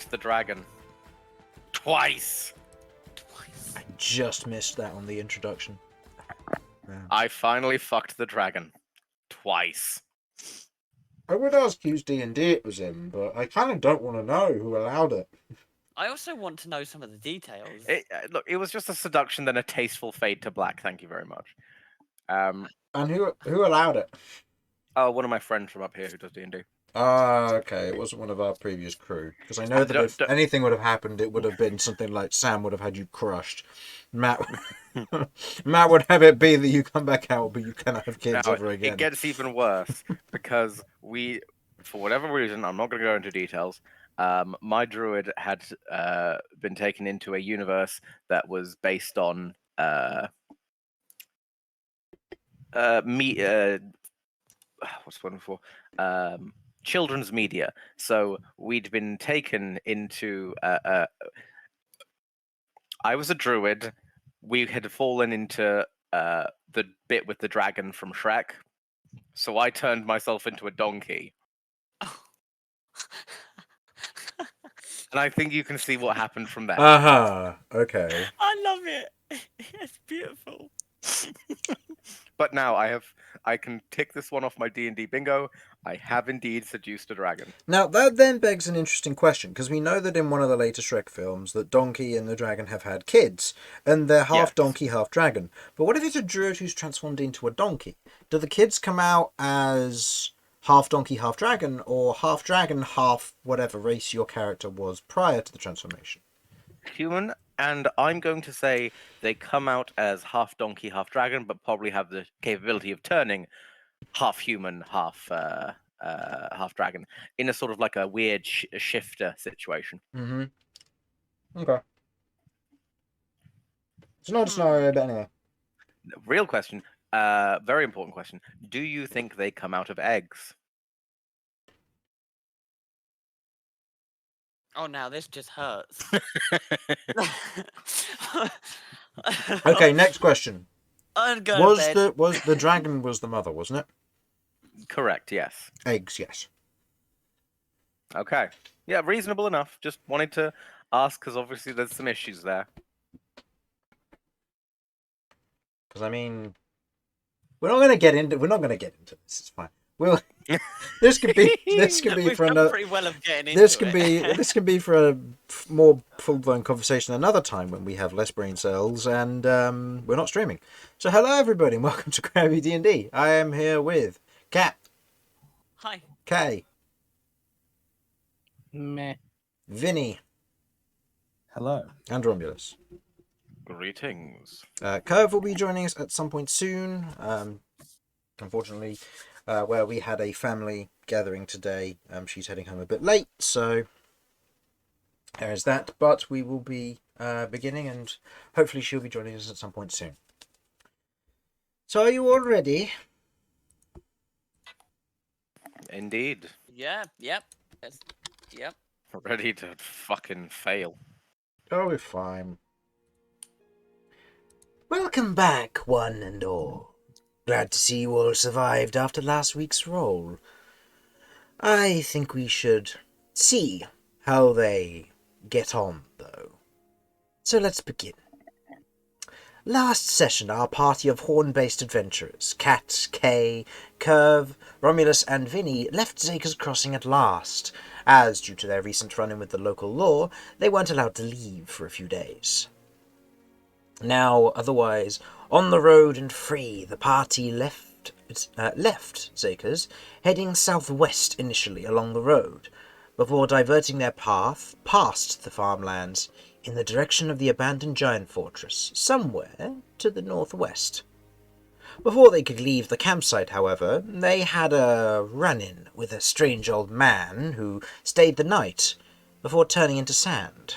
fucked the dragon. Twice. I just missed that on the introduction. Yeah. I finally fucked the dragon. Twice. I would ask whose D&D it was in, but I kind of don't want to know who allowed it. I also want to know some of the details. Look, it was just a seduction, then a tasteful fade to black. Thank you very much. And who allowed it? Oh, one of my friends from up here who does D&D. Ah, okay. It wasn't one of our previous crew. Because I know that if anything would have happened, it would have been something like Sam would have had you crushed. Matt would have it be that you come back out, but you cannot have kids ever again. It gets even worse because we, for whatever reason, I'm not going to go into details, my druid had been taken into a universe that was based on what's the one for? Children's media. So we'd been taken into I was a druid. We had fallen into the bit with the dragon from Shrek. So I turned myself into a donkey. And I think you can see what happened from there. Okay. I love it. It's beautiful. But now I can tick this one off my D&D bingo. I have indeed seduced a dragon. Now, that then begs an interesting question, because we know that in one of the later Shrek films that Donkey and the dragon have had kids, and they're half donkey, half dragon. But what if it's a druid who's transformed into a donkey? Do the kids come out as half donkey, half dragon, or half dragon, half whatever race your character was prior to the transformation? Human, and I'm going to say they come out as half donkey, half dragon, but probably have the capability of turning half human, half dragon, in a sort of like a weird shifter situation. Mm-hmm. Okay. It's not a scenario, but anyway. Real question, very important question. Do you think they come out of eggs? Oh, now this just hurts. Okay, next question. I'm going to bed. Was the dragon was the mother, wasn't it? Correct, yes. Eggs, yes. Okay. Yeah, reasonable enough. Just wanted to ask because obviously there's some issues there. Because I mean, we're not going to get into this. It's fine. This could be for another. Pretty well of getting into this can be for a more full-blown conversation another time when we have less brain cells and we're not streaming. So hello everybody and welcome to Crabby D&D. I am here with Kat. Hi. Kay. Meh. Vinny. Hello. And Romulus. Greetings. Kirv will be joining us at some point soon. Unfortunately, where we had a family gathering today, she's heading home a bit late, so there is that. But we will be beginning, and hopefully she'll be joining us at some point soon. So are you all ready? Indeed. Yeah, yep. Yep. Ready to fucking fail. Oh, we're fine. Welcome back, one and all. Glad to see you all survived after last week's roll. I think we should see how they get on, though. So let's begin. Last session, our party of horn-based adventurers, Kat, Kay, Kirv, Romulus, and Vinny, left Zaker's Crossing at last, as, due to their recent run-in with the local law, they weren't allowed to leave for a few days. Now, otherwise, on the road and free, the party left Zaker's, heading southwest initially along the road, before diverting their path past the farmlands in the direction of the abandoned giant fortress, somewhere to the northwest. Before they could leave the campsite, however, they had a run-in with a strange old man who stayed the night before turning into sand.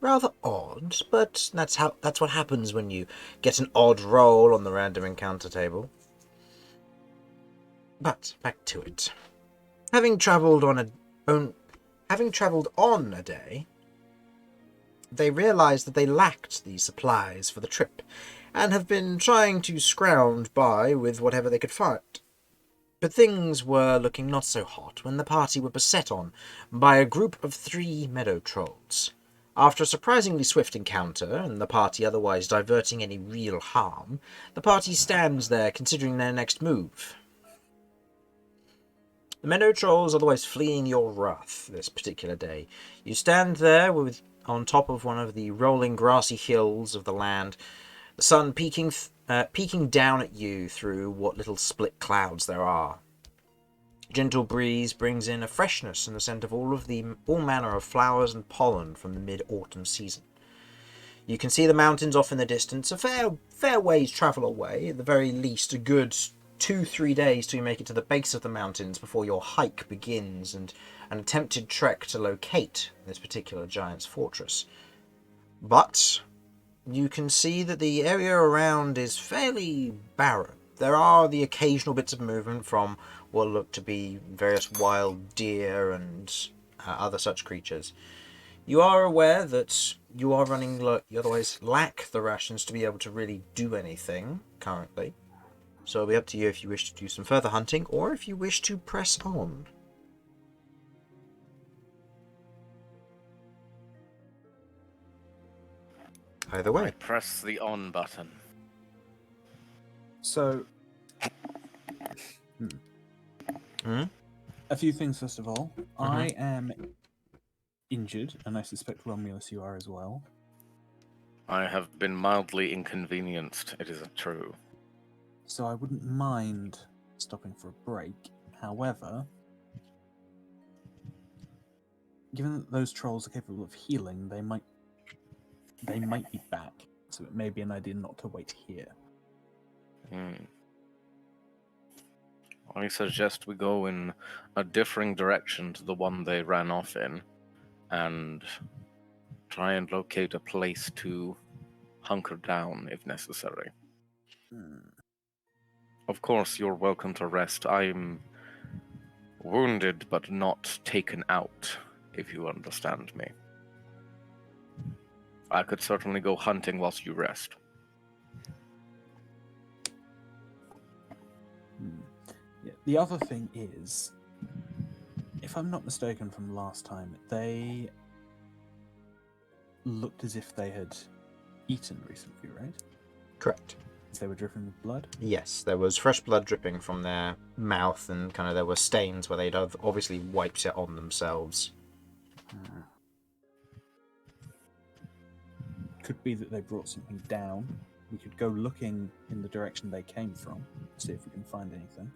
Rather odd, but that's what happens when you get an odd roll on the random encounter table. But back to it. Having travelled on a day, they realised that they lacked the supplies for the trip, and have been trying to scrounge by with whatever they could find. But things were looking not so hot when the party were beset on by a group of 3 meadow trolls. After a surprisingly swift encounter, and the party otherwise diverting any real harm, the party stands there considering their next move. The meadow trolls otherwise fleeing your wrath this particular day. You stand there on top of one of the rolling grassy hills of the land, the sun peeking down at you through what little split clouds there are. Gentle breeze brings in a freshness and the scent of all manner of flowers and pollen from the mid-autumn season. You can see the mountains off in the distance, a fair ways travel away, at the very least a good 2-3 days till you make it to the base of the mountains before your hike begins and an attempted trek to locate this particular giant's fortress. But you can see that the area around is fairly barren. There are the occasional bits of movement from what look to be various wild deer and other such creatures. You are aware that you are running low. You otherwise lack the rations to be able to really do anything currently. So it'll be up to you if you wish to do some further hunting or if you wish to press on. Either way. I press the on button. So, a few things first of all. I am injured, and I suspect Romulus, you are as well. I have been mildly inconvenienced, it is true. So I wouldn't mind stopping for a break. However, given that those trolls are capable of healing, they might be back. So it may be an idea not to wait here. I suggest we go in a differing direction to the one they ran off in, and try and locate a place to hunker down if necessary. Of course, you're welcome to rest. I'm wounded but not taken out, if you understand me. I could certainly go hunting whilst you rest. Yeah. The other thing is, if I'm not mistaken from last time, they looked as if they had eaten recently, right? Correct. As they were dripping with blood? Yes, there was fresh blood dripping from their mouth and kind of there were stains where they'd obviously wiped it on themselves. Could be that they brought something down. We could go looking in the direction they came from, see if we can find anything.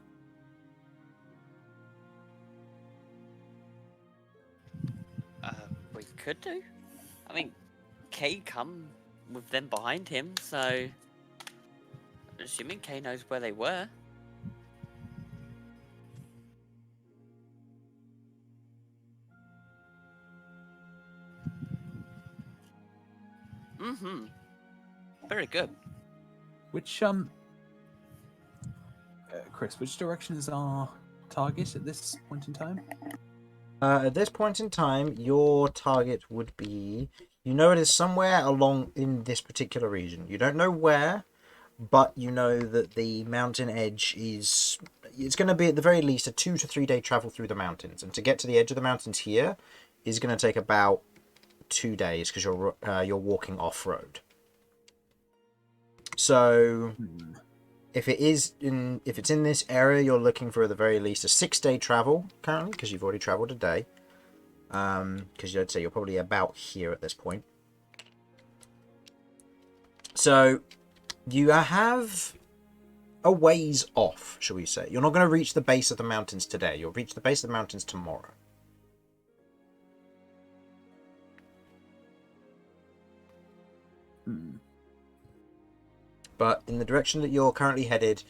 We could do. I mean, Kay come with them behind him, so I'm assuming Kay knows where they were. Very good. Which, Chris, which direction is our target at this point in time? At this point in time, your target would be... You know it is somewhere along in this particular region. You don't know where, but you know that the mountain edge is... It's going to be at the very least a 2 to 3 day travel through the mountains. And to get to the edge of the mountains here is going to take about 2 days because you're walking off-road. So... If it's in this area, you're looking for at the very least a 6-day travel currently, because you've already travelled a day. Because I'd say you're probably about here at this point. So you have a ways off, shall we say. You're not going to reach the base of the mountains today. You'll reach the base of the mountains tomorrow. But in the direction that you're currently headed,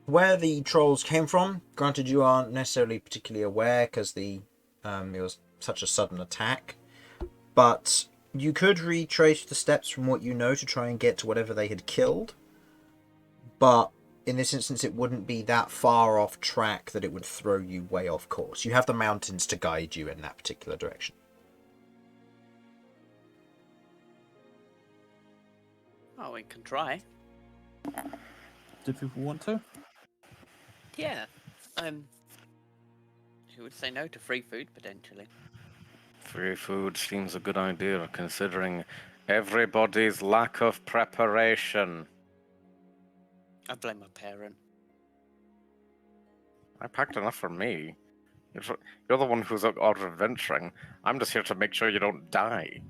where the trolls came from, granted you aren't necessarily particularly aware because it was such a sudden attack, but you could retrace the steps from what you know to try and get to whatever they had killed. But in this instance, it wouldn't be that far off track that it would throw you way off course. You have the mountains to guide you in that particular direction. Oh, we can try. Do people want to? Yeah. Who would say no to free food potentially? Free food seems a good idea, considering everybody's lack of preparation. I blame my parent. I packed enough for me. You're the one who's out adventuring. I'm just here to make sure you don't die.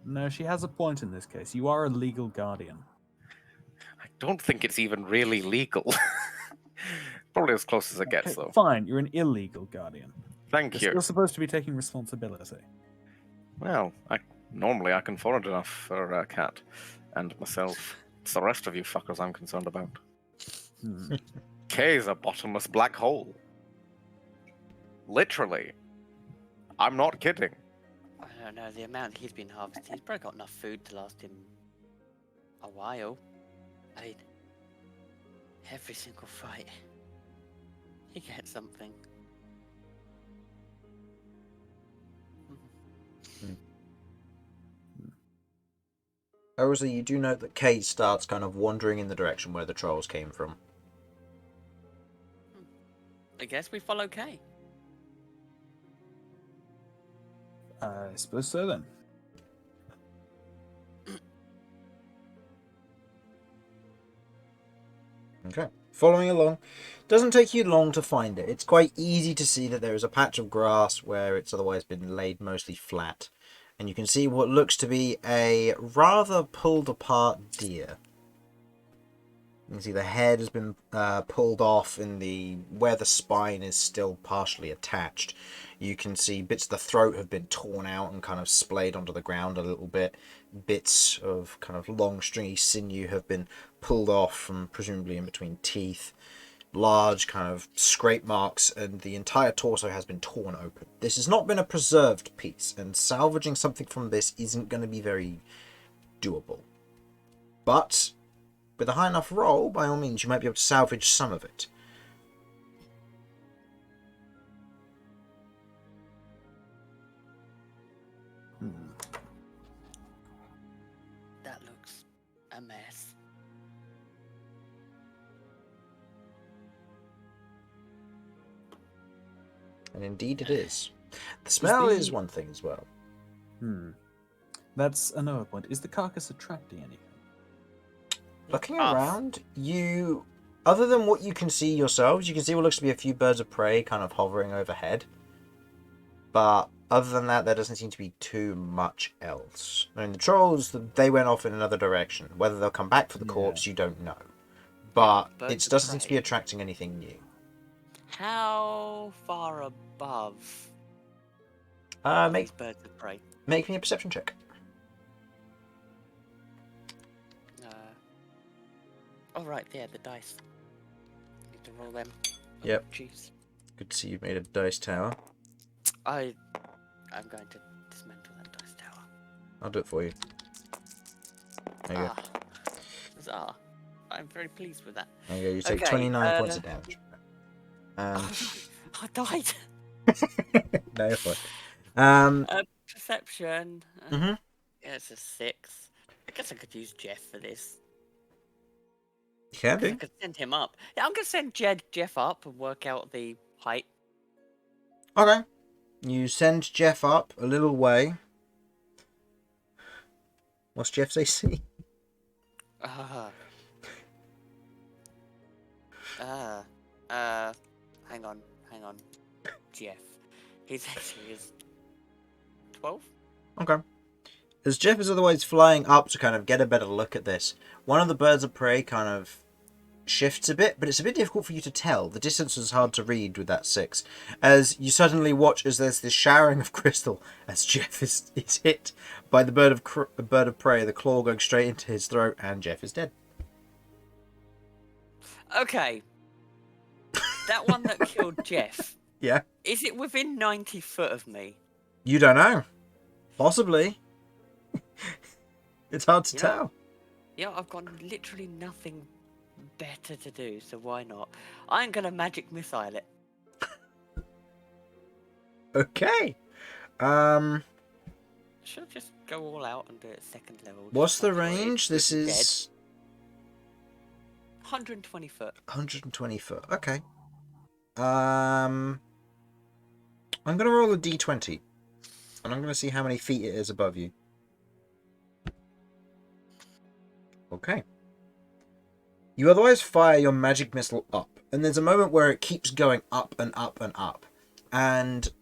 No, she has a point in this case. You are a legal guardian. I don't think it's even really legal. Probably as close as it gets, Okay, though. fine, you're an illegal guardian. Thank You're you. still supposed to be taking responsibility. Well, normally I can forage enough for a cat and myself. It's the rest of you fuckers I'm concerned about. Hmm. Kay's a bottomless black hole. Literally. I'm not kidding. I don't know, the amount he's been harvesting, he's probably got enough food to last him a while. I mean, every single fight, he gets something. Obviously, you do note that Kate starts kind of wandering in the direction where the trolls came from. I guess we follow Kay. I suppose so then. Okay. Following along, doesn't take you long to find it. It's quite easy to see that there is a patch of grass where it's otherwise been laid mostly flat. And you can see what looks to be a rather pulled apart deer. You can see the head has been pulled off and where the spine is still partially attached. You can see bits of the throat have been torn out and kind of splayed onto the ground a little bit. Bits of kind of long stringy sinew have been pulled off from presumably in between teeth. Large kind of scrape marks, and the entire torso has been torn open. This has not been a preserved piece, and salvaging something from this isn't going to be very doable. But with a high enough roll, by all means, you might be able to salvage some of it. That looks a mess. And indeed it is. The smell is one thing as well. That's another point. Is the carcass attracting anything? Looking around, other than what you can see yourselves, you can see what looks to be a few birds of prey kind of hovering overhead. But other than that, there doesn't seem to be too much else. I mean, the trolls, they went off in another direction. Whether they'll come back for the corpse, you don't know. But it doesn't seem to be attracting anything new. How far above Make these birds of prey? me a perception check. Oh right, yeah, the dice. Need to roll them. Yep. Jeez. Good to see you've made a dice tower. I'm going to dismantle that dice tower. I'll do it for you. There you go. Huzzah. I'm very pleased with that. There you go. You take Okay, 29 points of damage. I died. No, you're fine. Perception. Mhm. Yeah, it's a 6. I guess I could use Jeff for this. You can I do. could send him up. Yeah, I'm gonna send Jeff up and work out the height. Okay. You send Jeff up a little way. What's Jeff's AC? Hang on. Jeff. His AC is 12? Okay. As Jeff is otherwise flying up to kind of get a better look at this, one of the birds of prey kind of shifts a bit, but it's a bit difficult for you to tell. The distance is hard to read with that 6. As you suddenly watch as there's this showering of crystal as Jeff is hit by the bird of prey, the claw going straight into his throat, and Jeff is dead. Okay. That one that killed Jeff. Yeah. Is it within 90 foot of me? You don't know. Possibly. It's hard to tell. Yeah, I've got literally nothing better to do, so why not? I'm gonna magic missile it. Okay. Should I just go all out and do it second level? What's just the like what it range? This dead? is 120 foot. 120 foot. Okay. I'm going to roll a d20. And I'm going to see how many feet it is above you. Okay. You otherwise fire your magic missile up. And there's a moment where it keeps going up and up and up. And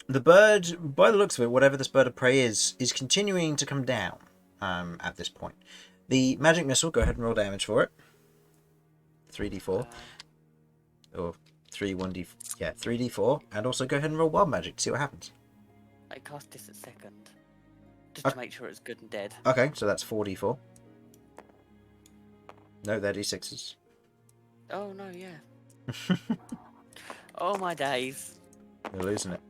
the bird, by the looks of it, whatever this bird of prey is continuing to come down at this point. The magic missile, go ahead and roll damage for it. 3d4. Or 3d4. And also go ahead and roll wild magic to see what happens. I cast this at second. Just to make sure it's good and dead. Okay, so that's 4d4. No, they're d6s. Oh, no, yeah. Oh, my days. You're losing it.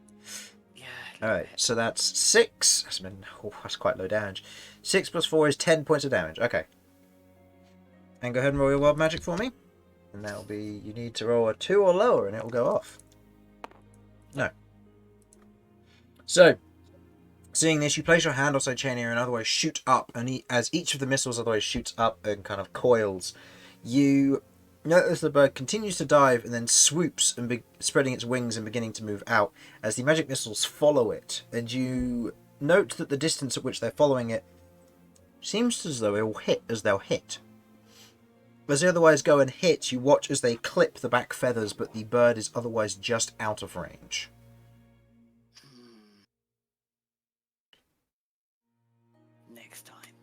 Yeah. Alright, so that's 6. That's quite low damage. 6 plus 4 is 10 points of damage. Okay. And go ahead and roll your wild magic for me. And that'll be... You need to roll a 2 or lower and it will go off. No. So, seeing this, you place your hand outside chain area and otherwise shoot up. And as each of the missiles otherwise shoots up and kind of coils, you notice the bird continues to dive and then swoops and spreading its wings and beginning to move out as the magic missiles follow it. And you note that the distance at which they're following it seems as though it will hit as they'll hit. As they otherwise go and hit, you watch as they clip the back feathers, but the bird is otherwise just out of range. Next time.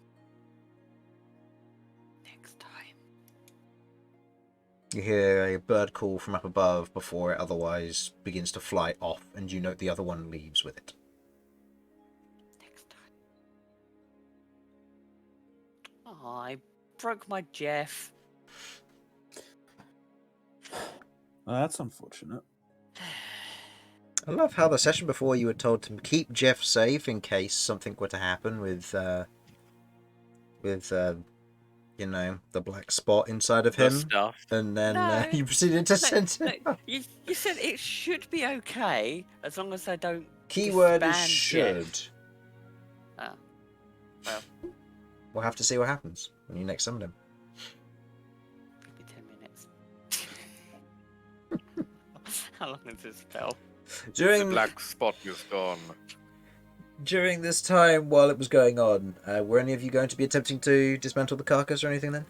Next time. You hear a bird call from up above before it otherwise begins to fly off, and you note the other one leaves with it. Next time. Oh, I broke my Jeff. That's unfortunate. I love how the session before you were told to keep Jeff safe in case something were to happen with you know, the black spot inside of him. Stuff. And then No. you proceeded to send him. You said it should be okay as long as I don't. Keyword is disband should. Jeff. Ah. Well, We'll have to see what happens when you next summon him. give me 10 minutes. How long is this spell? The During black spot is gone. during this time, while it was going on, were any of you going to be attempting to dismantle the carcass or anything then?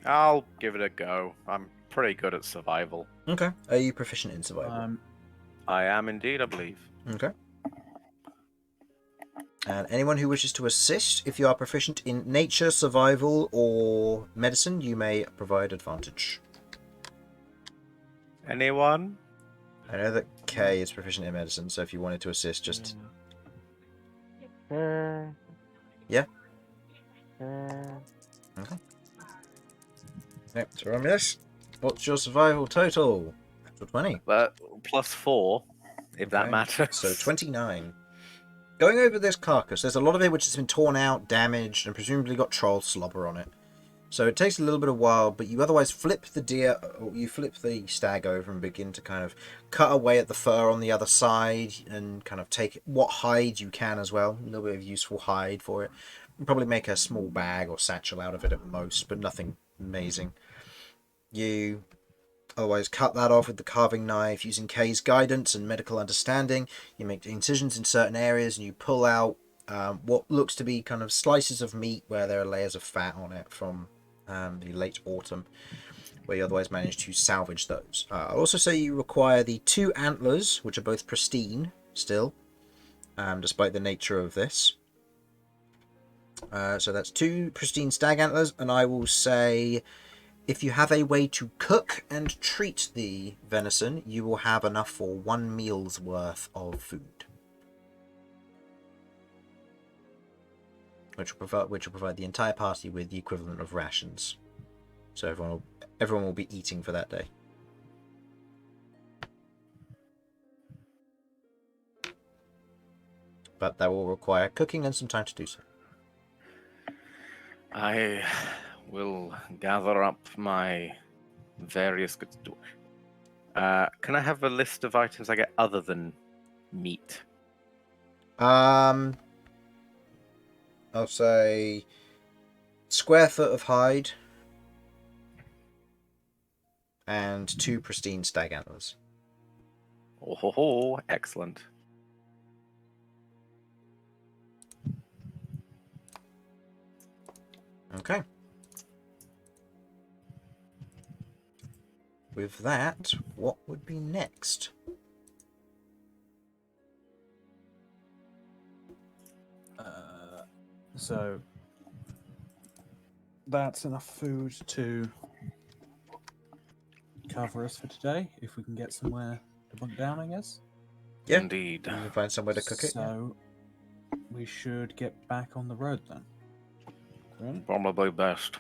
I'll give it a go. I'm pretty good at survival. Okay. Are you proficient in survival? I am indeed, I believe. Okay. And anyone who wishes to assist, if you are proficient in nature, survival, or medicine, you may provide advantage. Anyone? I know that Kay is proficient in medicine, so if you wanted to assist, just... Yeah? Okay. Yep, so Romulus, what's your survival total? Natural 20. +4, if that Okay, matters. So 29. Going over this carcass, there's a lot of it which has been torn out, damaged, and presumably got troll slobber on it. So it takes a little bit of while, but you otherwise flip the deer, or you flip the stag over and begin to kind of cut away at the fur on the other side and kind of take what hide you can as well. A little bit of useful hide for it. You probably make a small bag or satchel out of it at most, but nothing amazing. You otherwise cut that off with the carving knife using Kay's guidance and medical understanding. You make incisions in certain areas and you pull out what looks to be kind of slices of meat where there are layers of fat on it from the late autumn, where you otherwise manage to salvage those. I'll also say you require the 2 antlers, which are both pristine still, despite the nature of this. So that's 2 pristine stag antlers, and I will say if you have a way to cook and treat the venison, you will have enough for 1 meal's worth of food. Which will provide the entire party with the equivalent of rations. So everyone will be eating for that day. But that will require cooking and some time to do so. I will gather up my various goods. Can I have a list of items I get other than meat? I'll say square foot of hide, and 2 pristine stag antlers. Oh, ho, ho. Excellent. Okay. With that, what would be next? So that's enough food to cover us for today. If we can get somewhere to bunk down, I guess. Yeah. Indeed. You can find somewhere to cook it. So we should get back on the road then. Right? Probably best.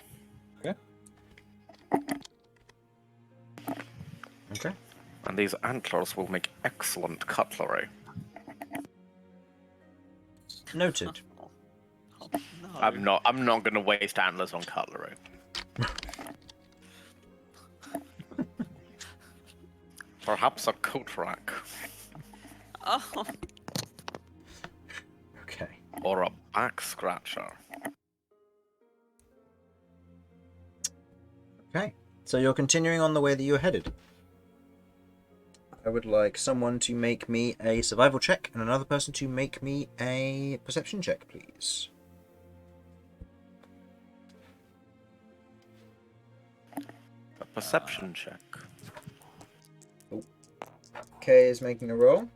Okay. And these antlers will make excellent cutlery. Noted. Oh, no. I'm not gonna waste antlers on cutlery. Perhaps a coat rack. Oh, Okay. Or a back scratcher. Okay. So you're continuing on the way that you're headed. I would like someone to make me a survival check and another person to make me a perception check, please. A perception check. Kay is making a roll.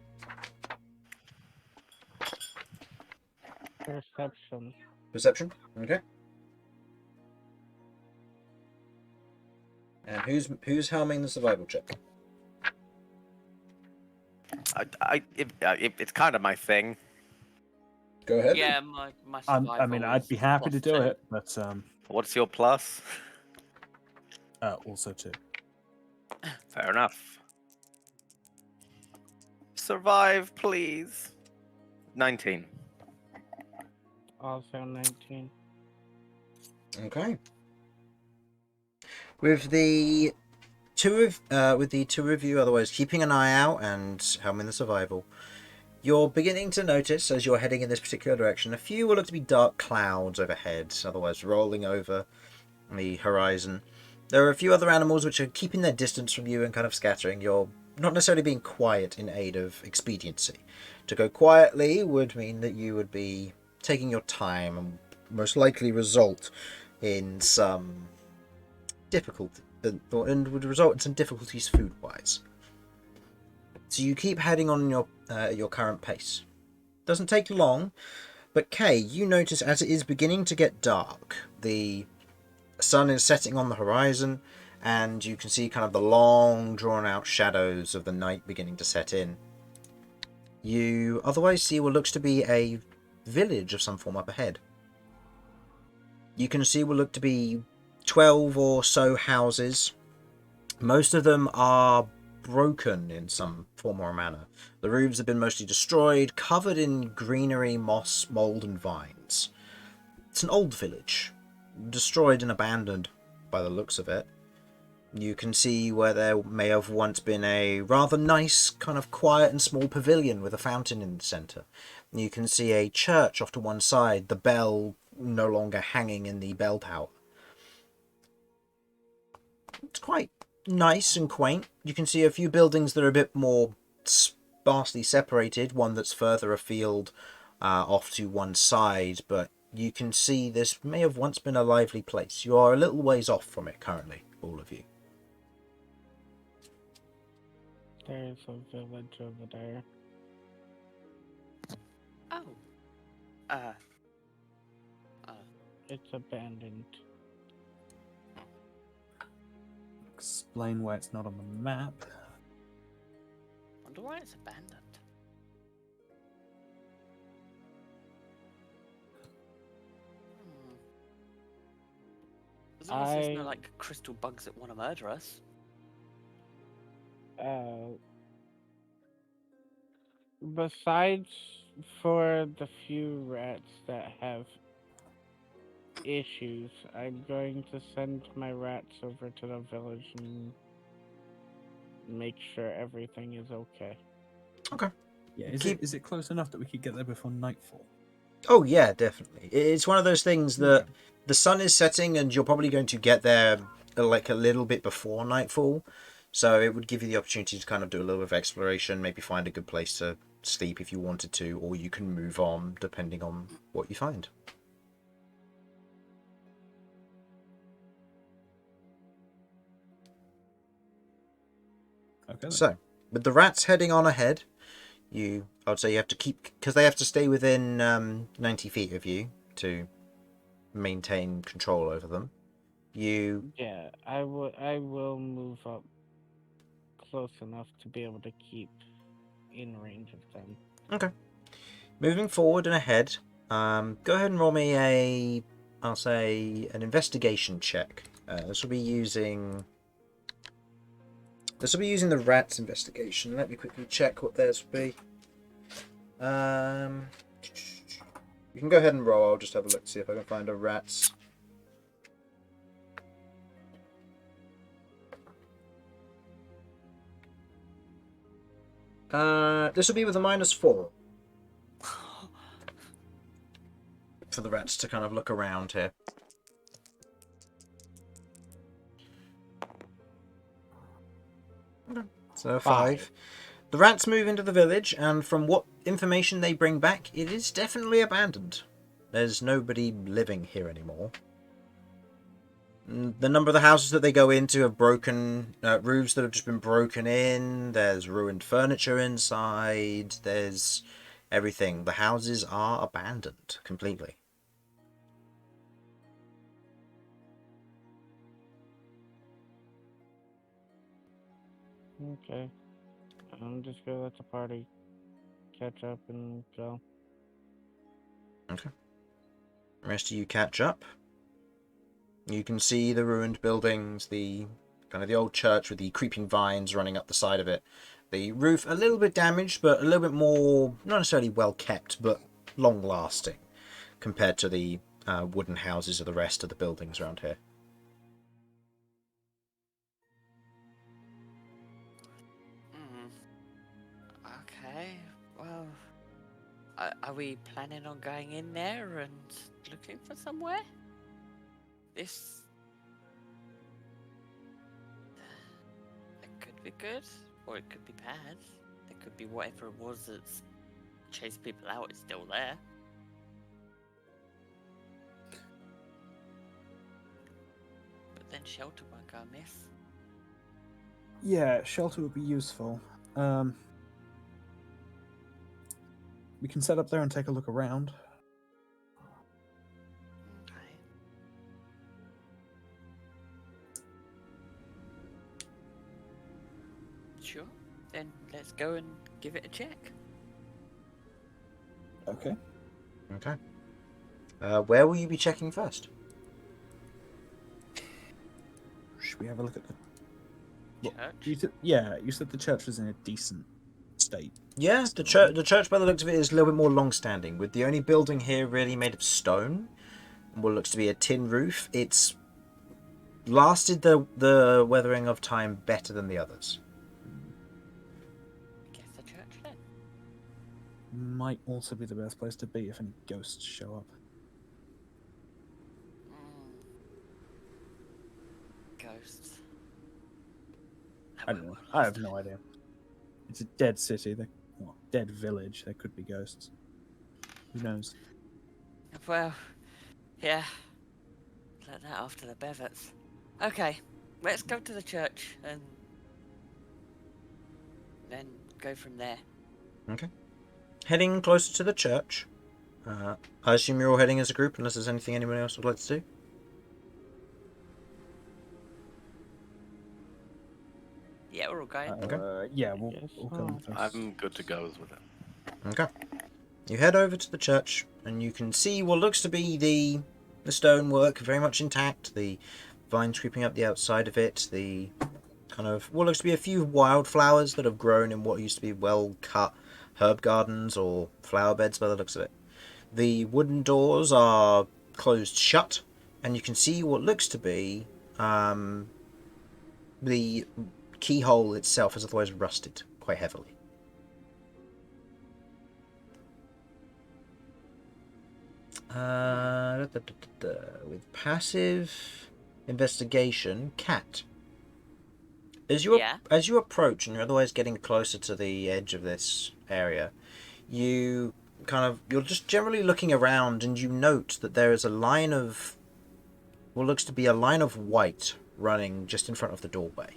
Perception. Perception. Okay. And who's helming the survival check? It's kind of my thing. Go ahead. yeah, my I mean, I'd be happy to do it, but What's your plus? also 2. Fair enough. Survive, please. 19. Also 19. Okay. With the two of you, otherwise keeping an eye out and helming the survival, you're beginning to notice as you're heading in this particular direction, a few will look to be dark clouds overhead, otherwise rolling over the horizon. There are a few other animals which are keeping their distance from you and kind of scattering. You're not necessarily being quiet in aid of expediency. To go quietly would mean that you would be taking your time and most likely result in some difficulty, and would result in some difficulties food-wise. So you keep heading on your current pace. Doesn't take long, but Kay, you notice as it is beginning to get dark, the sun is setting on the horizon, and you can see kind of the long, drawn-out shadows of the night beginning to set in. You otherwise see what looks to be a village of some form up ahead. You can see what look to be 12 or so houses. Most of them are broken in some form or manner. The roofs have been mostly destroyed, covered in greenery, moss, mould and vines. It's an old village, destroyed and abandoned by the looks of it. You can see where there may have once been a rather nice, kind of quiet and small pavilion with a fountain in the centre. You can see a church off to one side, the bell no longer hanging in the bell tower. It's quite nice and quaint. You can see a few buildings that are a bit more sparsely separated, one that's further afield off to one side, but you can see this may have once been a lively place. You are a little ways off from it currently, all of you. There's a village over there. Oh. It's abandoned. Explain why it's not on the map. Wonder why it's abandoned. As long as there's no like crystal bugs that want to murder us. Besides for the few rats that have issues, I'm going to send my rats over to the village and make sure everything is okay. Okay. Yeah, is it close enough that we could get there before nightfall? Oh yeah, definitely. It's one of those things that the sun is setting and you're probably going to get there like a little bit before nightfall, so it would give you the opportunity to kind of do a little bit of exploration, maybe find a good place to sleep if you wanted to, or you can move on depending on what you find. Okay. Then. So, with the rats heading on ahead, I would say you have to keep, because they have to stay within 90 feet of you to maintain control over them. Yeah, I will move up close enough to be able to keep in range of them. Okay. Moving forward and ahead, go ahead and roll me I'll say, an investigation check. This will be using the rats investigation. Let me quickly check what theirs will be. You can go ahead and roll. I'll just have a look to see if I can find a rats. This will be with a -4 for the rats to kind of look around here. Okay. So 5. The rats move into the village, and from what information they bring back, it is definitely abandoned. There's nobody living here anymore. The number of the houses that they go into have broken roofs that have just been broken in. There's ruined furniture inside. There's everything. The houses are abandoned completely. Okay. I'm just gonna let the party catch up and go. Okay. The rest of you catch up. You can see the ruined buildings, the kind of the old church with the creeping vines running up the side of it. The roof a little bit damaged, but a little bit more, not necessarily well kept, but long lasting compared to the wooden houses of the rest of the buildings around here. Okay, well, are we planning on going in there and looking for somewhere? This... It could be good, or it could be bad. It could be whatever it was that's chased people out is still there. But then shelter won't go amiss. Yeah, shelter would be useful. We can set up there and take a look around. Okay. Sure. Then let's go and give it a check. Okay. Okay. Where will you be checking first? Should we have a look at the Church? You said the church was in a decent state. Yeah, the church by the looks of it is a little bit more long-standing, with the only building here really made of stone, and what looks to be a tin roof. It's lasted the weathering of time better than the others. Guess the church then. Might also be the best place to be if any ghosts show up. Ghosts. I don't know. I have no idea. It's a dead city. Dead village. There could be ghosts. Who knows? Well, yeah. Let that after the bevets. Okay, let's go to the church and then go from there. Okay. Heading closer to the church. I assume you're all heading as a group, unless there's anything anyone else would like to do. Yeah, we're all going. Okay. Yeah, we'll Yes, go in first. I'm good to go with it. Okay. You head over to the church, and you can see what looks to be the stonework very much intact, the vines creeping up the outside of it, the kind of what looks to be a few wildflowers that have grown in what used to be well-cut herb gardens or flower beds by the looks of it. The wooden doors are closed shut, and you can see what looks to be the keyhole itself has otherwise rusted quite heavily. With passive investigation, Cat. As you approach and you're otherwise getting closer to the edge of this area, you're just generally looking around and you note that there is a line of what looks to be a line of white running just in front of the doorway.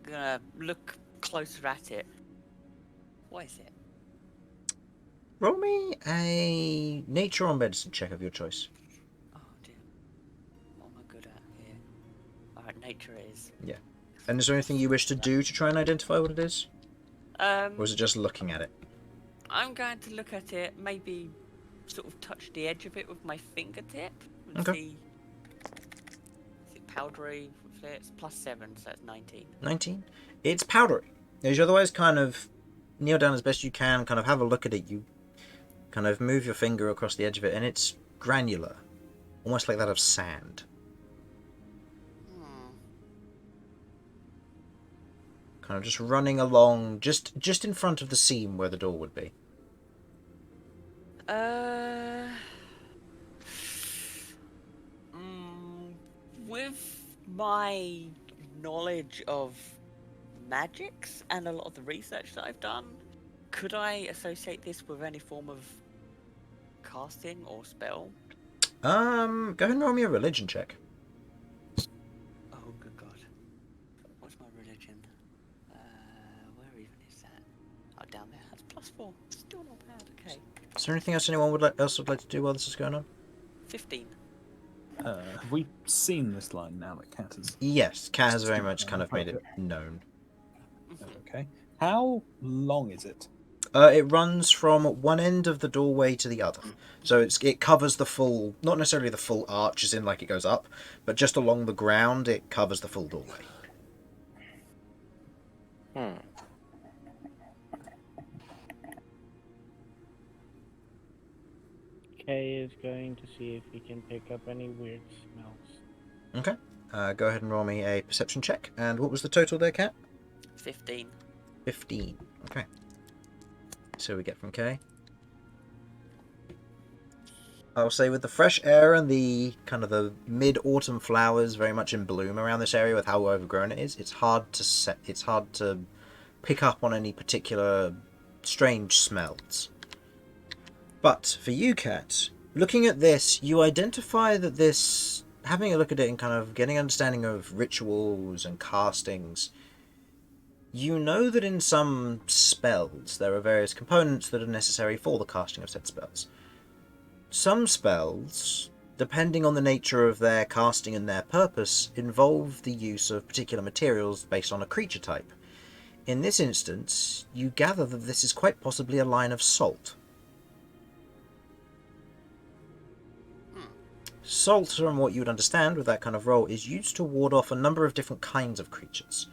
Gonna look closer at it. What is it? Roll me a nature or medicine check of your choice. Oh dear. What am I good at here? Alright, nature it is. Yeah. And is there anything you wish to do to try and identify what it is? Or is it just looking at it? I'm going to look at it, maybe sort of touch the edge of it with my fingertip. And Okay. see. Is it powdery? It's +7, so that's 19. 19? It's powdery. As you otherwise kind of kneel down as best you can, kind of have a look at it, you kind of move your finger across the edge of it, and it's granular. Almost like that of sand. Kind of just running along, just in front of the seam where the door would be. With my knowledge of magics and a lot of the research that I've done, could I associate this with any form of casting or spell? Go ahead and roll me a religion check. Oh, good God. What's my religion? Where even is that? Oh, down there. That's +4. Still not bad. Okay. Is there anything else anyone would like to do while this is going on? 15. Have we seen this line now that Cat has... Yes, Cat has very much kind of made it known. Okay. How long is it? It runs from one end of the doorway to the other. So it covers the full, not necessarily the full arch as in like it goes up, but just along the ground it covers the full doorway. Kay is going to see if he can pick up any weird smells. Okay. Go ahead and roll me a perception check. And what was the total there, Cat? 15. 15. Okay. So we get from Kay. I'll say with the fresh air and the kind of the mid-autumn flowers very much in bloom around this area with how overgrown it is, it's hard to pick up on any particular strange smells. But for you, Cat, looking at this, you identify that this, having a look at it and kind of getting an understanding of rituals and castings, you know that in some spells there are various components that are necessary for the casting of said spells. Some spells, depending on the nature of their casting and their purpose, involve the use of particular materials based on a creature type. In this instance, you gather that this is quite possibly a line of salt. Salt, from what you would understand with that kind of role, is used to ward off a number of different kinds of creatures.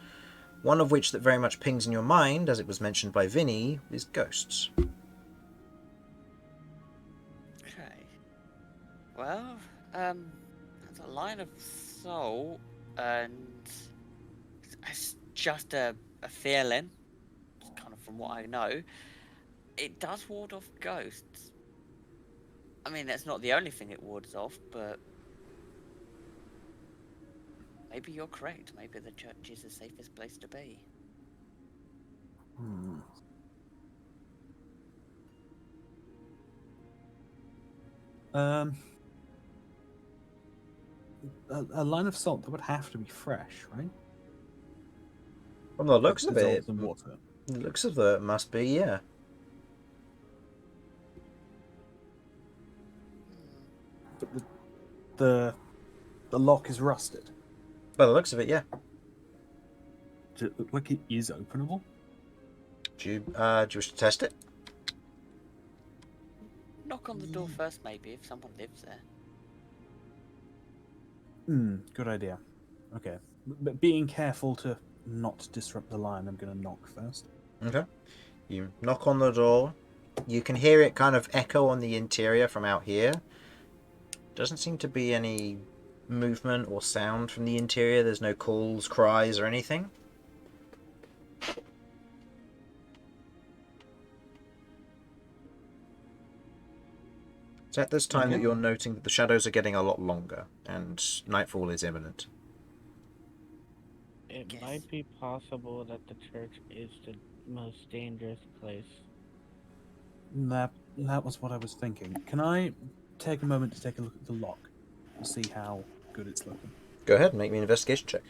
One of which that very much pings in your mind, as it was mentioned by Vinny, is ghosts. Okay. Well, there's a line of salt, and it's just a feeling, kind of from what I know. It does ward off ghosts. I mean, that's not the only thing it wards off, but maybe you're correct. Maybe the church is the safest place to be. A line of salt that would have to be fresh, right? From the looks of Dissolves it, in water. the looks of it must be, yeah. But the lock is rusted. By the looks of it, yeah. Does it look like it is openable? Do you wish to test it? Knock on the door first, maybe, if someone lives there. Good idea. Okay. But being careful to not disrupt the line, I'm going to knock first. Okay. You knock on the door. You can hear it kind of echo on the interior from out here. Doesn't seem to be any movement or sound from the interior. There's no calls, cries, or anything. It's at this time that Okay. you're noting that the shadows are getting a lot longer, and nightfall is imminent. It Yes. might be possible that the church is the most dangerous place. That was what I was thinking. Can I take a moment to take a look at the lock and see how good it's looking? Go ahead and make me an investigation check.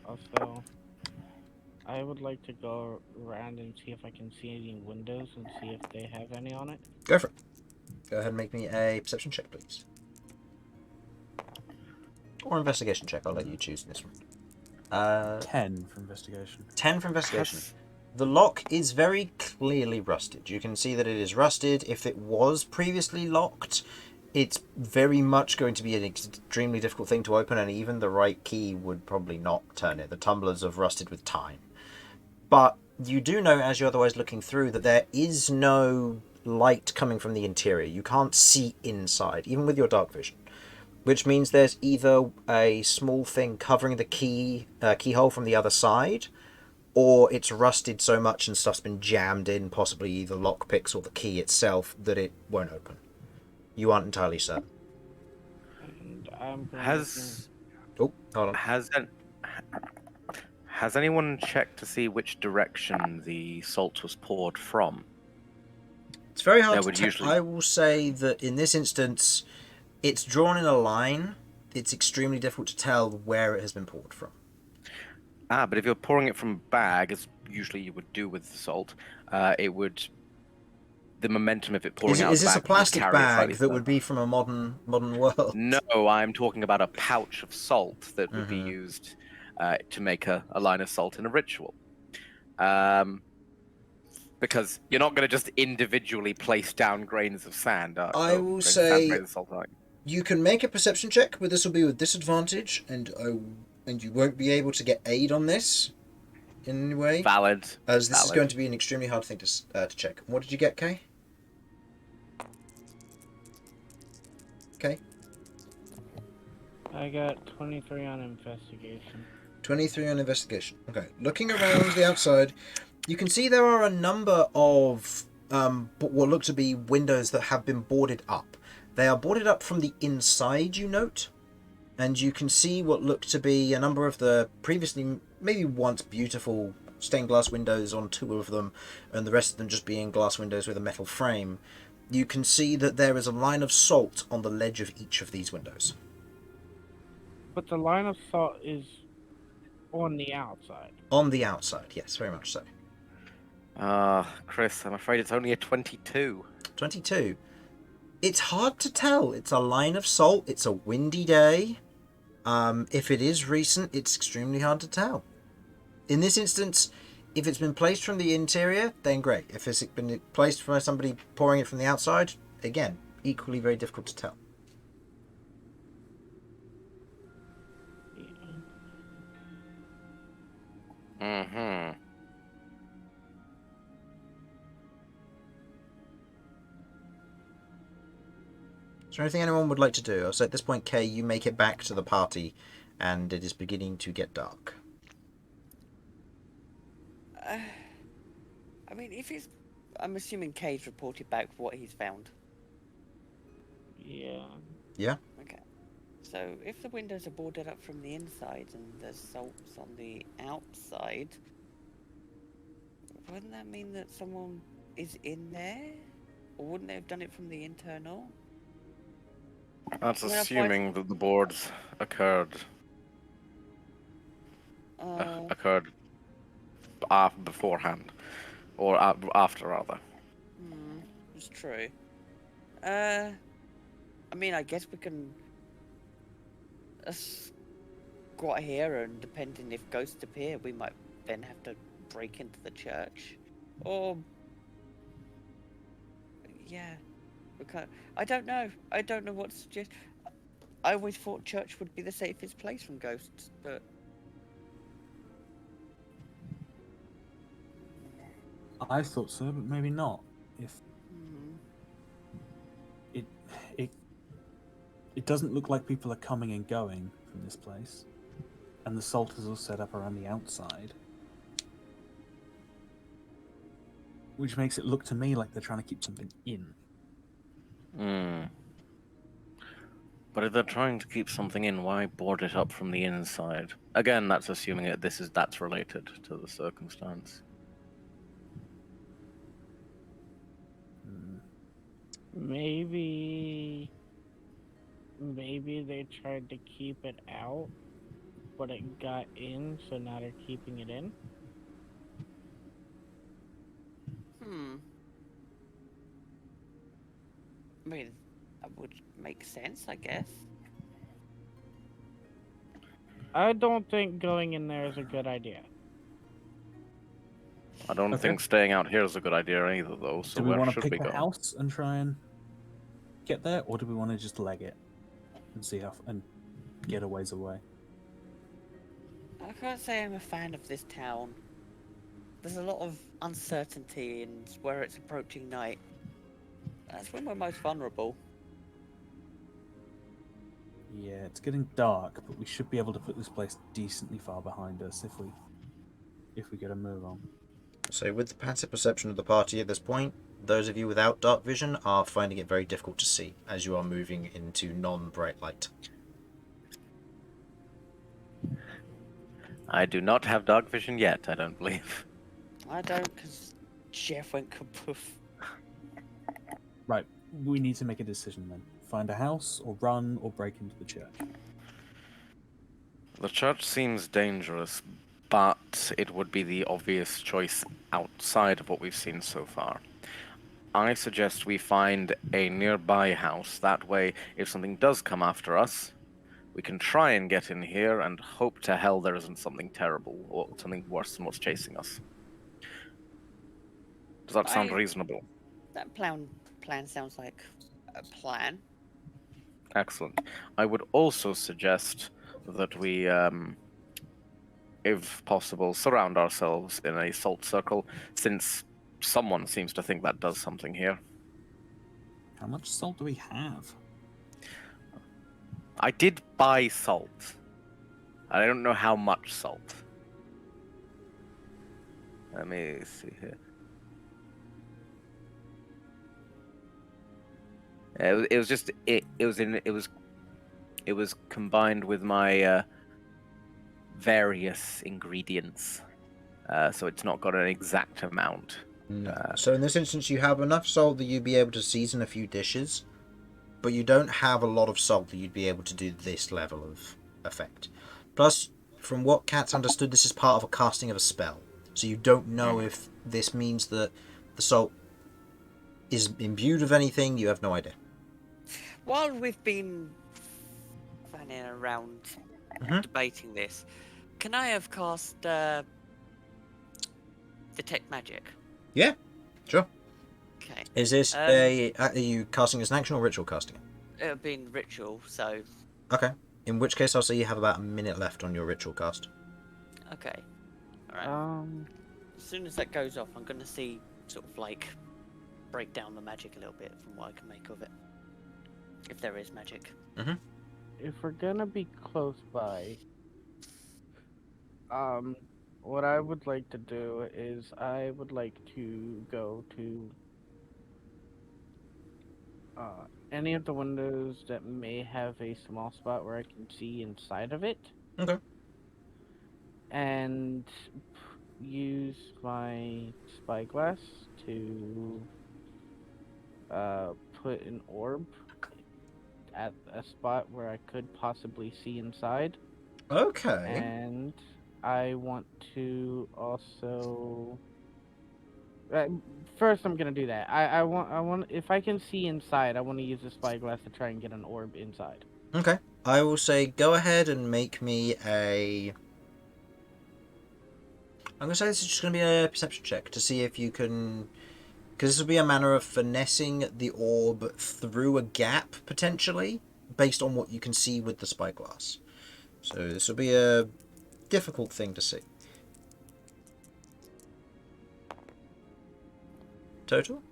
Also, I would like to go around and see if I can see any windows and see if they have any on it. Go for it. Go ahead and make me a perception check, please. Or investigation check, I'll let you choose this one. 10 for investigation. 10 for investigation. The lock is very clearly rusted. You can see that it is rusted. If it was previously locked, it's very much going to be an extremely difficult thing to open, and even the right key would probably not turn it. The tumblers have rusted with time. But you do know, as you're otherwise looking through, that there is no light coming from the interior. You can't see inside, even with your dark vision. Which means there's either a small thing covering the keyhole from the other side, or it's rusted so much and stuff's been jammed in, possibly either lockpicks or the key itself, that it won't open. You aren't entirely certain. And I'm going Has Oh, hold on. has anyone checked to see which direction the salt was poured from? It's very hard That to would tell. usually- I will say that in this instance, it's drawn in a line. It's extremely difficult to tell where it has been poured from. But if you're pouring it from a bag, as usually you would do with salt, it would. The momentum of it pouring out. Is the this a bag would plastic carry it slightly bag that would further. be from a modern world? No, I'm talking about a pouch of salt that would be Mhm. used to make a line of salt in a ritual. Because you're not going to just individually place down grains of sand. I or will grains of sand, say- grains of salt, aren't you? You can make a perception check, but this will be with disadvantage, and you won't be able to get aid on this in any way, Valid. as this is valid. going to be an extremely hard thing to check. What did you get, Kay? Okay, I got 23 on investigation. 23 on investigation. Okay, looking around the outside, you can see there are a number of what look to be windows that have been boarded up. They are boarded up from the inside, you note, and you can see what look to be a number of the previously, maybe once beautiful stained glass windows on two of them, and the rest of them just being glass windows with a metal frame. You can see that there is a line of salt on the ledge of each of these windows. But the line of salt is on the outside. On the outside, yes, very much so. Chris, I'm afraid it's only a 22. 22. It's hard to tell. It's a line of salt. It's a windy day. If it is recent, it's extremely hard to tell. In this instance, if it's been placed from the interior, then great. If it's been placed by somebody pouring it from the outside, again, equally very difficult to tell. Mm-hmm. Is there anything anyone would like to do? So at this point, Kay, you make it back to the party, and it is beginning to get dark. I mean, if he's... I'm assuming Kay's reported back what he's found. Yeah. Yeah? Okay. So, if the windows are boarded up from the inside and there's salts on the outside, wouldn't that mean that someone is in there? Or wouldn't they have done it from the internal? That's Well, if I- assuming that the boards occurred beforehand, or after rather. It's true. I mean, I guess we can squat here, and depending if ghosts appear, we might then have to break into the church, or yeah, we can't. I don't know. I don't know what to suggest. I always thought church would be the safest place from ghosts, but I thought so, but maybe not. If it doesn't look like people are coming and going from this place, and the salt is all set up around the outside. which makes it look to me like they're trying to keep something in. Hmm. But if they're trying to keep something in, why board it up from the inside? Again, that's assuming that that's related to the circumstance. Hmm. Maybe they tried to keep it out, but it got in, so now they're keeping it in. I mean, that would make sense, I guess. I don't think going in there is a good idea. I don't Okay. think staying out here is a good idea either, though. So Do we where want to should pick we a go? house and try and get there, or do we want to just leg it and see and get a ways away? I can't say I'm a fan of this town. There's a lot of uncertainty in where it's approaching night. That's when we're most vulnerable. Yeah, it's getting dark, but we should be able to put this place decently far behind us if we get a move on. So with the passive perception of the party at this point, those of you without dark vision are finding it very difficult to see as you are moving into non-bright light. I do not have dark vision yet, I don't believe. I don't, because Jeff went kapoof. Right, we need to make a decision then. Find a house, or run, or break into the church. The church seems dangerous, but it would be the obvious choice outside of what we've seen so far. I suggest we find a nearby house. That way, if something does come after us, we can try and get in here and hope to hell there isn't something terrible or something worse than what's chasing us. Does that sound reasonable? That plan sounds like a plan. Excellent. I would also suggest that we, if possible, surround ourselves in a salt circle, since someone seems to think that does something here. How much salt do we have? I did buy salt. I don't know how much salt. Let me see here. It was just it was combined with my various ingredients, so it's not got an exact amount. No. So in this instance, you have enough salt that you'd be able to season a few dishes, but you don't have a lot of salt that you'd be able to do this level of effect. Plus, from what Kat's understood, this is part of a casting of a spell, so you don't know if this means that the salt is imbued with anything. You have no idea. While we've been fanning around debating this, can I have cast Detect Magic? Yeah, sure. Okay. Is this are you casting as an action or ritual casting? It would be in ritual, so... Okay. In which case, I'll say you have about a minute left on your ritual cast. Okay. Alright. As soon as that goes off, I'm going to see, sort of like, break down the magic a little bit from what I can make of it. If there is magic. If we're gonna be close by, what I would like to do is I would like to go to any of the windows that may have a small spot where I can see inside of it. Okay. And use my spyglass to put an orb at a spot where I could possibly see inside. Okay. And I want to also... first, I'm gonna do that. I want if I can see inside, I want to use the spyglass to try and get an orb inside. Okay. I will say go ahead and make me a... I'm going to say this is just going to be a perception check to see if you can... Because this will be a manner of finessing the orb through a gap, potentially, based on what you can see with the spyglass. So this will be a difficult thing to see. Total?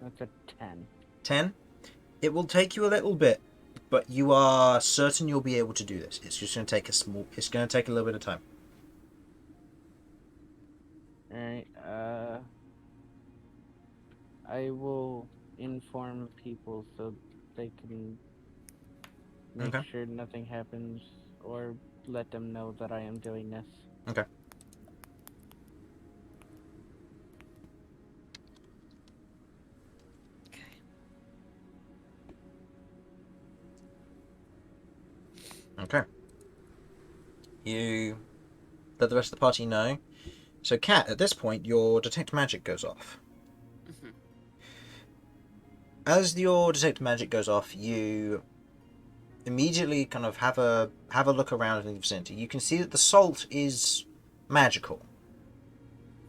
That's a 10. 10. It will take you a little bit but you are certain you'll be able to do this. It's just going to take it's going to take a little bit of time. Alright, I will inform people so they can make Okay. sure nothing happens, or let them know that I am doing this. Okay. Okay. You let the rest of the party know. So, Kat, at this point, your detect magic goes off. Mhm. As your detect magic goes off, you immediately kind of have a look around in the vicinity. You can see that the salt is magical.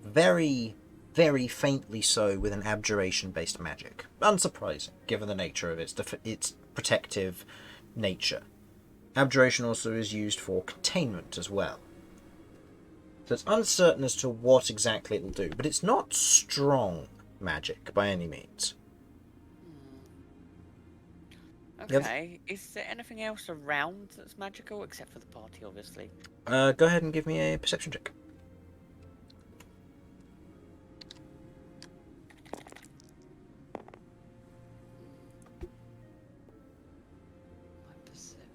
Very, very faintly so with an abjuration-based magic. Unsurprising, given the nature of its protective nature. Abjuration also is used for containment as well. So it's uncertain as to what exactly it will do, but it's not strong magic by any means. Okay, is there anything else around that's magical, except for the party, obviously? Go ahead and give me a perception check. My perception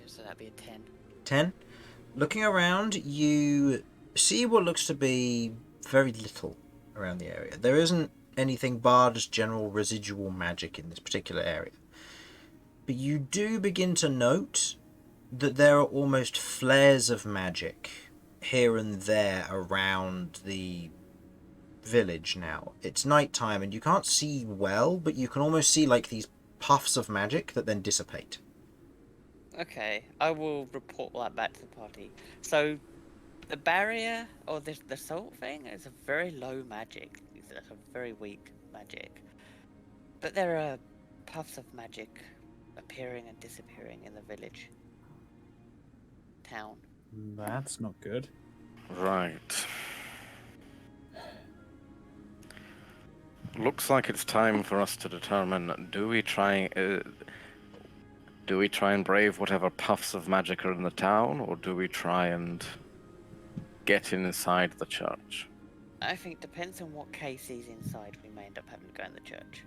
is... so that'd be a 10. 10. Looking around, you see what looks to be very little around the area. There isn't anything barred as general residual magic in this particular area. But you do begin to note that there are almost flares of magic here and there around the village now. It's nighttime and you can't see well, but you can almost see like these puffs of magic that then dissipate. Okay, I will report that back to the party. So, the barrier, or the salt thing, is a very low magic. It's a very weak magic. But there are puffs of magic appearing and disappearing in the village. Town. That's not good. Right. Looks like it's time for us to determine, do we try and brave whatever puffs of magic are in the town, or do we try and get inside the church? I think depends on what case he's inside, we may end up having to go in the church.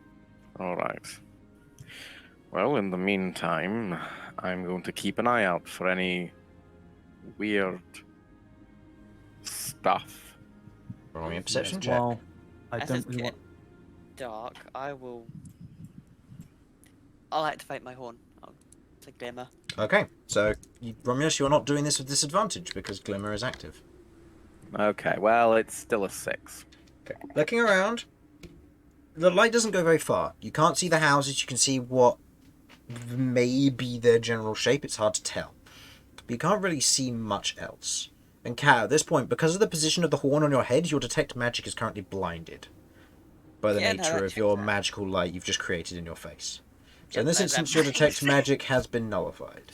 Alright. Well, in the meantime, I'm going to keep an eye out for any weird stuff. Roll me a perception Yes, check. well, I As don't it's really want. getting dark, I'll activate my horn. I'll say glimmer. Okay, so Romulus, you're not doing this with disadvantage because Glimmer is active. Okay, well, it's still a 6. Okay. Looking around, the light doesn't go very far. You can't see the houses. You can see what may be their general shape. It's hard to tell. But you can't really see much else. And Kat, at this point, because of the position of the horn on your head, your detect magic is currently blinded by the Yeah, no, nature that of your checks out. magical light you've just created in your face. So Yep, in this that instance, your detect makes magic has been nullified.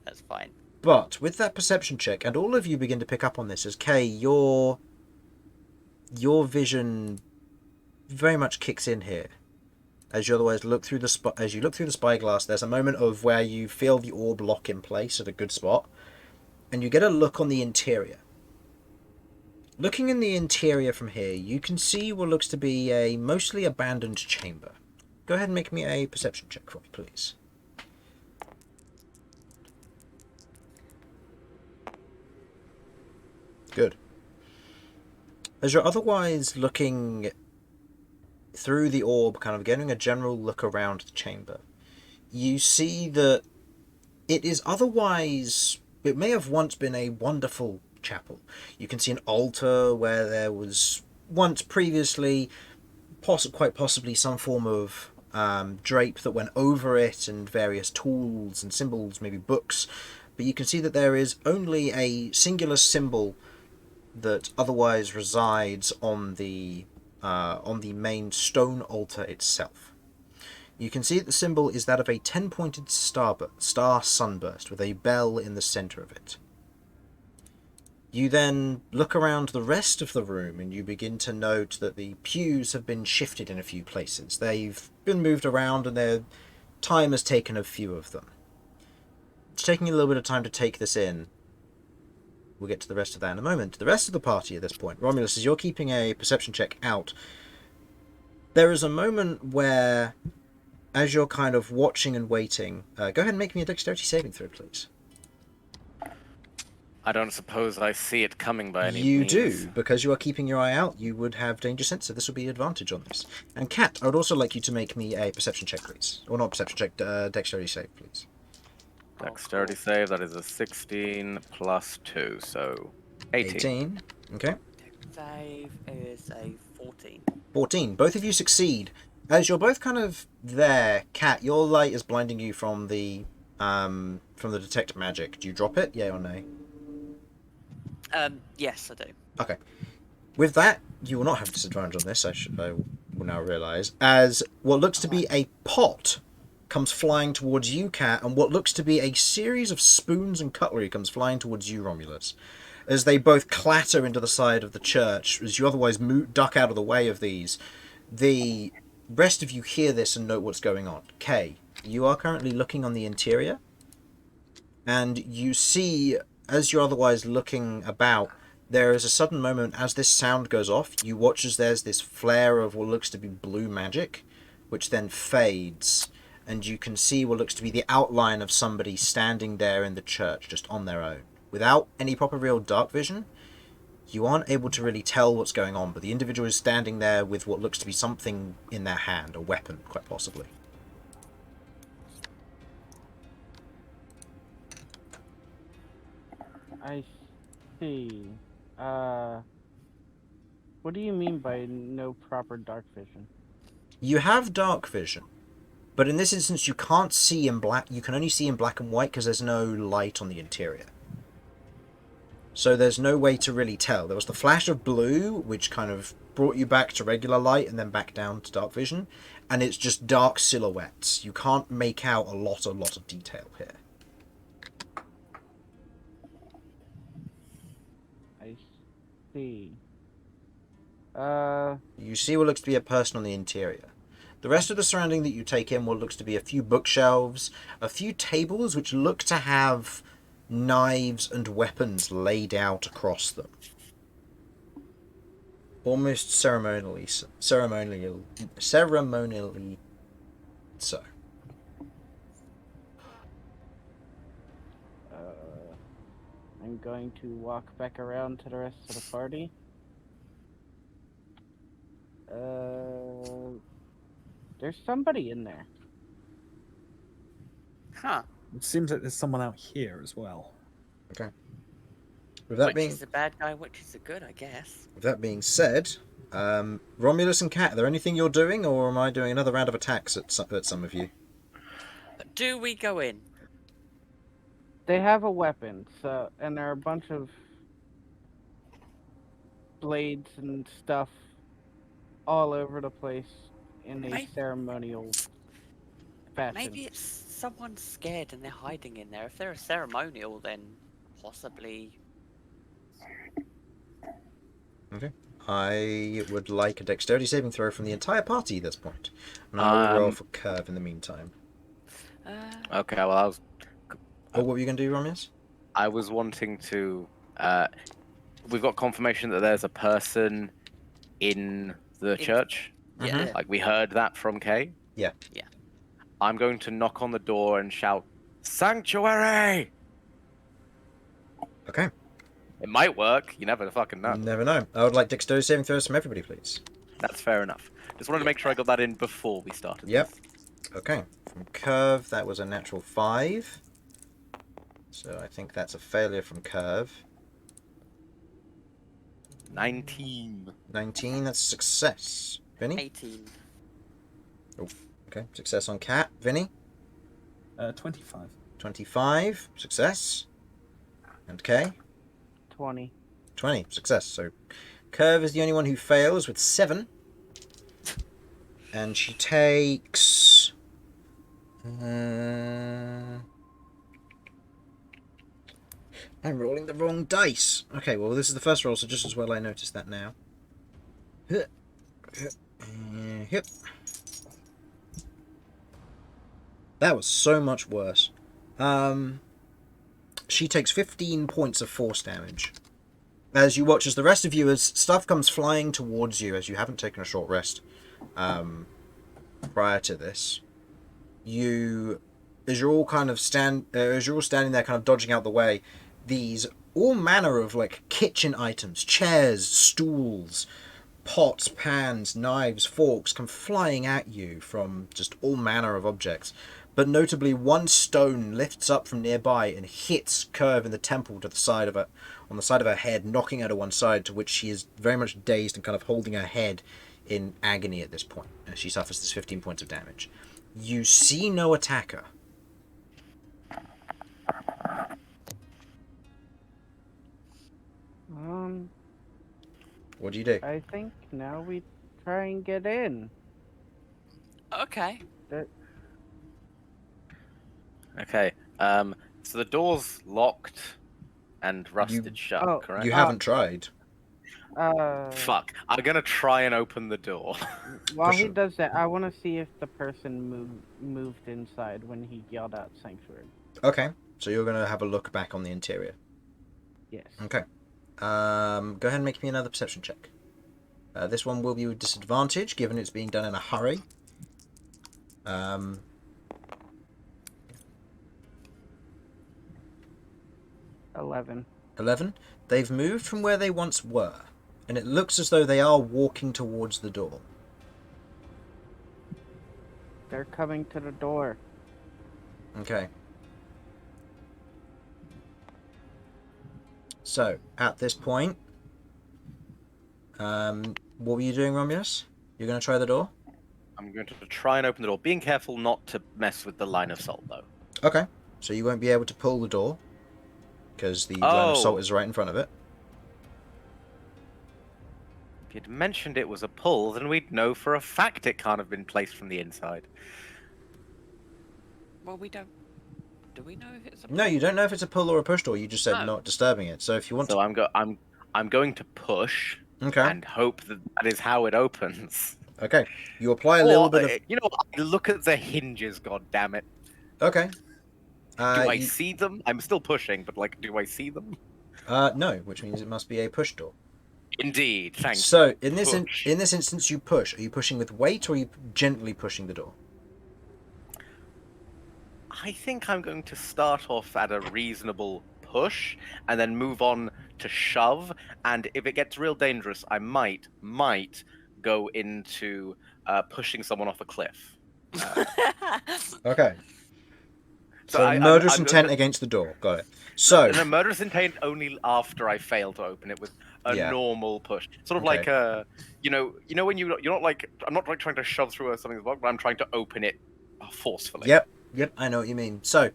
That's fine. But with that perception check, and all of you begin to pick up on this, as Kay, your vision very much kicks in here. As you otherwise look through the spyglass, there's a moment of where you feel the orb lock in place at a good spot, and you get a look on the interior. Looking in the interior from here, you can see what looks to be a mostly abandoned chamber. Go ahead and make me a perception check for me, please. Good. As you're otherwise looking through the orb, kind of getting a general look around the chamber, you see that it is otherwise... It may have once been a wonderful chapel. You can see an altar where there was once previously quite possibly some form of drape that went over it, and various tools and symbols, maybe books. But you can see that there is only a singular symbol that otherwise resides on the main stone altar itself. You can see that the symbol is that of a 10-pointed star sunburst with a bell in the center of it. You then look around the rest of the room and you begin to note that the pews have been shifted in a few places. They've been moved around and their time has taken a few of them. It's taking a little bit of time to take this in. We'll get to the rest of that in a moment. The rest of the party at this point, Romulus, as you're keeping a perception check out, there is a moment where, as you're kind of watching and waiting, go ahead and make me a dexterity saving throw, please. I don't suppose I see it coming by any You means. do, because you are keeping your eye out. You would have danger sense, so this will be advantage on this. And Kat, I would also like you to make me a perception check, please. Or not perception check, dexterity save, please. Dexterity save, that is a 16 plus 2, so 18. Okay. Save is a 14. 14. Both of you succeed. As you're both kind of there, Kat, your light is blinding you from the detect magic. Do you drop it? Yeah or no? Yes, I do. Okay. With that, you will not have disadvantage on this, I will now realise, as what looks to be a pot comes flying towards you, Kat, and what looks to be a series of spoons and cutlery comes flying towards you, Romulus. As they both clatter into the side of the church, as you otherwise duck out of the way of these, the rest of you hear this and know what's going on. Kay, you are currently looking on the interior, and you see, as you're otherwise looking about, there is a sudden moment as this sound goes off. You watch as there's this flare of what looks to be blue magic, which then fades, and you can see what looks to be the outline of somebody standing there in the church, just on their own. Without any proper real dark vision, you aren't able to really tell what's going on, but the individual is standing there with what looks to be something in their hand, a weapon, quite possibly. I see. What do you mean by no proper dark vision? You have dark vision, but in this instance you can't see in black. You can only see in black and white because there's no light on the interior. So there's no way to really tell. There was the flash of blue, which kind of brought you back to regular light and then back down to dark vision, and it's just dark silhouettes. You can't make out a lot of detail here. I see. You see what looks to be a person on the interior. The rest of the surrounding that you take in what looks to be a few bookshelves, a few tables which look to have knives and weapons laid out across them. Almost ceremonially so. I'm going to walk back around to the rest of the party. There's somebody in there. Huh. It seems like there's someone out here as well. Okay. With that Which is the bad guy, which is the good, I guess. With that being said, Romulus and Kat, are there anything you're doing, or am I doing another round of attacks at some of you? Do we go in? They have a weapon, so, and there are a bunch of blades and stuff all over the place in a ceremonial fashion. Maybe it's someone scared and they're hiding in there. If they're a ceremonial, then possibly. Okay. I would like a dexterity saving throw from the entire party at this point. And I will roll for Kirv in the meantime. Okay, well, what were you going to do, Romulus? I was wanting to... we've got confirmation that there's a person in the church. Yeah. Like, we heard that from Kay. Yeah. Yeah. I'm going to knock on the door and shout, "Sanctuary!" Okay. It might work. You never fucking know. Never know. I would like dexterity saving throws from everybody, please. That's fair enough. Just wanted to make sure I got that in before we started. Yep. Okay. From Kirv, that was a natural 5. So I think that's a failure from Kirv. 19. 19, that's a success. Vinny? 18. Okay, success on Cat. Vinny? 25. 25, success. And Kay? 20. 20, success. So Kirv is the only one who fails with 7. And she takes... I'm rolling the wrong dice. Okay, well, this is the first roll, so just as well I noticed that now. Yep. That was so much worse. She takes 15 points of force damage. As you watch as the rest of you, as stuff comes flying towards you, as you haven't taken a short rest prior to this, as you're all standing there, kind of dodging out the way, these all manner of like kitchen items, chairs, stools, pots, pans, knives, forks come flying at you from just all manner of objects. But notably, one stone lifts up from nearby and hits Kirv in the temple to the side of on the side of her head, knocking her to one side, to which she is very much dazed and kind of holding her head in agony at this point. As she suffers this 15 points of damage. You see no attacker. What do you do? I think now we try and get in. Okay. Okay. So the door's locked and rusted shut, correct? You haven't tried. Fuck. I'm gonna try and open the door. While he does that, I want to see if the person moved inside when he yelled out sanctuary. Okay. So you're gonna have a look back on the interior. Yes. Okay. Go ahead and make me another perception check. This one will be with disadvantage, given it's being done in a hurry. 11. 11. They've moved from where they once were, and it looks as though they are walking towards the door. They're coming to the door. Okay. So, at this point, what were you doing, Romulus? You're going to try the door? I'm going to try and open the door, being careful not to mess with the line of sight, though. Okay. So you won't be able to pull the door, because the line of sight is right in front of it. If you'd mentioned it was a pull, then we'd know for a fact it can't have been placed from the inside. Well, we don't. Do we know if it's a pull? No, you don't know if it's a pull or a push door. You just said not disturbing it. So if you want So to... I'm going to push Okay. and hope that is how it opens. Okay. You apply a little bit of... You know what? Look at the hinges, goddammit. Okay. Do I see them? I'm still pushing, but like, do I see them? No, which means it must be a push door. Indeed, thank you. So in this instance, you push. Are you pushing with weight, or are you gently pushing the door? I think I'm going to start off at a reasonable push, and then move on to shove. And if it gets real dangerous, I might go into pushing someone off a cliff. Okay. So murderous intent against the door. Got it. So no, murderous intent only after I fail to open it with a normal push. Sort of like you know when you're not like, I'm not like trying to shove through something that's locked, but I'm trying to open it forcefully. Yep, I know what you mean. So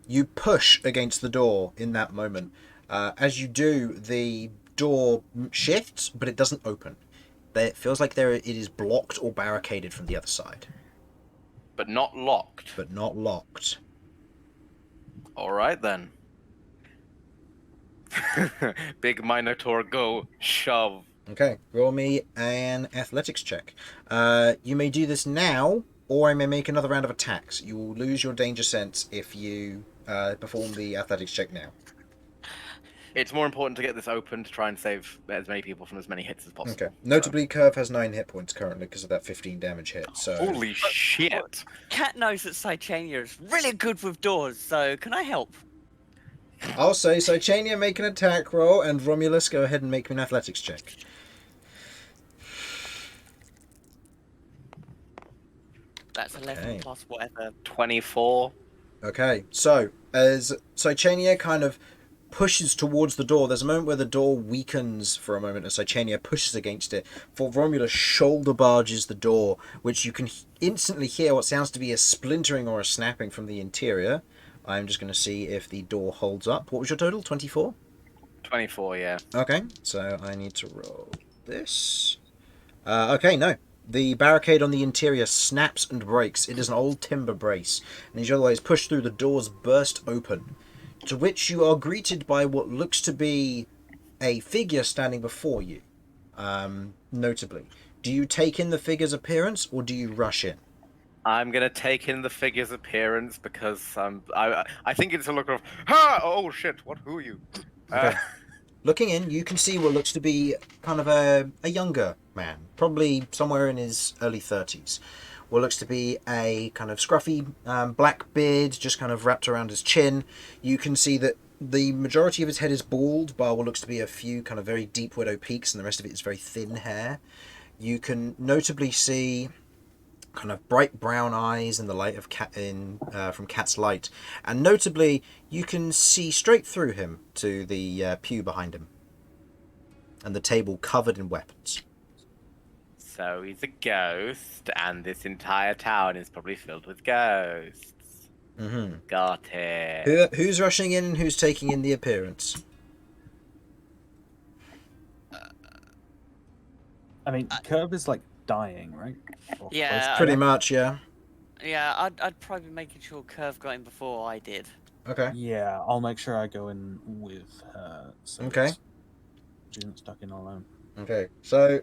you push against the door in that moment. As you do, the door shifts, but it doesn't open. It feels like it is blocked or barricaded from the other side. But not locked. But not locked. All right then. Big Minotaur, go shove. Okay, roll me an athletics check. You may do this now, or I may make another round of attacks. You will lose your danger sense if you perform the athletics check now. It's more important to get this open to try and save as many people from as many hits as possible. Okay. Notably, Kirv has 9 hit points currently because of that 15 damage hit. So holy shit! Cat knows that Cychania is really good with doors, so can I help? I'll say Cychania make an attack roll, and Romulus go ahead and make me an athletics check. That's 11 plus whatever. 24. Okay, so as Cychania kind of pushes towards the door, there's a moment where the door weakens for a moment as Cychania pushes against it, for Romulus shoulder barges the door, which you can instantly hear what sounds to be a splintering or a snapping from the interior. I'm just going to see if the door holds up. What was your total? 24? 24, yeah. Okay, so I need to roll this. Okay, no. The barricade on the interior snaps and breaks. It is an old timber brace, and as you otherwise push through, the doors burst open. to which you are greeted by what looks to be a figure standing before you. Notably, do you take in the figure's appearance or do you rush in? I'm gonna take in the figure's appearance because I think it's a look of ha! Oh shit! Who are you? Okay. Looking in, you can see what looks to be kind of a younger man, probably somewhere in his early 30s. What looks to be a kind of scruffy black beard, just kind of wrapped around his chin. You can see that the majority of his head is bald, bar what looks to be a few kind of very deep widow peaks, and the rest of it is very thin hair. You can notably see kind of bright brown eyes in the light of from Cat's light, and notably you can see straight through him to the pew behind him, and the table covered in weapons. So he's a ghost, and this entire town is probably filled with ghosts. Mm-hmm. Got it. Who's rushing in and who's taking in the appearance? I mean, Kirv is like dying, right? Or Yeah, close to Pretty death. much, yeah. Yeah, I'd probably be making sure Kirv got in before I did. Okay. Yeah, I'll make sure I go in with her. So Okay. that she isn't stuck in alone. Okay, so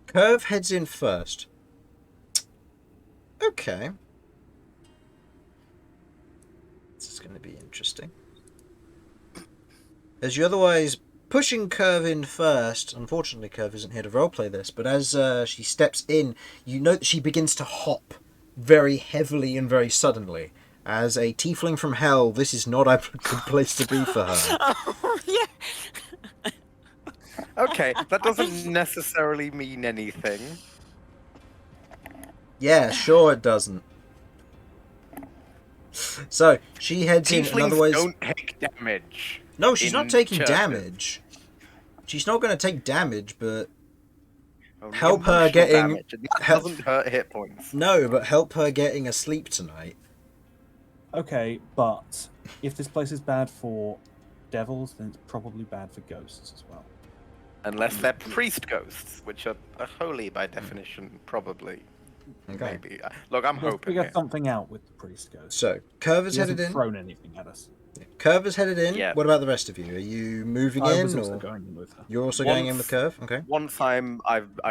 Kirv heads in first. Okay. This is going to be interesting. As you otherwise pushing Kirv in first, unfortunately Kirv isn't here to roleplay this, but as she steps in, you note that she begins to hop very heavily and very suddenly. As a tiefling from hell, this is not a good place to be for her. Oh, yeah. Okay, that doesn't necessarily mean anything. Yeah, sure it doesn't. So, she heads in, and Tieflings otherwise... don't take damage. No, she's in not taking churches. damage. She's not going to take damage, but... Only Help her emotional getting- damage, and that help- doesn't hurt hit points. No, but help her getting asleep tonight. Okay, but if this place is bad for devils, then it's probably bad for ghosts as well. Unless they're priest ghosts, which are holy by definition, probably. Okay. Maybe. Look, I'm Let's hoping figure here. something out with the priest ghost. So, Kirv He is hasn't headed in. thrown anything at us. Kirv is headed in. Yeah. What about the rest of you? Are you moving I in, was also or going in with her. you're also going in with Kirv? Okay. Once I'm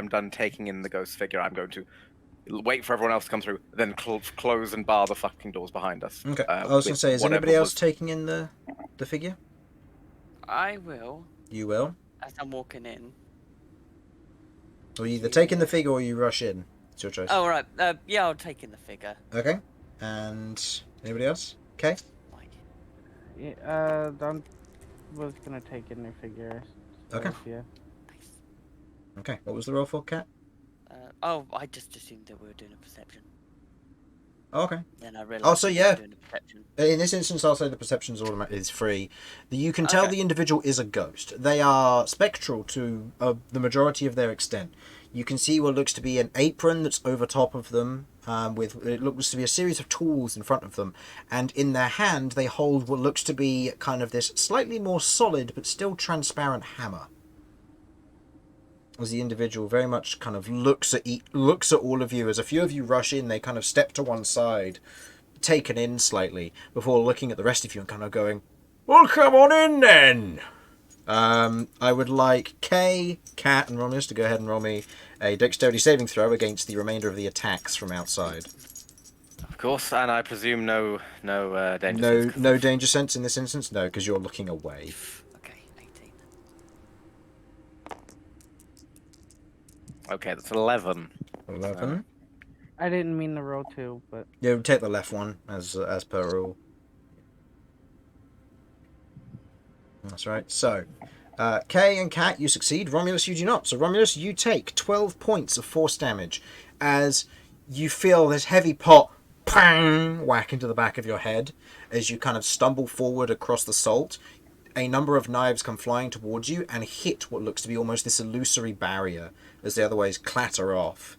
done taking in the ghost figure, I'm going to wait for everyone else to come through, then close and bar the fucking doors behind us. Okay. I was going to say, is whatever anybody else was- taking in the figure? I will, You will. as I'm walking in. Or you either take in the figure or you rush in. It's your choice. Oh, right. Yeah, I'll take in the figure. Okay. And anybody else? Okay. Like, Yeah, I was gonna take in their figure. Okay. Yeah. nice. Okay. What was the roll for, Cat? Oh, I just assumed that we were doing a perception. Oh, okay. Then I realised. Oh, so yeah. Doing a perception. In this instance, I'll say the perception is free. You can tell Okay. the individual is a ghost. They are spectral to the majority of their extent. You can see what looks to be an apron that's over top of them, with it looks to be a series of tools in front of them, and in their hand they hold what looks to be kind of this slightly more solid but still transparent hammer. As the individual very much kind of looks at all of you, as a few of you rush in, they kind of step to one side, taken in slightly, before looking at the rest of you and kind of going, "Well, come on in then." I would like Kay, Cat, and Romulus to go ahead and roll me a dexterity saving throw against the remainder of the attacks from outside. Of course, and I presume no danger. sense. No danger sense in this instance? No, because you're looking away. Okay, 18. Okay, that's 11. 11. I didn't mean to roll two, but Yeah, we'll take the left one as per rule. That's right. So, Kay and Cat, you succeed. Romulus, you do not. So, Romulus, you take 12 points of force damage as you feel this heavy pot pang, whack into the back of your head as you kind of stumble forward across the salt. A number of knives come flying towards you and hit what looks to be almost this illusory barrier as they otherwise clatter off.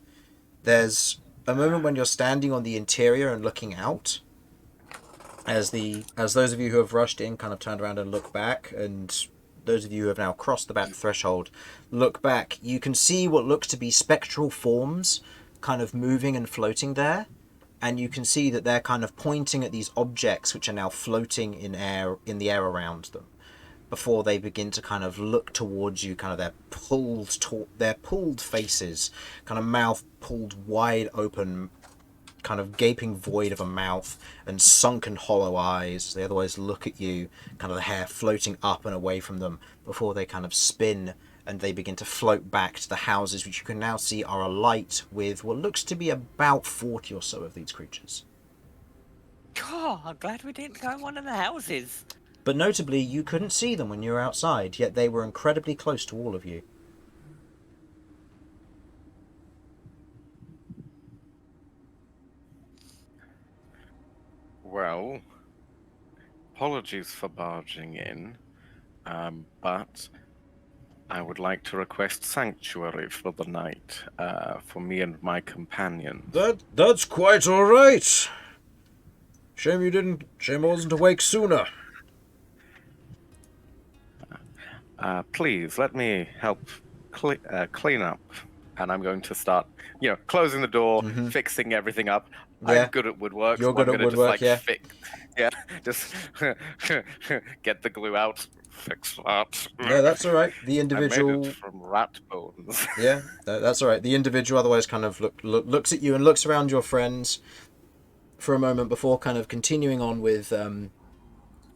There's a moment when you're standing on the interior and looking out, as those of you who have rushed in kind of turned around and look back, and those of you who have now crossed the back threshold look back, you can see what looks to be spectral forms kind of moving and floating there, and you can see that they're kind of pointing at these objects which are now floating in the air around them, before they begin to kind of look towards you, kind of their pulled faces, kind of mouth pulled wide open, kind of gaping void of a mouth, and sunken hollow eyes. They otherwise look at you, kind of the hair floating up and away from them, before they kind of spin and they begin to float back to the houses, which you can now see are alight with what looks to be about 40 or so of these creatures. God, I'm glad we didn't go in one of the houses. But notably, you couldn't see them when you were outside, yet they were incredibly close to all of you. Well, apologies for barging in, but I would like to request sanctuary for the night, for me and my companions. That's quite all right. Shame I wasn't awake sooner. Please, let me help clean up. And I'm going to start, closing the door, fixing everything up. Yeah. I'm good at woodwork. You're so good I'm at gonna woodwork, just, just get the glue out, fix that. Yeah, that's all right. The I individual... made it from rat bones. Yeah, that's all right. The individual otherwise kind of looks at you and looks around your friends for a moment before kind of continuing on with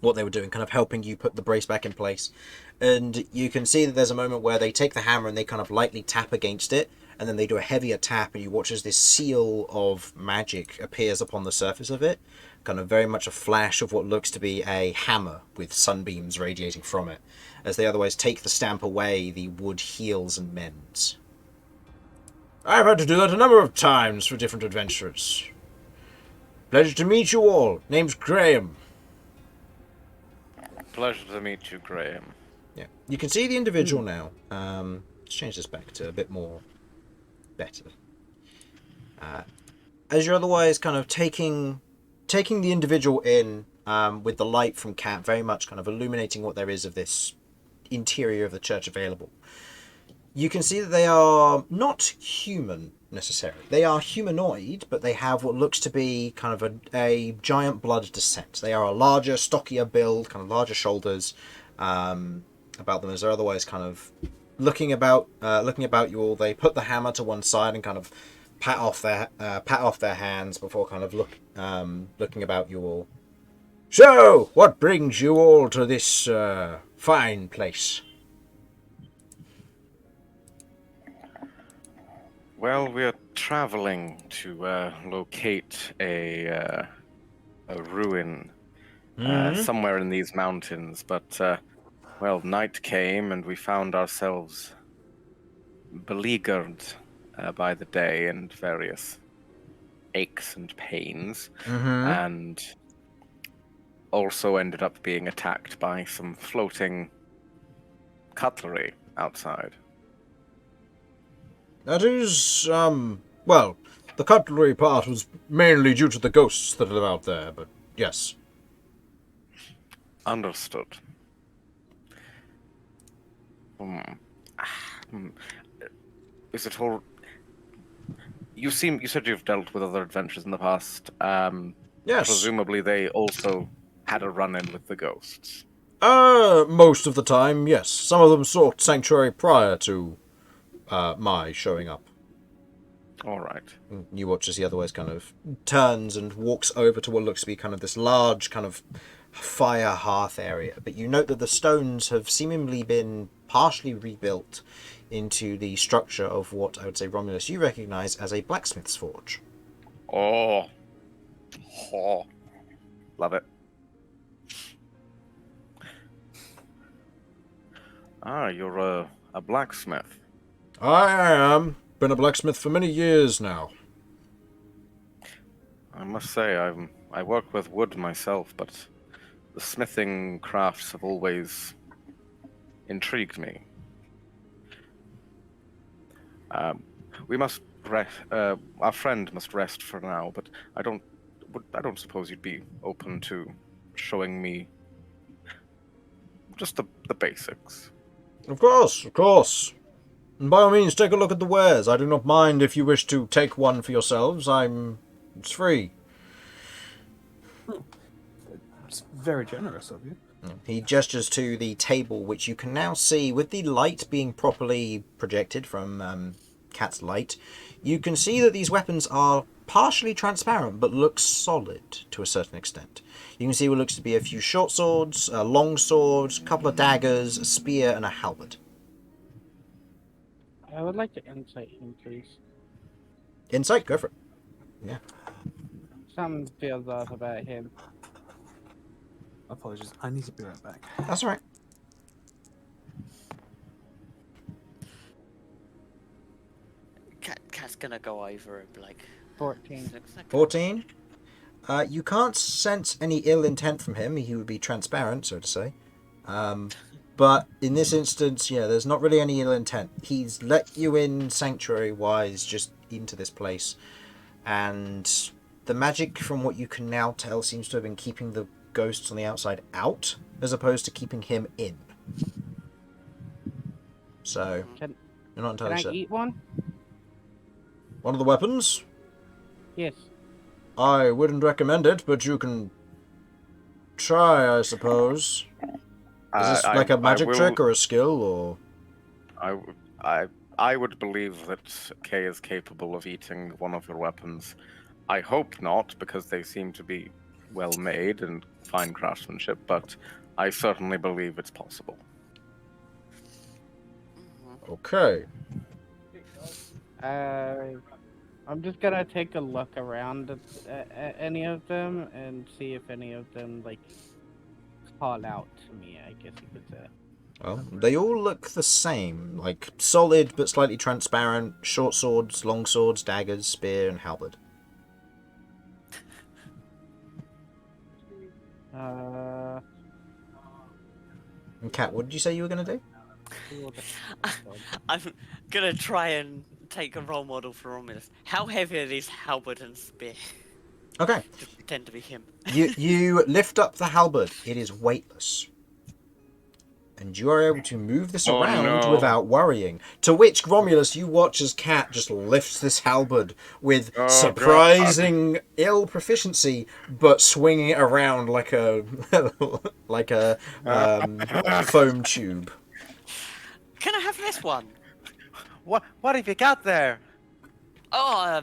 what they were doing, kind of helping you put the brace back in place. And you can see that there's a moment where they take the hammer and they kind of lightly tap against it, and then they do a heavier tap, and you watch as this seal of magic appears upon the surface of it, kind of very much a flash of what looks to be a hammer with sunbeams radiating from it. As they otherwise take the stamp away, the wood heals and mends. I've had to do that a number of times for different adventurers. Pleasure to meet you all. Name's Graham. Pleasure to meet you, Graham. Yeah, you can see the individual now. Let's change this back to a bit more better. As you're otherwise kind of taking the individual in, with the light from Cat very much kind of illuminating what there is of this interior of the church available. You can see that they are not human necessarily. They are humanoid, but they have what looks to be kind of a giant blood descent. They are a larger, stockier build, kind of larger shoulders about them, as they're otherwise kind of looking about you all. They put the hammer to one side and kind of pat off their hands before kind of looking about you all. So, what brings you all to this fine place? Well, we are traveling to locate a ruin somewhere in these mountains, but night came and we found ourselves beleaguered by the day and various aches and pains, and also ended up being attacked by some floating cutlery outside. That is, the cutlery part was mainly due to the ghosts that live out there, but yes. Understood. Is it all... You said you've dealt with other adventures in the past. Yes. Presumably they also had a run-in with the ghosts. Most of the time, yes. Some of them sought sanctuary prior to my showing up. All right. You watch as he otherwise kind of turns and walks over to what looks to be kind of this large kind of fire hearth area. But you note that the stones have seemingly been partially rebuilt into the structure of what I would say, Romulus, you recognize as a blacksmith's forge. Oh. Love it. You're a blacksmith. I am. Been a blacksmith for many years now. I must say, I work with wood myself, but the smithing crafts have always intrigued me. We must rest. Our friend must rest for now, but I don't suppose you'd be open to showing me just the basics. Of course. And by all means, take a look at the wares. I do not mind if you wish to take one for yourselves. I'm It's free. It's very generous of you. He gestures to the table, which you can now see with the light being properly projected from Cat's light. You can see that these weapons are partially transparent, but look solid to a certain extent. You can see what looks to be a few short swords, a long sword, a couple of daggers, a spear, and a halberd. I would like to insight him, please. Insight, go for it. Yeah. Something feels off about him. Apologies, I need to be right back. That's all right. Cat's gonna go over and be like 14. 14. You can't sense any ill intent from him. He would be transparent, so to say. But in this instance, yeah, there's not really any ill intent. He's let you in sanctuary-wise just into this place. And the magic, from what you can now tell, seems to have been keeping the ghosts on the outside out, as opposed to keeping him in. So, Can you're not entirely I sure. eat one? One of the weapons? Yes. I wouldn't recommend it, but you can try, I suppose. Is this like a magic trick or a skill, or? I would believe that Kay is capable of eating one of your weapons. I hope not, because they seem to be well made and fine craftsmanship, but I certainly believe it's possible. Okay. I'm just gonna take a look around at any of them and see if any of them like call out to me, I guess you could say. Well, they all look the same, like solid but slightly transparent, short swords, long swords, daggers, spear, and halberd. And Kat, what did you say you were going to do? I'm gonna try and take a role model for Romulus. How heavy are these halberd and spear? Okay. Just pretend to be him. You lift up the halberd. It is weightless. And you are able to move this around without worrying. To which, Romulus, you watch as Cat just lifts this halberd with surprising ill proficiency, but swinging it around like a foam tube. Can I have this one? What have you got there? Oh,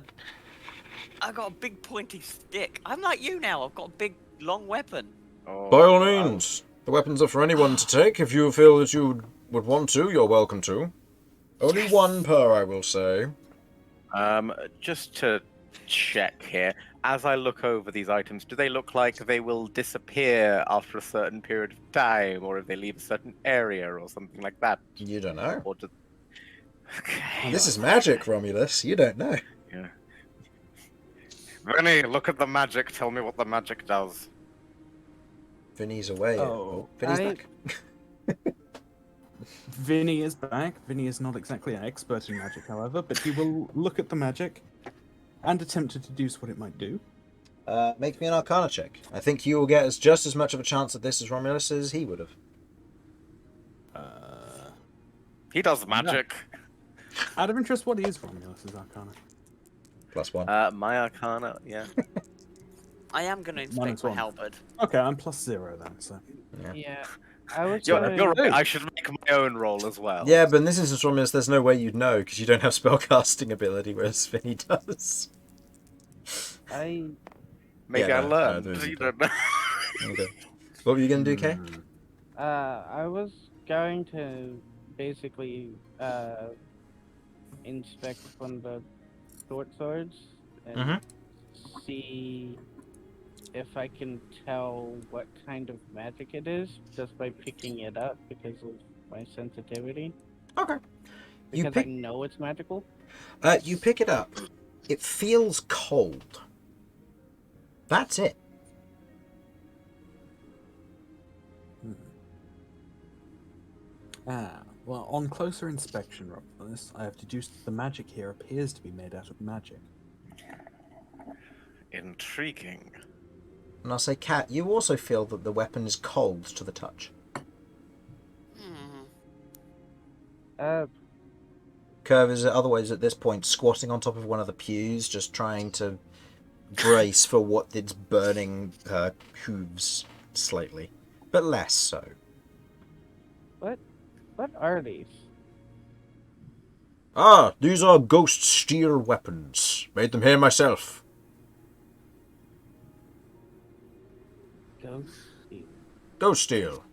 I got a big pointy stick. I'm like you now. I've got a big long weapon. By all means. The weapons are for anyone to take. If you feel that you would want to, you're welcome to. Only one per, I will say. Just to check here, as I look over these items, do they look like they will disappear after a certain period of time, or if they leave a certain area, or something like that? You don't know. Or okay. This is magic, Romulus. You don't know. Yeah. Vinny, look at the magic. Tell me what the magic does. Vinny's away. Oh, Vinny's back. Vinny is back. Vinny is not exactly an expert in magic, however, but he will look at the magic and attempt to deduce what it might do. Make me an Arcana check. I think you will get just as much of a chance at this as Romulus as he would have. He does magic. No. Out of interest, what is Romulus's Arcana? +1. My Arcana, yeah. I am gonna inspect my -1. halberd. Okay, I'm +0 then, so. Yeah. I was You're gonna... right. I should make my own roll as well. Yeah, but in this instance, Romulus, there's no way you'd know because you don't have spellcasting ability, whereas Vinny does. Maybe Yeah, I no, learned. no, You don't know. Okay. What were you going to do, Kay? I was going to basically inspect one of the short swords and see if I can tell what kind of magic it is just by picking it up because of my sensitivity. Okay. Because I know it's magical. You pick it up. It feels cold. That's it. Well, on closer inspection, Romulus, I have deduced that the magic here appears to be made out of magic. Intriguing. And I'll say, Kat, you also feel that the weapon is cold to the touch. Kirv is otherwise at this point squatting on top of one of the pews, just trying to brace for what its burning hooves slightly, but less so. What are these? Ah, these are ghost steel weapons. Made them here myself. Ghost steel. Ghost steel.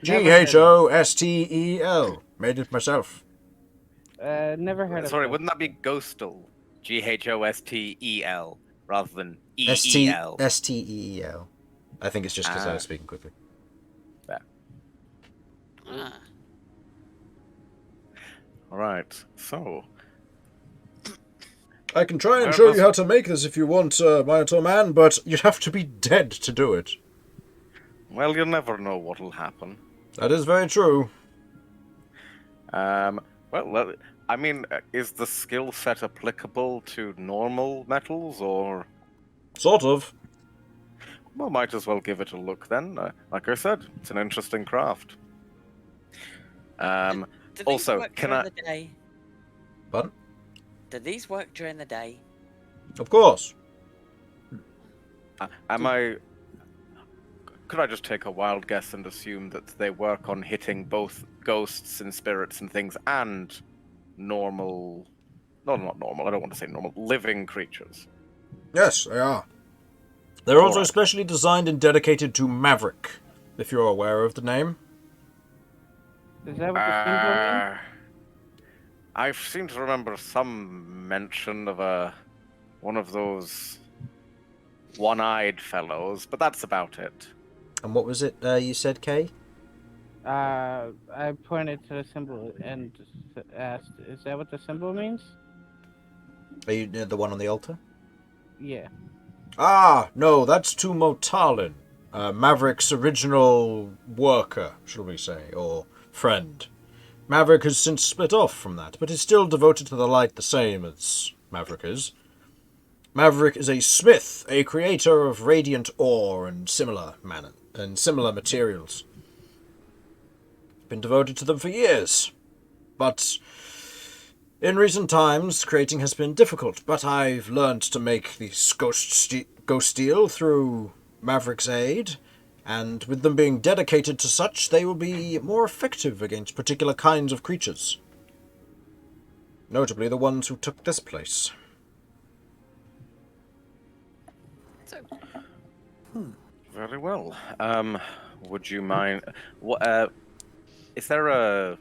Never heard of Ghostel. Made it myself. Never heard of Sorry, ghost wouldn't that be steel. Ghostel? Ghostel rather than S-T- EEL. S-T-E-E-L. I think it's just because I was Ah. speaking quickly. Ah, Right. So, I can try and Where show does- you how to make this if you want, Minotaur Man, but you'd have to be dead to do it. well, you'll never know what'll happen. That is very true. Well, I mean, is the skill set applicable to normal metals, or Sort of. well, might as well give it a look then. Like I said, it's an interesting craft. do these Also, work can during I- the day? Pardon? Do these work during the day? Of course. Am I? Could I just take a wild guess and assume that they work on hitting both ghosts and spirits and things and normal? No, not normal. I don't want to say normal. Living creatures. Yes, they are. They're also Alright. specially designed and dedicated to Maverick, if you're aware of the name. Is that what the symbol means? I seem to remember some mention of one of those one-eyed fellows, but that's about it. And what was it you said, Kay? I pointed to the symbol and asked, "Is that what the symbol means?" Are you the one on the altar? Yeah. Ah, no, that's to Motalin, Maverick's original worker, shall we say, or friend. Maverick has since split off from that, but is still devoted to the light the same as Maverick is. Maverick is a smith, a creator of radiant ore and similar materials. Been devoted to them for years, but in recent times, creating has been difficult, but I've learned to make these ghost steel through Maverick's aid, and with them being dedicated to such, they will be more effective against particular kinds of creatures. Notably the ones who took this place. So, Very well. Would you mind? What? Is there a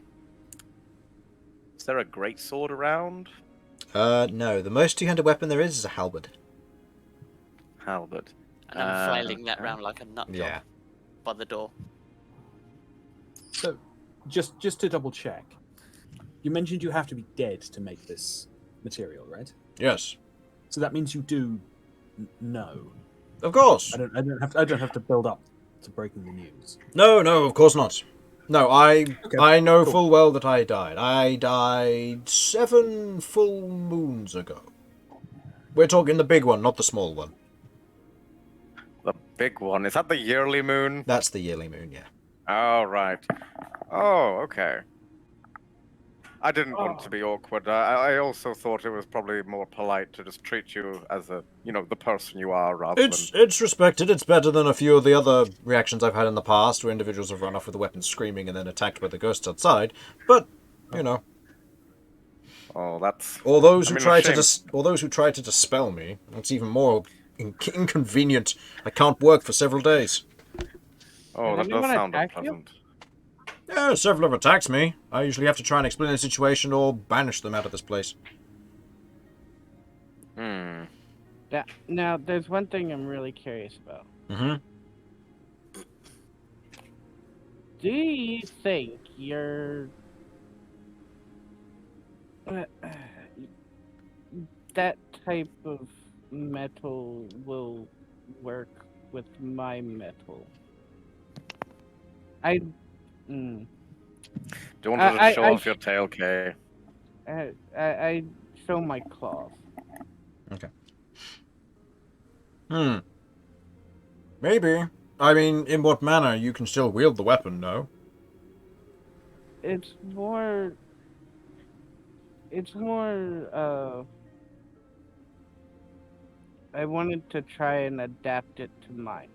great sword around? No, the most two-handed weapon there is a halberd. Halberd. and I'm flailing that okay. round like a nut job Yeah. by the door. So, just to double check, you mentioned you have to be dead to make this material, right? Yes. So that means you do know. Of course. I don't have to build up to breaking the news. No, of course not. No, I know cool. full well that I died. I died 7 full moons ago. We're talking the big one, not the small one. The big one. Is that the yearly moon? That's the yearly moon, yeah. Oh, right. Oh, okay. I didn't want to be awkward. I also thought it was probably more polite to just treat you as the person you are rather than... It's respected. It's better than a few of the other reactions I've had in the past, where individuals have run off with the weapons screaming and then attacked by the ghosts outside. But, you know, Oh, that's... or those who I mean, try a to shame. dispel me, it's even more inconvenient. I can't work for several days. Oh, that Did does anyone sound attack you? unpleasant. Yeah, several have attacked me. I usually have to try and explain the situation or banish them out of this place. Hmm. Yeah. Now, there's one thing I'm really curious about. Mm-hmm. Do you think your that type of metal will work with my metal? Do you want to just show off your tail, Kay? I show my claws. Maybe. I mean, in what manner? You can still wield the weapon, no? It's more. I wanted to try and adapt it to mine.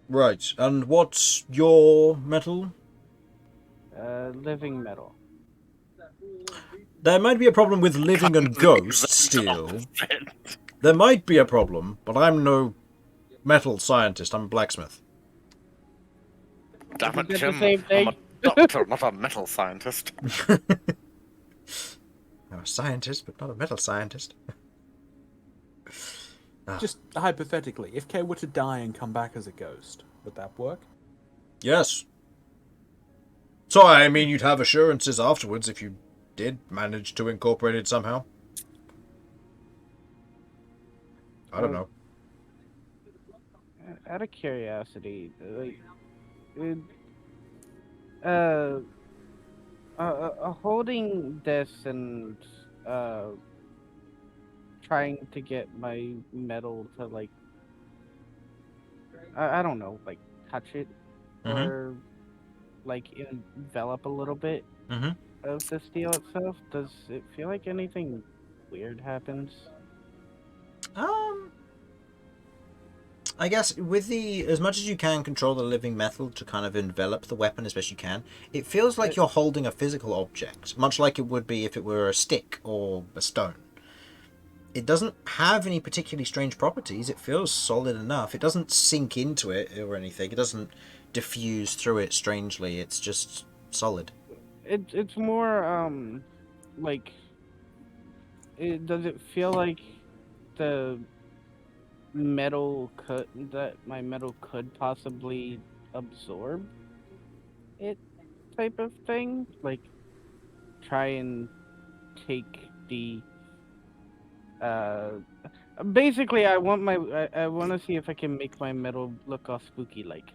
Right, and what's your metal? Living metal. There might be a problem with living and ghost steel. There might be a problem, but I'm no metal scientist. I'm a blacksmith. Damn it, Is that the Jim. same I'm thing? a doctor, not a metal scientist. I'm a scientist, but not a metal scientist. Just hypothetically, if Kay were to die and come back as a ghost, would that work? Yes. So, I mean, you'd have assurances afterwards if you did manage to incorporate it somehow. I don't know. Out of curiosity, like, holding this and trying to get my metal to like, I don't know, like touch it or like envelop a little bit of the steel itself. Does it feel like anything weird happens? I guess with as much as you can control the living metal to kind of envelop the weapon as best you can, it feels like you're holding a physical object, much like it would be if it were a stick or a stone. It doesn't have any particularly strange properties. It feels solid enough. It doesn't sink into it or anything. It doesn't diffuse through it strangely. It's just solid. It's more like, does it feel like the metal my metal could possibly absorb it, type of thing? Like, try and take the basically I want to see if I can make my metal look all spooky like.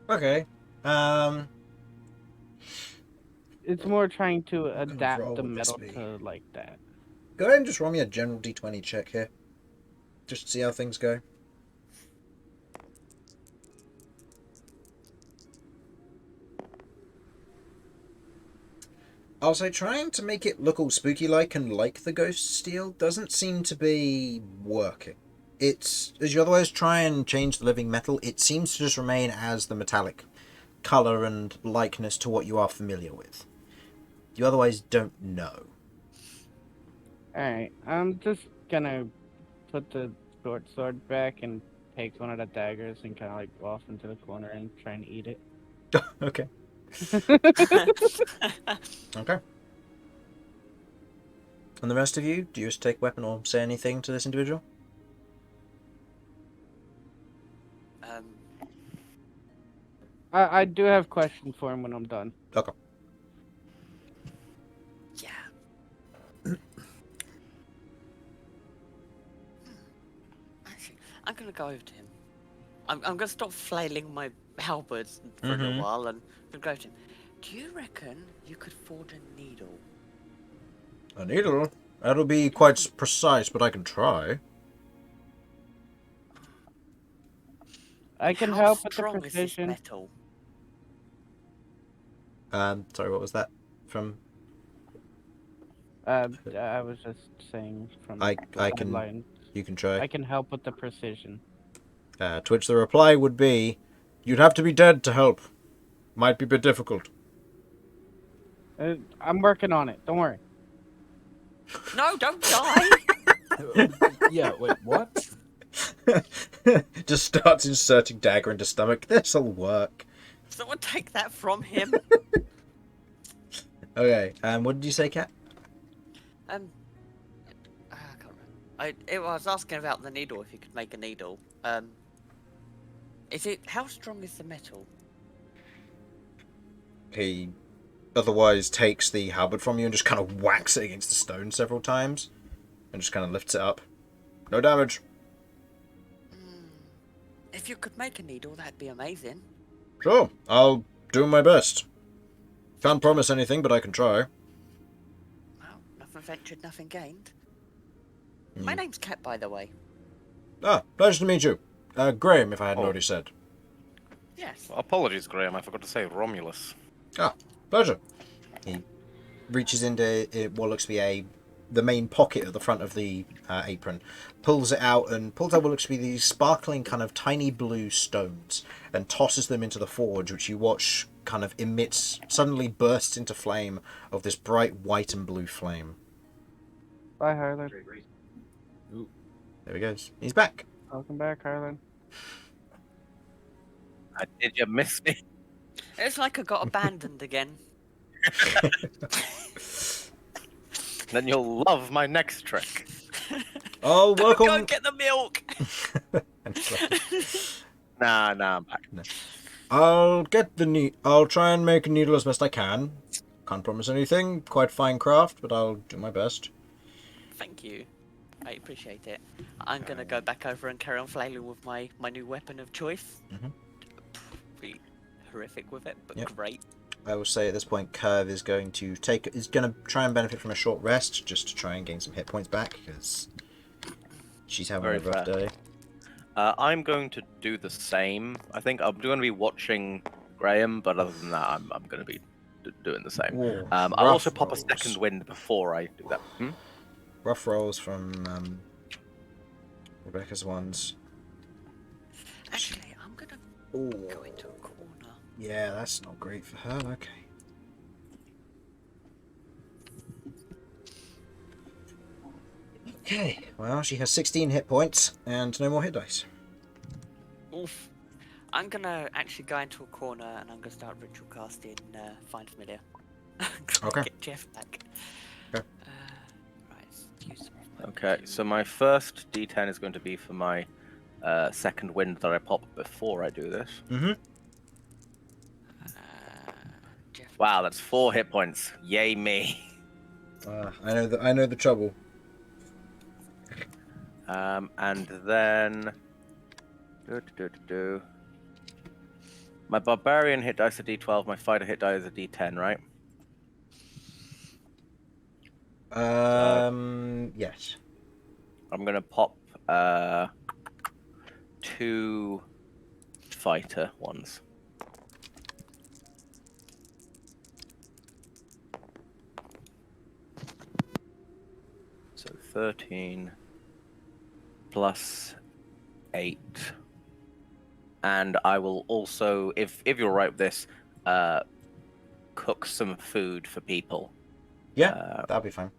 Okay. It's more trying to roll adapt the would this metal be? to like that. Go ahead and just roll me a general d20 check here. Just to see how things go. I'll say trying to make it look all spooky-like and like the ghost steel doesn't seem to be working. It's, as you otherwise try and change the living metal, it seems to just remain as the metallic colour and likeness to what you are familiar with. You otherwise don't know. Alright, I'm just gonna put the short sword back and take one of the daggers and kind of like go off into the corner and try and eat it. Okay. Okay. And the rest of you, do you just take weapon or say anything to this individual? I do have questions for him when I'm done. Okay. Yeah. Actually, I'm gonna go over to him. I'm gonna stop flailing my halberds for a little while and go to him. Do you reckon you could forge a needle? A needle? That'll be quite precise, but I can try. I can How help with the strong is this precision. metal? Sorry, what was that from? I was just saying from I the can. line. You can try. I can help with the precision. To which the reply would be, "You'd have to be dead to help. Might be a bit difficult." I'm working on it. Don't worry. No, don't die! Yeah, wait, what? Just starts inserting dagger into stomach. This'll work. Someone take that from him. Okay. What did you say, Kat? I can't remember. I was asking about the needle. If you could make a needle. Is it? How strong is the metal? He otherwise takes the halberd from you and just kind of whacks it against the stone several times, and just kind of lifts it up. No damage. If you could make a needle, that'd be amazing. Sure, I'll do my best. Can't promise anything, but I can try. Well, nothing ventured, nothing gained. My name's Kat, by the way. Ah, pleasure to meet you. Graham, if I hadn't already said. Yes. Apologies, Graham. I forgot to say Romulus. Ah, pleasure. He reaches into what looks to be a the main pocket at the front of the apron, pulls it out and pulls out what looks to be these sparkling kind of tiny blue stones and tosses them into the forge, which you watch kind of suddenly bursts into flame of this bright white and blue flame. Bye, Harlan. Ooh. There he goes. He's back. Welcome back, Harlan. Did you miss me? It's like I got abandoned again. Then you'll love my next trick. Oh, welcome. Go get the milk. Nah, I'm back. No. I'll try and make a needle as best I can. Can't promise anything. Quite fine craft, but I'll do my best. Thank you. I appreciate it. I'm gonna go back over and carry on flailing with my new weapon of choice. Pretty horrific with it, but great. I will say at this point, Kirv is going to try and benefit from a short rest, just to try and gain some hit points back, because she's having a rough day. I'm going to do the same. I think I'm going to be watching Graham, but other than that, I'm going to be doing the same. Ooh, I'll also pop a second wind before I do that. Rough rolls from Rebecca's ones. Actually, I'm gonna go into a corner. Yeah, that's not great for her. Okay. Okay, well, she has 16 hit points and no more hit dice. Oof. I'm gonna actually go into a corner and I'm gonna start ritual casting Find Familiar. Okay. Get Jeff back. Okay. Right, use some of my Okay, so my first D10 is going to be for my second wind that I pop before I do this. Jeff. Wow, that's 4 hit points. Yay me. I know the trouble. And then my barbarian hit dice a D12, my fighter hit dice is a D10, right? Yes. I'm gonna pop 2 fighter ones. So 13 plus 8. And I will also, if you're right with this, cook some food for people. Yeah, that'll be fine.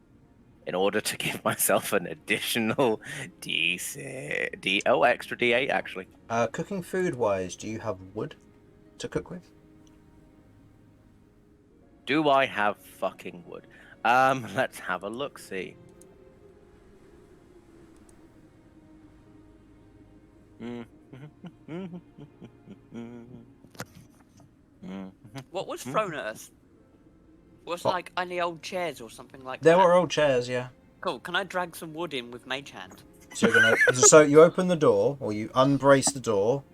In order to give myself an additional extra D8 actually. Cooking food wise, do you have wood to cook with? Do I have fucking wood? Let's have a look. See. What was thrown at us? Was What? like any old chairs or something like There that? were old chairs, yeah. Cool. Can I drag some wood in with Mage Hand? So you open the door, or you unbrace the door.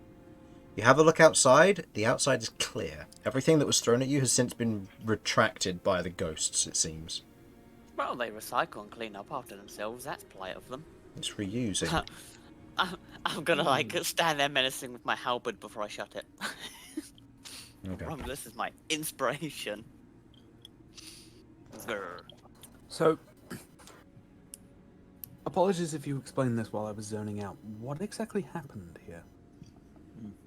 You have a look outside. The outside is clear. Everything that was thrown at you has since been retracted by the ghosts, it seems. Well, they recycle and clean up after themselves. That's polite of them. It's reusing. I'm gonna like stand there menacing with my halberd before I shut it. Okay. Romulus is my inspiration. Grr. So, apologies if you explained this while I was zoning out. What exactly happened here?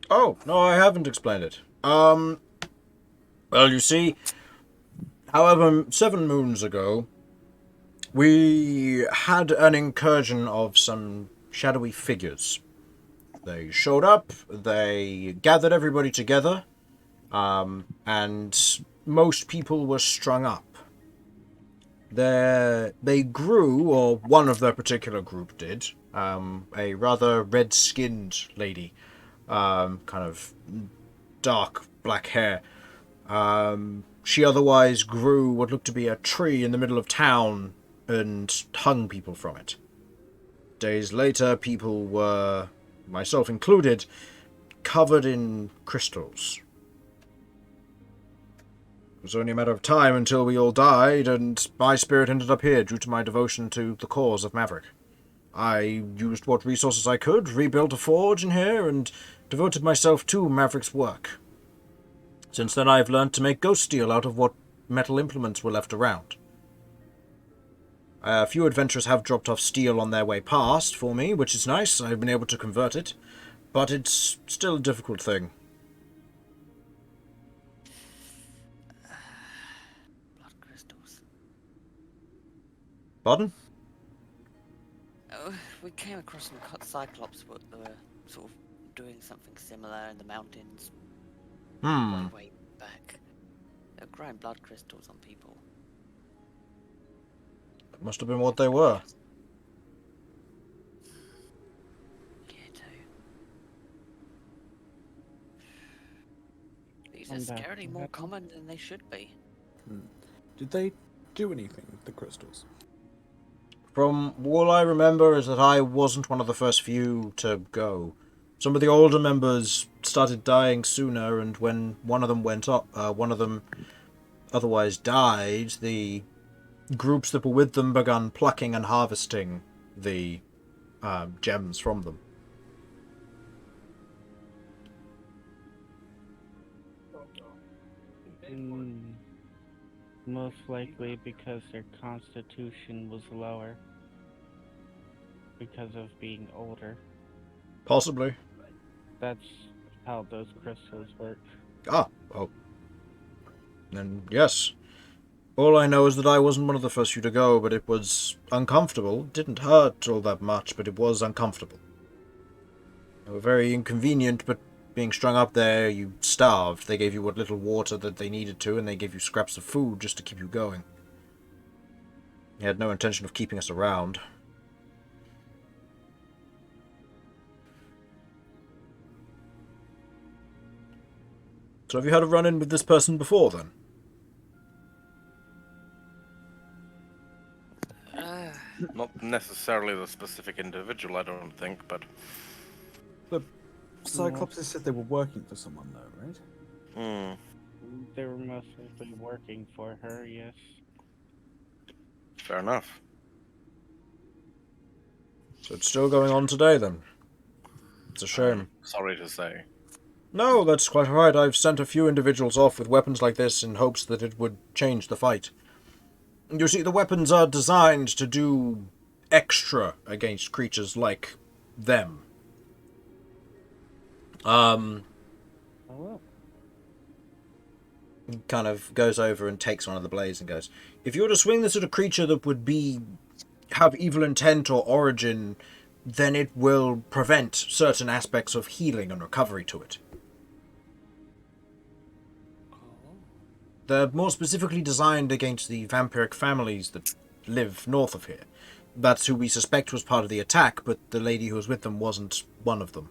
Oh, no, I haven't explained it. Well, you see, however, 7 moons ago, we had an incursion of some shadowy figures. They showed up, they gathered everybody together, and most people were strung up. They grew, or one of their particular group did, a rather red-skinned lady, kind of dark black hair. She otherwise grew what looked to be a tree in the middle of town and hung people from it. Days later, people were, myself included, covered in crystals. It was only a matter of time until we all died, and my spirit ended up here due to my devotion to the cause of Maverick. I used what resources I could, rebuilt a forge in here, and devoted myself to Maverick's work. Since then I've learned to make ghost steel out of what metal implements were left around. A few adventurers have dropped off steel on their way past for me, which is nice. I've been able to convert it, but it's still a difficult thing. Blood crystals. Pardon? Oh, we came across some cyclops, but they were sort of doing something similar in the mountains. Way back. They're growing blood crystals on people. That must have been what they were. Yeah, too. These are scarily more common than they should be. Did they do anything with the crystals? From all I remember is that I wasn't one of the first few to go. Some of the older members started dying sooner, and when one of them went up, one of them otherwise died, the groups that were with them began plucking and harvesting the gems from them. Most likely because their constitution was lower. Because of being older. Possibly. That's how those crystals work. Ah, oh. Then yes. All I know is that I wasn't one of the first few to go, but it was uncomfortable. It didn't hurt all that much, but it was uncomfortable. They were very inconvenient, but being strung up there, you starved. They gave you what little water that they needed to, and they gave you scraps of food just to keep you going. They had no intention of keeping us around. So have you had a run-in with this person before, then? Not necessarily the specific individual, I don't think, but... The Cyclopses said they were working for someone, though, right? They were most likely working for her, yes. Fair enough. So it's still going on today, then? It's a shame. Sorry to say. No, that's quite right. I've sent a few individuals off with weapons like this in hopes that it would change the fight. You see, the weapons are designed to do extra against creatures like them. Kind of goes over and takes one of the blades and goes, if you were to swing this at a creature that would have evil intent or origin, then it will prevent certain aspects of healing and recovery to it. They're more specifically designed against the vampiric families that live north of here. That's who we suspect was part of the attack, but the lady who was with them wasn't one of them.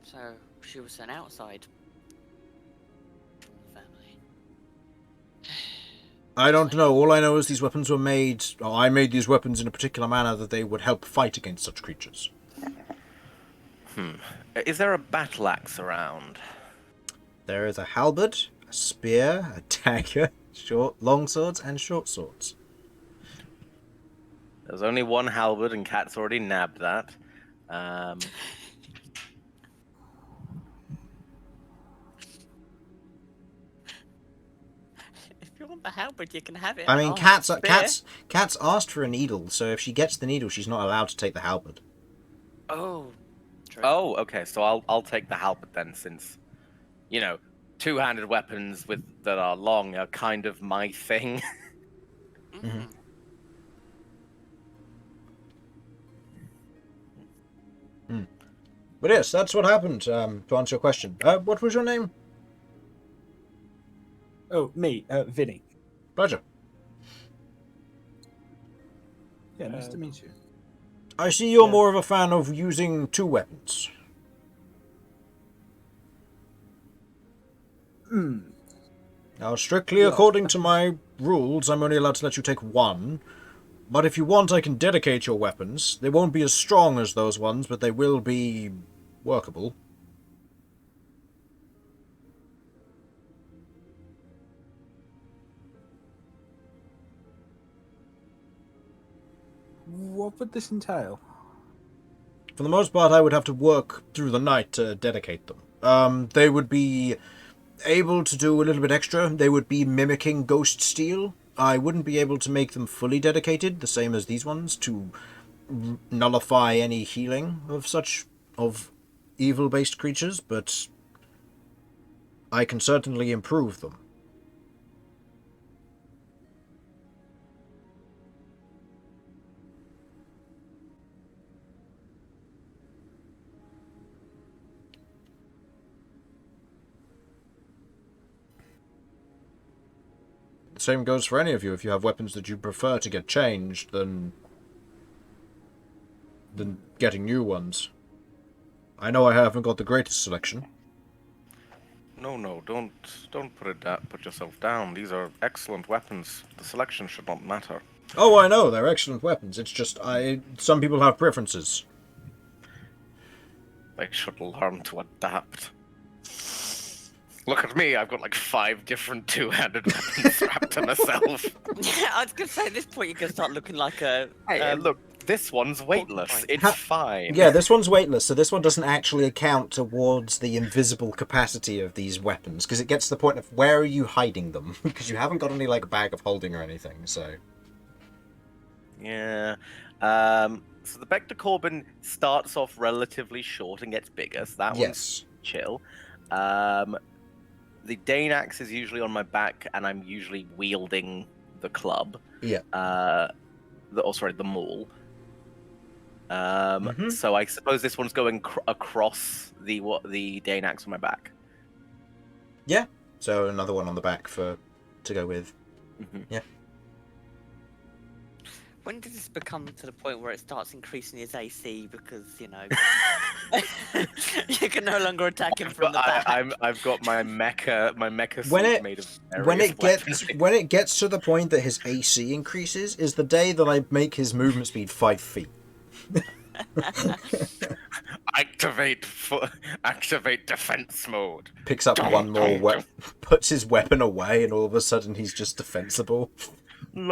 So she was sent outside from the family. I don't know. All I know is these weapons were made... I made these weapons in a particular manner that they would help fight against such creatures. Is there a battle axe around? There is a halberd, a spear, a dagger, long swords, and short swords. There's only one halberd, and Kat's already nabbed that. If you want the halberd, you can have it. I mean, Kat's asked for a needle, so if she gets the needle, she's not allowed to take the halberd. Oh. True. Oh, okay. So I'll take the halberd then, since, you know, two-handed weapons that are long are kind of my thing. But yes, that's what happened. To answer your question, what was your name? Oh, me, Vinny. Pleasure. Yeah, nice to meet you. I see you're more of a fan of using two weapons. Now, strictly according to my rules, I'm only allowed to let you take one. But if you want, I can dedicate your weapons. They won't be as strong as those ones, but they will be workable. What would this entail? For the most part, I would have to work through the night to dedicate them. They would be able to do a little bit extra. They would be mimicking ghost steel. I wouldn't be able to make them fully dedicated, the same as these ones, to nullify any healing of evil-based creatures, but I can certainly improve them. The same goes for any of you. If you have weapons that you prefer to get changed, than getting new ones. I know I haven't got the greatest selection. No, don't put yourself down. These are excellent weapons. The selection should not matter. Oh, I know, they're excellent weapons. It's just, some people have preferences. They should learn to adapt. Look at me, I've got like 5 different two-handed weapons strapped to myself. Yeah, I was gonna say at this point you can start looking like a. Hey, look, this one's weightless. It's fine. Yeah, this one's weightless, so this one doesn't actually account towards the invisible capacity of these weapons, because it gets to the point of where are you hiding them? Because you haven't got any like bag of holding or anything, so. Yeah. So the Bector Corbin starts off relatively short and gets bigger, so that one's chill. The Dane axe is usually on my back, and I'm usually wielding the club. Yeah. The maul. So I suppose this one's going across the Dane axe on my back. Yeah. So another one on the back to go with. Yeah. When does this become to the point where it starts increasing his AC because, you know, you can no longer attack him from the back? I've got my mecha suit made of when it gets to the point that his AC increases is the day that I make his movement speed 5 feet. Activate defense mode. Picks up one more weapon, puts his weapon away, and all of a sudden he's just defensible. Oh,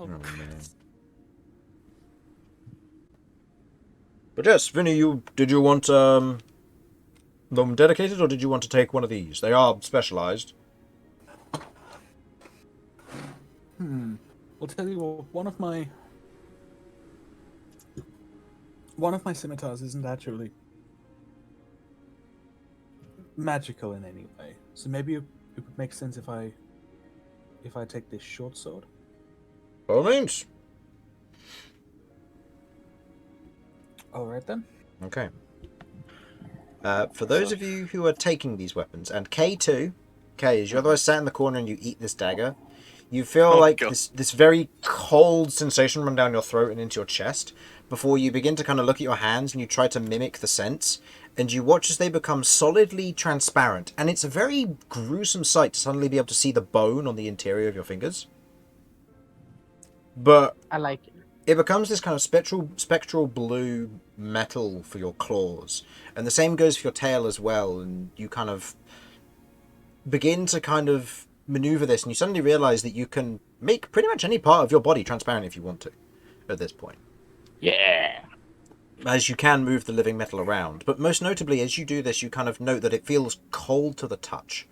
man. But yes, Vinny, did you want them dedicated, or did you want to take one of these? They are specialized. I'll tell you what. One of my scimitars isn't actually magical in any way, so maybe it would make sense if I take this short sword. By all means. All right then. Okay. For those of you who are taking these weapons, and K too, K, as you otherwise sat in the corner and you eat this dagger, you feel this very cold sensation run down your throat and into your chest before you begin to kind of look at your hands and you try to mimic the scents, and you watch as they become solidly transparent, and it's a very gruesome sight to suddenly be able to see the bone on the interior of your fingers. But I like it. It becomes this kind of spectral blue metal for your claws, and the same goes for your tail as well, and you kind of begin to kind of maneuver this, and you suddenly realize that you can make pretty much any part of your body transparent if you want to at this point. Yeah. As you can move the living metal around, but most notably as you do this, you kind of note that it feels cold to the touch.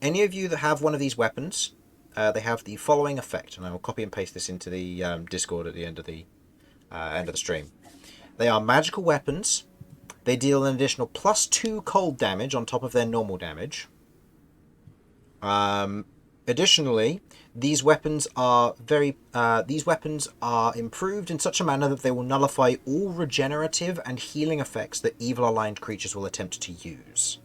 Any of you that have one of these weapons, they have the following effect, and I will copy and paste this into the Discord at the end of the stream. They are magical weapons. They deal an additional +2 cold damage on top of their normal damage. Additionally, these weapons are improved in such a manner that they will nullify all regenerative and healing effects that evil-aligned creatures will attempt to use.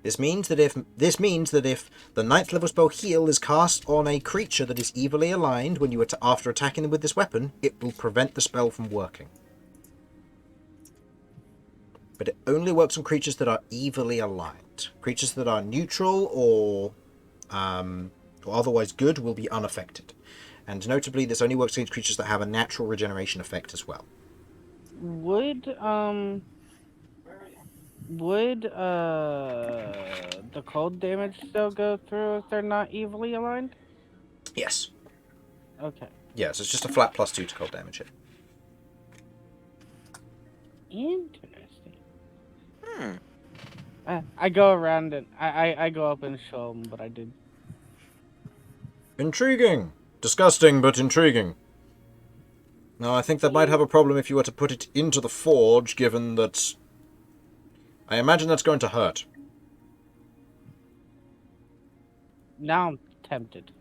This means that if the 9th level spell Heal is cast on a creature that is evilly aligned when you after attacking them with this weapon, it will prevent the spell from working. But it only works on creatures that are evilly aligned. Creatures that are neutral or otherwise good will be unaffected. And notably, this only works against creatures that have a natural regeneration effect as well. Would the cold damage still go through if they're not evilly aligned? Yes. Okay. Yeah, so it's just a flat +2 to cold damage here. Interesting. Hmm. I go around and I go up and show him what I did. Intriguing. Disgusting, but intriguing. Now, I think that might have a problem if you were to put it into the forge, given that... I imagine that's going to hurt. Now I'm tempted.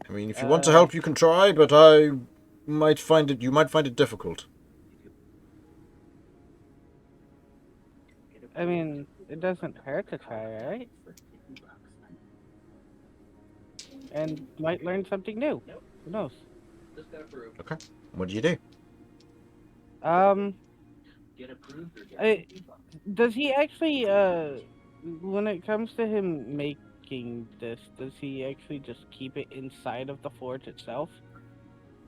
I mean, if you want to help, you can try, but you might find it difficult. I mean, it doesn't hurt to try, right? And might learn something new. Who knows? Okay. What do you do? Does he actually, when it comes to him making this, does he actually just keep it inside of the forge itself?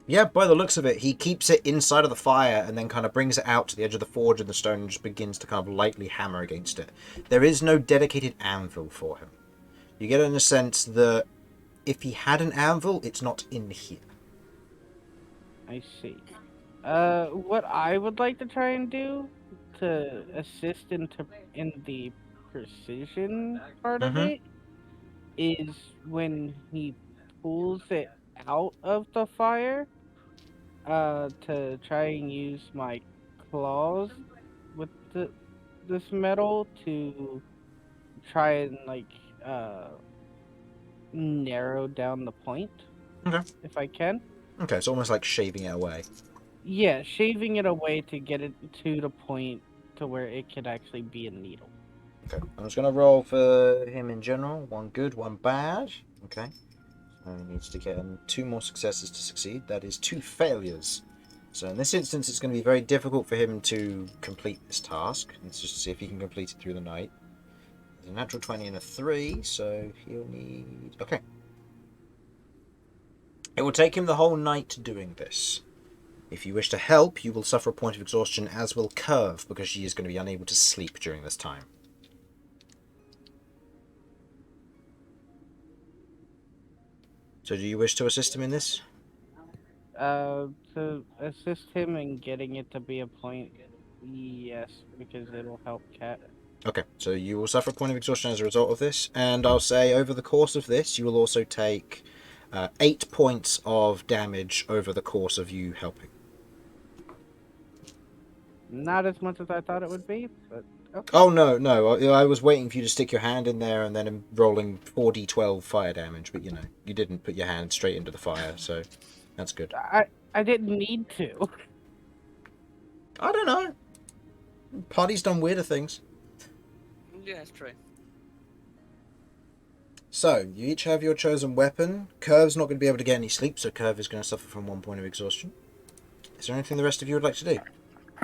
Yeah, by the looks of it, he keeps it inside of the fire and then kind of brings it out to the edge of the forge and the stone and just begins to kind of lightly hammer against it. There is no dedicated anvil for him. You get in a sense that if he had an anvil, it's not in here. I see. What I would like to try and do to assist in the precision part of it is when he pulls it out of the fire, to try and use my claws with this metal to try and narrow down the point. Okay. If I can. Okay, it's almost like shaving it away. Yeah, shaving it away to get it to the point to where it could actually be a needle. Okay, I'm just going to roll for him in general. One good, one bad. Okay. So he needs to get 2 more successes to succeed. That is 2 failures. So in this instance, it's going to be very difficult for him to complete this task. Let's just see if he can complete it through the night. There's a natural 20 and a 3, so he'll need... Okay. It will take him the whole night doing this. If you wish to help, you will suffer a point of exhaustion, as will Kirv, because she is going to be unable to sleep during this time. So do you wish to assist him in this? To assist him in getting it to be a point, yes, because it'll help Cat. Okay, so you will suffer a point of exhaustion as a result of this, and I'll say over the course of this, you will also take 8 points of damage over the course of you helping. Not as much as I thought it would be, but okay. Oh, no. I was waiting for you to stick your hand in there and then rolling 4d12 fire damage, but you didn't put your hand straight into the fire, so that's good. I didn't need to. I don't know. Party's done weirder things. Yeah, that's true. So, you each have your chosen weapon. Kirv's not going to be able to get any sleep, so Kirv is going to suffer from 1 point of exhaustion. Is there anything the rest of you would like to do?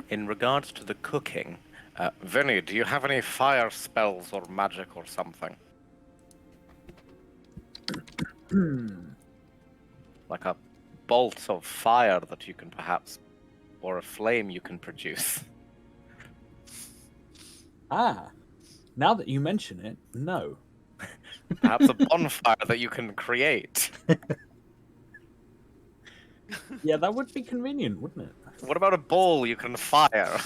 In regards to the cooking, Vinny, do you have any fire spells or magic or something? Like a bolt of fire that you can perhaps, or a flame you can produce? Ah, now that you mention it, no. Perhaps a bonfire that you can create? Yeah, that would be convenient, wouldn't it? What about a ball you can fire?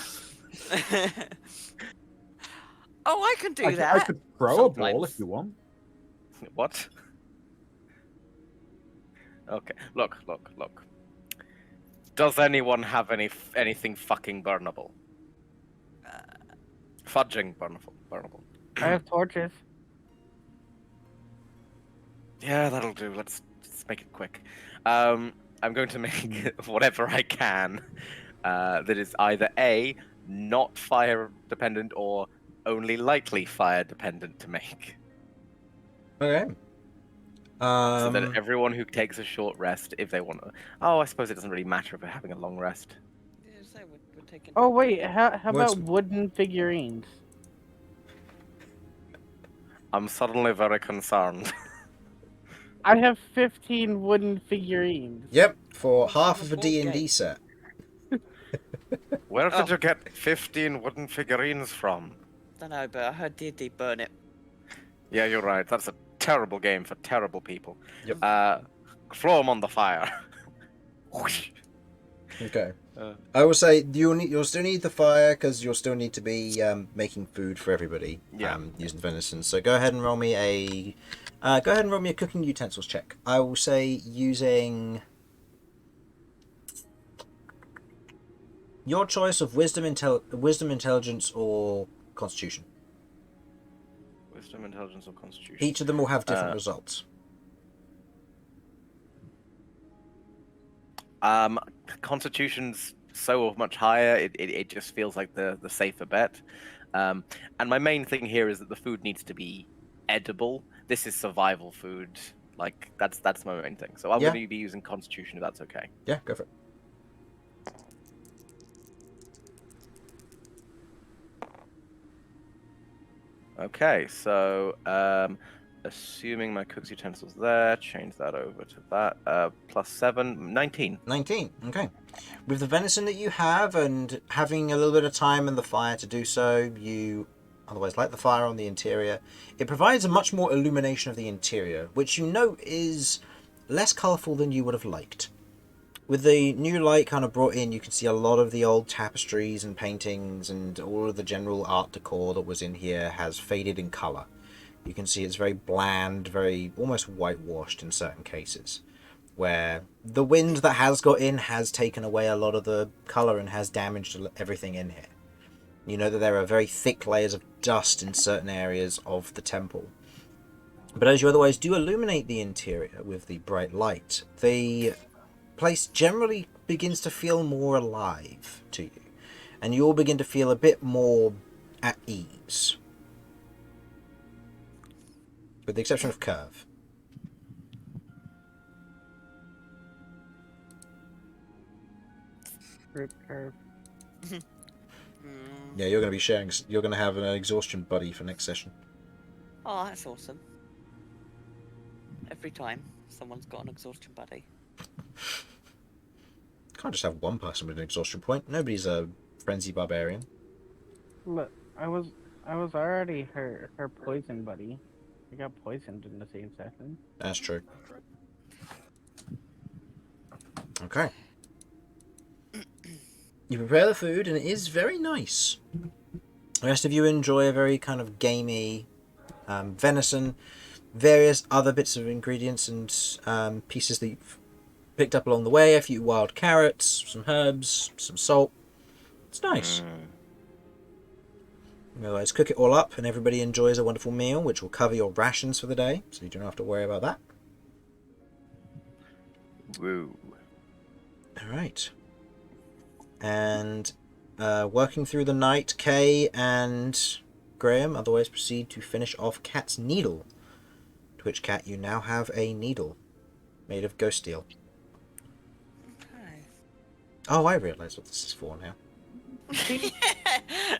Oh, I can do I that. could throw a ball Sometimes. if you want. What? Okay, look. Does anyone have anything fucking burnable? Fudging burnable. I have torches. Yeah, that'll do. Let's make it quick. I'm going to make whatever I can that is either A, not fire dependent, or only lightly fire dependent to make. Okay. So that everyone who takes a short rest, if they want to... Oh, I suppose it doesn't really matter if we're having a long rest. Yeah, so we're taking... Oh wait, how What's- about wooden figurines? I'm suddenly very concerned. I have 15 wooden figurines. Yep, for half of a D&D set. Where did you get 15 wooden figurines from? Don't know, but I heard D&D burn it. Yeah, you're right. That's a terrible game for terrible people. Yep. Throw them on the fire. Okay. Uh. I will say you'll still need the fire because you'll still need to be making food for everybody. Yeah. Using venison. So go ahead and roll me a cooking utensils check. I will say using your choice of wisdom, intelligence, or constitution. Wisdom, intelligence, or constitution. Each of them will have different results. Constitution's so much higher. It just feels like the safer bet. And my main thing here is that the food needs to be edible. This is survival food. Like that's my main thing. So I'm going to be using Constitution if that's okay. Yeah, go for it. Okay, so assuming my cook's utensils there, change that over to that. Plus 7, 19. 19. Okay. With the venison that you have and having a little bit of time in the fire to do so, you otherwise light the fire on the interior. It provides a much more illumination of the interior, which you note is less colourful than you would have liked. With the new light kind of brought in, you can see a lot of the old tapestries and paintings and all of the general art decor that was in here has faded in colour. You can see it's very bland, very almost whitewashed in certain cases, where the wind that has got in has taken away a lot of the colour and has damaged everything in here. You know that there are very thick layers of dust in certain areas of the temple. But as you otherwise do illuminate the interior with the bright light, the place generally begins to feel more alive to you, and you all begin to feel a bit more at ease, with the exception of Kirv. Rip Curve. Yeah, you're going to be sharing. You're going to have an exhaustion buddy for next session. Oh, that's awesome. Every time someone's got an exhaustion buddy. Can't just have one person with an exhaustion point. Nobody's a frenzy barbarian. Look, I was already her poison buddy. I got poisoned in the same session. That's true. Okay. You prepare the food, and it is very nice. The rest of you enjoy a very kind of gamey venison, various other bits of ingredients and pieces that you've picked up along the way. A few wild carrots, some herbs, some salt. It's nice. Otherwise, cook it all up, and everybody enjoys a wonderful meal, which will cover your rations for the day, so you don't have to worry about that. Woo. All right. And working through the night, Kay and Graham otherwise proceed to finish off Cat's needle. To which, Cat, you now have a needle made of ghost steel. Okay. Oh, I realise what this is for now.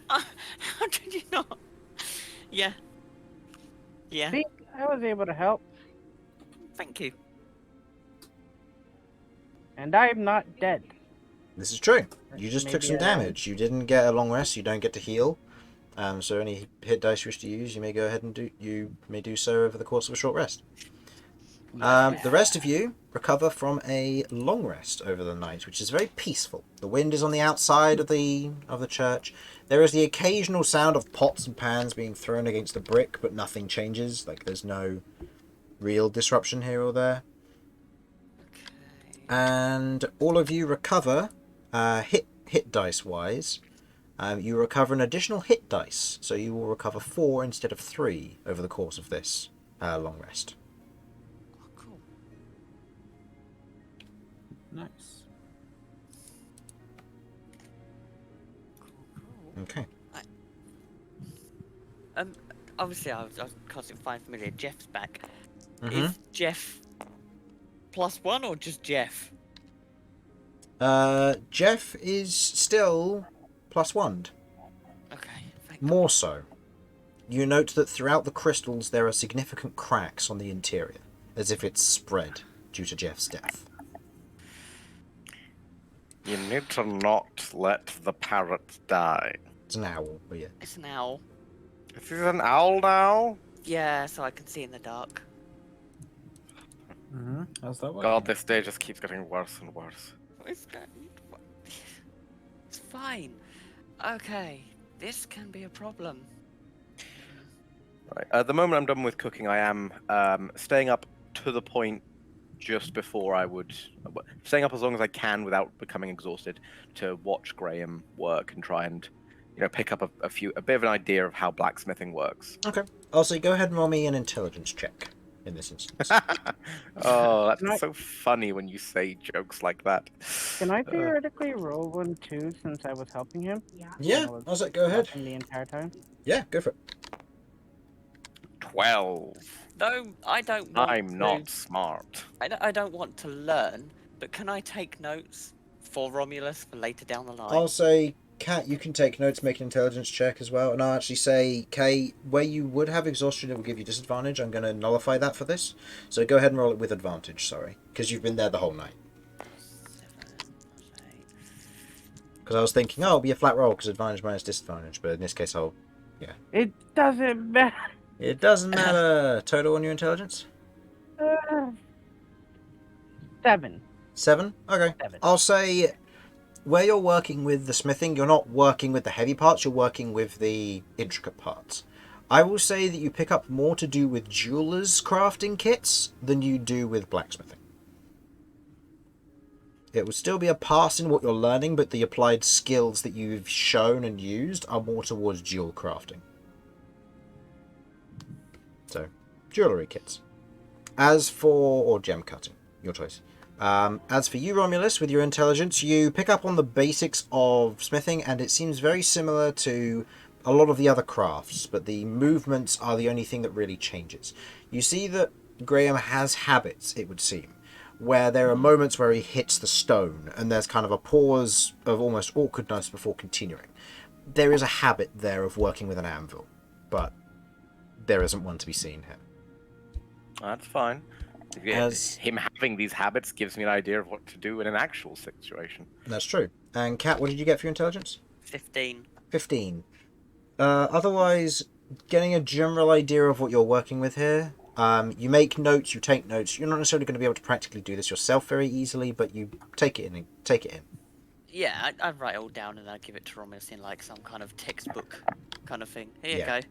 How did you not? Yeah. Yeah. See, I was able to help, Thank you. and I'm not dead. This is true. You just took Maybe some I damage. You didn't get a long rest. You don't get to heal. So any hit dice you wish to use, you may go ahead and do so over the course of a short rest. The rest of you recover from a long rest over the night, which is very peaceful. The wind is on the outside of the church. There is the occasional sound of pots and pans being thrown against the brick, but nothing changes. Like, there's no real disruption here or there. Okay. And all of you recover, hit dice wise. You recover an additional hit dice, so you will recover 4 instead of 3 over the course of this long rest. Oh, cool. Nice. Cool. Okay. Obviously, I was constantly fine familiar. Jeff's back. Mhm. Is Jeff +1 or just Jeff? Jeff is still +1. Okay. Thank More so. You note that throughout the crystals there are significant cracks on the interior, as if it's spread due to Jeff's death. You need to not let the parrot die. It's an owl, but yeah. It's an owl. Is this an owl now? Yeah, so I can see in the dark. How's that work? God, this day just keeps getting worse and worse. It's fine. Okay, this can be a problem. Right. At the moment I'm done with cooking, I am staying up to the point just before I would, staying up as long as I can without becoming exhausted to watch Graham work and try and, pick up a bit of an idea of how blacksmithing works. Okay. Also, go ahead and roll me an intelligence check in this instance. Oh, Can I- that's so funny when you say jokes like that. Can I theoretically roll one too, since I was helping him? Yeah, I was I was like, go ahead. helping the entire time. Yeah, go for it. 12. No, I don't want I'm to. not smart. I don't want to learn, but can I take notes for Romulus for later down the line? I'll say, Kat, you can take notes, make an intelligence check as well. And I'll actually say, Kay, where you would have exhaustion, it will give you disadvantage. I'm going to nullify that for this. So go ahead and roll it with advantage, sorry. Because you've been there the whole night. 7, 8. Because I was thinking, oh, it'll be a flat roll because advantage minus disadvantage. But in this case, It doesn't matter. it doesn't matter. Total on your intelligence? 7. 7? Okay. 7. I'll say, where you're working with the smithing, you're not working with the heavy parts, you're working with the intricate parts. I will say that you pick up more to do with jewelers' crafting kits than you do with blacksmithing. It will still be a pass in what you're learning, but the applied skills that you've shown and used are more towards jewel crafting. So, jewellery kits. Or gem cutting, your choice. As for you, Romulus, with your intelligence, you pick up on the basics of smithing, and it seems very similar to a lot of the other crafts, but the movements are the only thing that really changes. You see that Graham has habits, it would seem, where there are moments where he hits the stone, and there's kind of a pause of almost awkwardness before continuing. There is a habit there of working with an anvil, but there isn't one to be seen here. That's fine. Him having these habits gives me an idea of what to do in an actual situation. That's true. And Kat, what did you get for your intelligence? 15. 15. Otherwise, getting a general idea of what you're working with here. You make notes, you take notes. You're not necessarily going to be able to practically do this yourself very easily, but you take it in. Yeah, I write it all down and I give it to Romulus in like some kind of textbook kind of thing. Here Yeah. you go.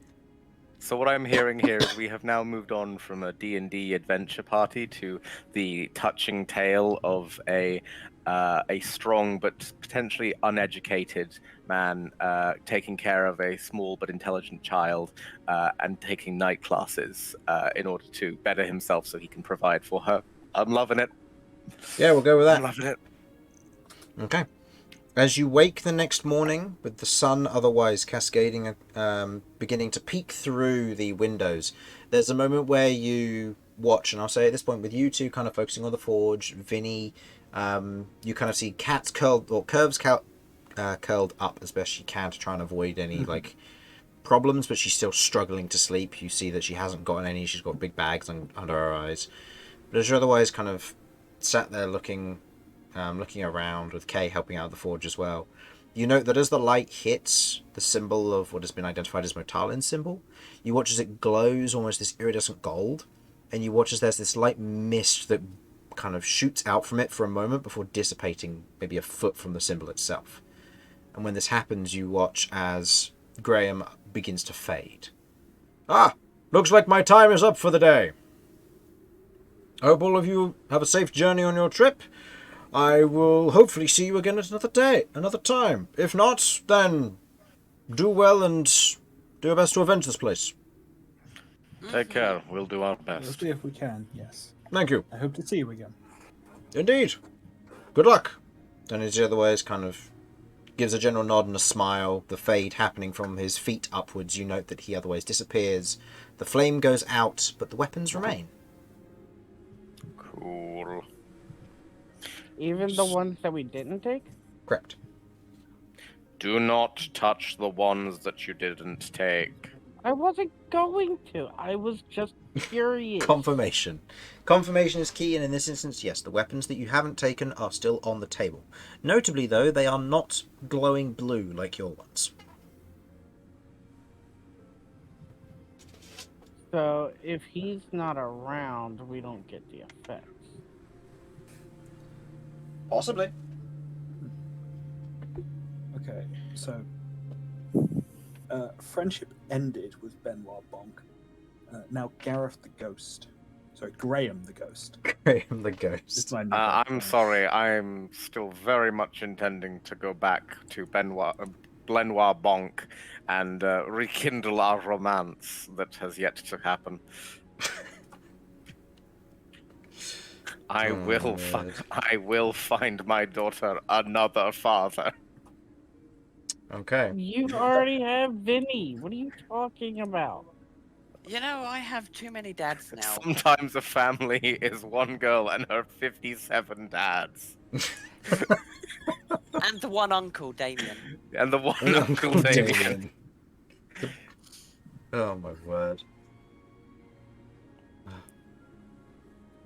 So what I'm hearing here is we have now moved on from a D&D adventure party to the touching tale of a strong but potentially uneducated man taking care of a small but intelligent child and taking night classes in order to better himself so he can provide for her. I'm loving it. Yeah, we'll go with I'm that. loving it. Okay. As you wake the next morning, with the sun otherwise cascading, beginning to peek through the windows, there's a moment where you watch, and I'll say at this point with you two kind of focusing on the forge, Vinny, you kind of see Cat's Kirv's curled up as best she can to try and avoid any problems, but she's still struggling to sleep. You see that she hasn't gotten any. She's got big bags under her eyes, but as you're otherwise kind of sat there looking around with Kay helping out the forge as well, you note that as the light hits the symbol of what has been identified as Motalin's symbol, you watch as it glows almost this iridescent gold, and you watch as there's this light mist that kind of shoots out from it for a moment before dissipating maybe a foot from the symbol itself. And when this happens, you watch as Graham begins to fade. Ah! Looks like my time is up for the day. I hope all of you have a safe journey on your trip. I will hopefully see you again at another time. If not, then do well and do your best to avenge this place. Take care. We'll do our Let's best. do if we can, yes. Thank you. I hope to see you again. Indeed. Good luck. Then as the otherwise kind of gives a general nod and a smile, the fade happening from his feet upwards, you note that he otherwise disappears. The flame goes out, but the weapons remain. Cool. Even the ones that we didn't take? Correct. Do not touch the ones that you didn't take. I wasn't going to. I was just curious. Confirmation. Confirmation is key, and in this instance, yes, the weapons that you haven't taken are still on the table. Notably, though, they are not glowing blue like your ones. So if he's not around, we don't get the effects. Possibly. Okay, so friendship ended with Benoit Bonk. Now Gareth the Ghost. Sorry, Graham the Ghost. Graham the It's Ghost. my new I'm background. sorry. I'm still very much intending to go back to Benoit Bonk and rekindle our romance that has yet to happen. I will find my daughter another father. Okay. You already have Vinny. What are you talking about? You know, I have too many dads now. Sometimes a family is one girl and her 57 dads. And the one uncle, Damian. And the one Uncle Uncle Damian. Damian. Oh my word.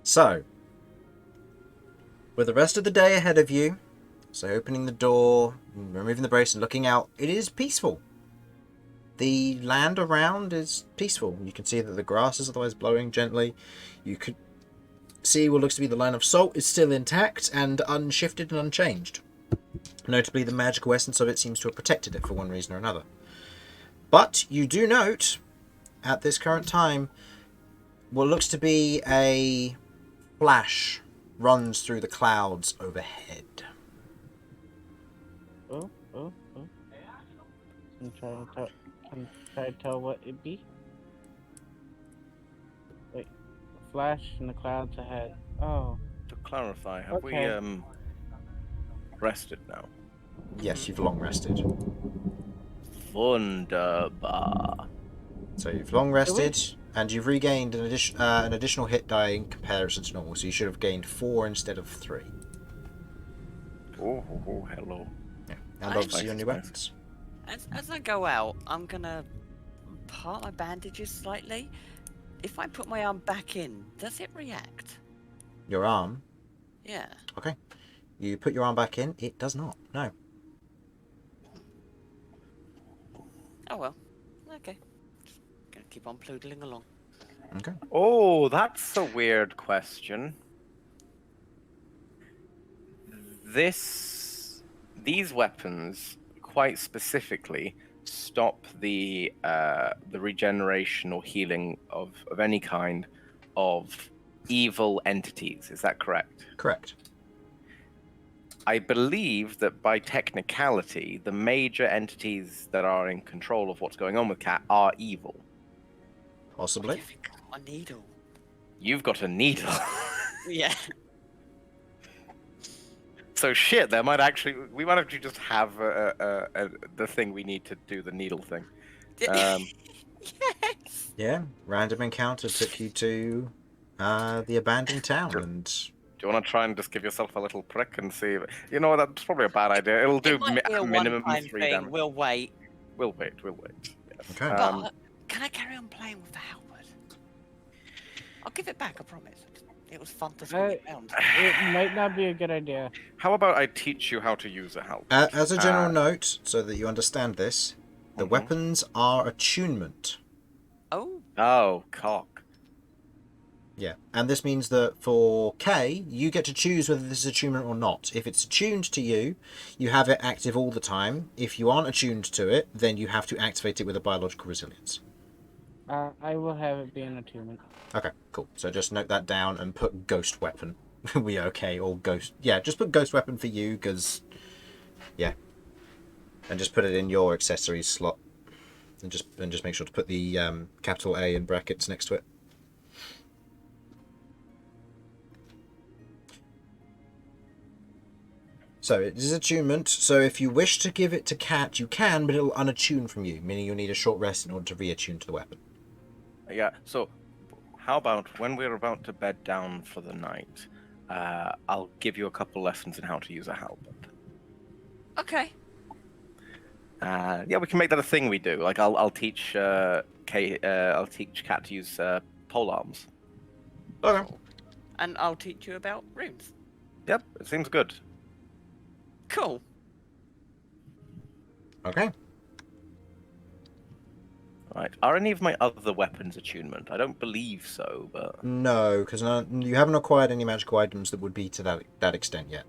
So, with the rest of the day ahead of you, so opening the door, removing the brace and looking out, it is peaceful. The land around is peaceful. You can see that the grass is otherwise blowing gently. You could see what looks to be the line of salt is still intact and unshifted and unchanged. Notably, the magical essence of it seems to have protected it for one reason or another. But you do note, at this current time, what looks to be a flash runs through the clouds overhead. Oh. I'm trying to tell what it be. Wait, flash in the clouds ahead. Oh, To clarify, have Okay. we rested now? Yes, you've long rested. Wunderbar. So you've long rested, and you've regained an additional hit die in comparison to normal. So you should have gained 4 instead of 3. Oh, hello. Yeah. And Nice. obviously your new Nice. weapons. As I go out, I'm gonna part my bandages slightly. If I put my arm back in, does it react? Your arm. Yeah. Okay. You put your arm back in. It does not. No. Oh well. Okay. Just gonna keep on ploodling along. Okay. Oh, that's a weird question. These weapons, quite specifically, stop the regeneration or healing of any kind of evil entities. Is that correct? Correct. I believe that by technicality, the major entities that are in control of what's going on with Cat are evil. Possibly. If it got a needle. You've got a needle. Yeah. So shit, we might actually just have the thing we need to do the needle thing. Yes. Yeah. Random encounter took you to the abandoned town, and Do you want to try and just give yourself a little prick and see? You know, that's probably a bad idea. It'll do It might be a minimum one-time 3 thing. damage. We'll wait. We'll wait. Yes. Okay. But can I carry on playing with the halberd? I'll give it back. I promise. It was fun to swing it around. it might not be a good idea. How about I teach you how to use a halberd? as a general note, so that you understand this, the Mhm. weapons are attunement. Oh. Oh, cock. Yeah, and this means that for K, you get to choose whether this is attunement or not. If it's attuned to you, you have it active all the time. If you aren't attuned to it, then you have to activate it with a biological resilience. I will have it be an attunement. Okay, cool. So just note that down and put ghost weapon. We okay, or ghost. Yeah, just put ghost weapon for you, because, yeah. And just put it in your accessories slot. And just make sure to put the capital A in brackets next to it. So it is attunement, so if you wish to give it to Cat, you can, but it'll unattune from you, meaning you'll need a short rest in order to reattune to the weapon. Yeah. So, how about when we're about to bed down for the night? I'll give you a couple lessons in how to use a halberd. Okay. Yeah, we can make that a thing we do. Like I'll teach I'll teach Cat to use pole arms. Okay. And I'll teach you about runes. Yep, it seems good. Cool. Okay. Right. Are any of my other weapons attunement? I don't believe so, but No, because you haven't acquired any magical items that would be to that extent yet.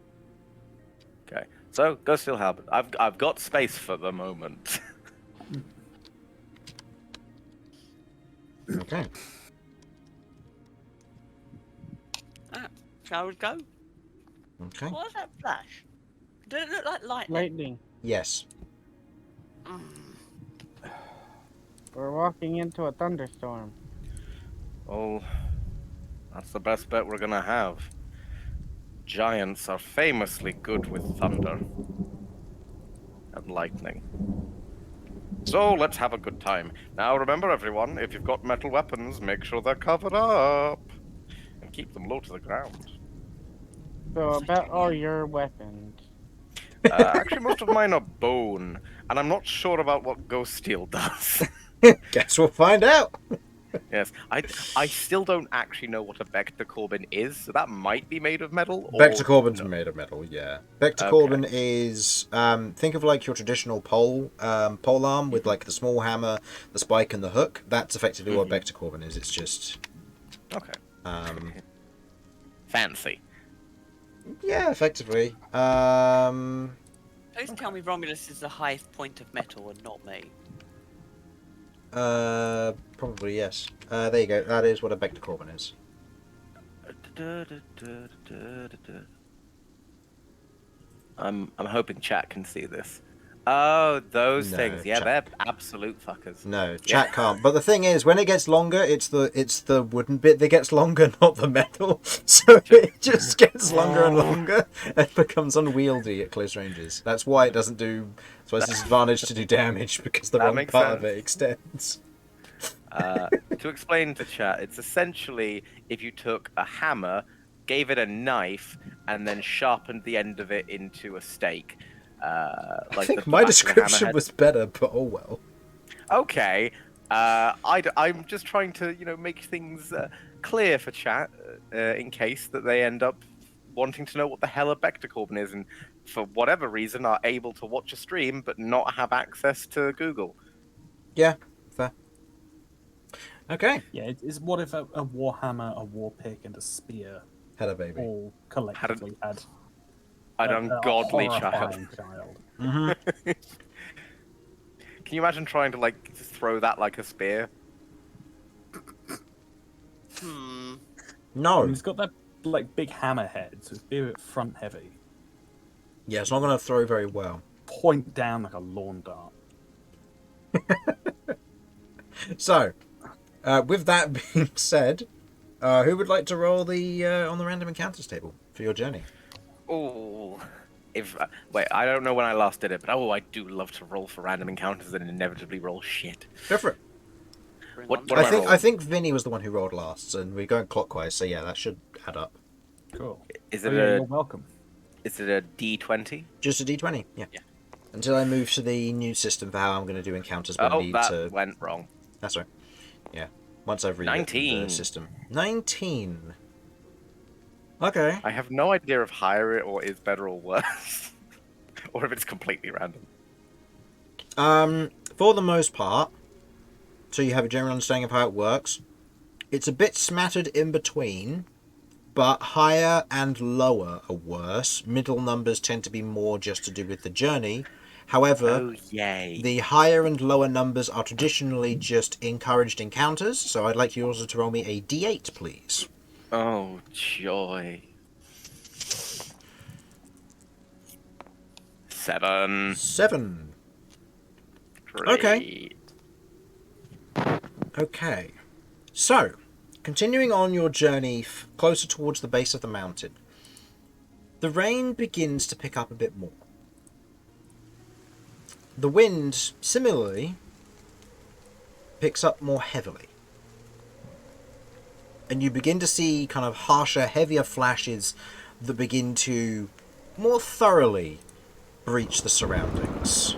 okay. So go steal halberd. I've got space for the moment. Okay. Shall we go? Okay. What was that flash? Did it look like lightning? Lightning. Yes. We're walking into a thunderstorm. Oh, that's the best bet we're gonna have. Giants are famously good with thunder and lightning. So let's have a good time. Now remember everyone, if you've got metal weapons, make sure they're covered up. And keep them low to the ground. So about all your weapons. Actually, most of mine are bone, and I'm not sure about what ghost steel does. Guess we'll find out. Yes, I still don't actually know what a Vector Corbin is, so that might be made of metal. Or... Vector Corbin's made of metal, yeah. Vector Okay. Corbin is, think of like your traditional pole arm with like the small hammer, the spike, and the hook. That's effectively what Vector Corbin is. It's just... Okay. Fancy. Fancy. Yeah, effectively. Please tell me Romulus is the highest point of metal and not me. Probably yes. There you go. That is what a Vector Corbin is. I'm hoping chat can see this. Oh, those No, things. Yeah, chat- they're absolute fuckers. No, chat can't. But the thing is, when it gets longer, it's the wooden bit that gets longer, not the metal. So it just gets longer and longer and becomes unwieldy at close ranges. That's why it doesn't do. That's why it's disadvantaged to do damage, because the That wrong makes part of sense. it extends. To explain to chat, it's essentially if you took a hammer, gave it a knife, and then sharpened the end of it into a stake. I think my description was better, but oh well. Okay. I'm just trying to, make things clear for chat in case that they end up wanting to know what the hell a Vector Corbin is, and for whatever reason are able to watch a stream but not have access to Google. Yeah, fair. Okay. Yeah, it's what if a warhammer, a war pick, and a spear Had a baby. all collectively had An a ungodly child. horrifying child. Mm-hmm. Can you imagine trying to just throw that like a spear? No. And he's got that big hammer head, so it's a bit front heavy. Yeah, it's not going to throw very well. Point down like a lawn dart. So, with that being said, who would like to roll the on the random encounters table for your journey? Oh, wait, I don't know when I last did it, but I do love to roll for random encounters and inevitably roll shit. Go for it. What am I rolling? I think Vinny was the one who rolled last, and we're going clockwise, so yeah, that should add up. Cool. Is Oh, it yeah, you're welcome. is it a D20? Just a D20, yeah. Yeah. Until I move to the new system for how I'm going to do encounters, but I Oh, need that to. went wrong. That's right. Yeah. Once I've rewritten 19. the system. 19. Okay. I have no idea if higher or is better or worse, or if it's completely random. For the most part, so you have a general understanding of how it works. It's a bit smattered in between, but higher and lower are worse. Middle numbers tend to be more just to do with the journey. However, Oh, yay. the higher and lower numbers are traditionally just encouraged encounters, so I'd like you also to roll me a d8, please. Oh, joy. 7. 7. Great. Okay. Okay. So, continuing on your journey closer towards the base of the mountain, the rain begins to pick up a bit more. The wind, similarly, picks up more heavily. And you begin to see kind of harsher, heavier flashes that begin to more thoroughly breach the surroundings.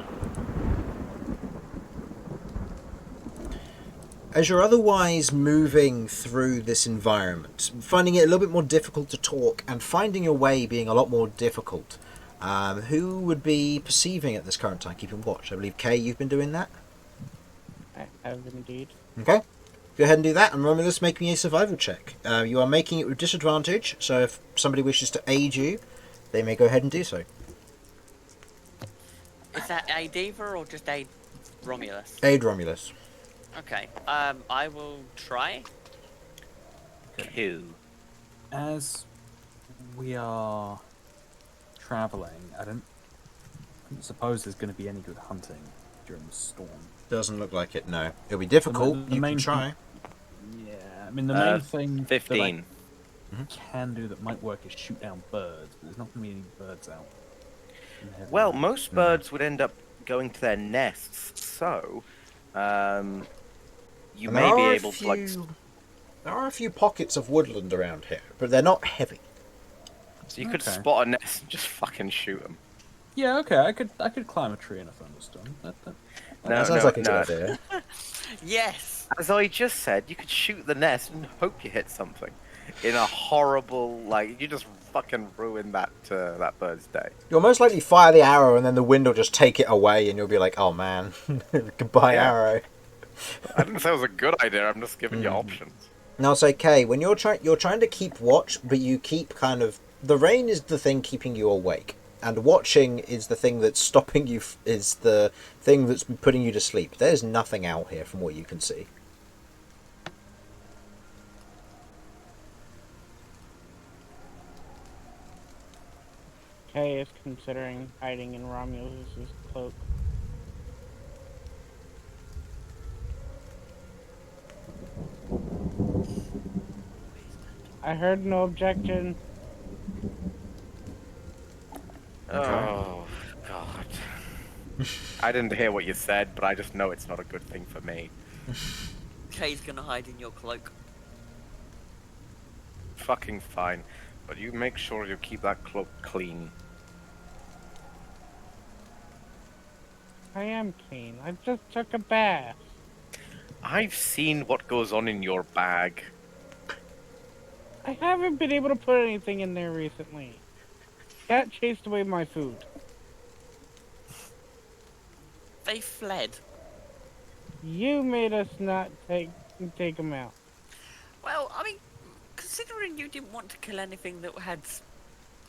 As you're otherwise moving through this environment, finding it a little bit more difficult to talk and finding your way being a lot more difficult, who would be perceiving at this current time, keeping watch? I believe, Kay, you've been doing that? I have indeed. Okay. Go ahead and do that, and Romulus, make me a survival check. You are making it with disadvantage, so if somebody wishes to aid you, they may go ahead and do so. Is that a Diva or just a Romulus? Aid Romulus. Okay. I will try. Cool. As we are traveling, I don't suppose there's going to be any good hunting during the storm. Doesn't look like it, no. It'll be difficult. The You main can try. Yeah, I mean the main thing 15. that I can do that might work is shoot down birds, but there's not going to be any birds out. in heavy Well, rain. most birds would end up going to their nests, so you And may there be are a able to like. There are a few pockets of woodland around here, but they're not heavy. So you could Okay. spot a nest and just fucking shoot them. Yeah, okay, I could climb a tree in a thunderstorm. That sounds like a good idea. Yes. As I just said, you could shoot the nest and hope you hit something. In a horrible, like, you just fucking ruin that bird's day. You'll most likely fire the arrow and then the wind will just take it away and you'll be like, oh man, goodbye Yeah. arrow. I didn't say it was a good idea. I'm just giving you options. Now it's okay, when you're trying to keep watch, but you keep kind of... The rain is the thing keeping you awake. And watching is the thing that's stopping you, is the thing that's putting you to sleep. There's nothing out here from what you can see. Kay is considering hiding in Romulus's cloak. I heard no objection. Oh, God. I didn't hear what you said, but I just know it's not a good thing for me. Kay's gonna hide in your cloak. Fucking fine. But you make sure you keep that cloak clean. I am clean. I just took a bath. I've seen what goes on in your bag. I haven't been able to put anything in there recently. Cat chased away my food. They fled. You made us not take them out. Well, I mean, considering you didn't want to kill anything that had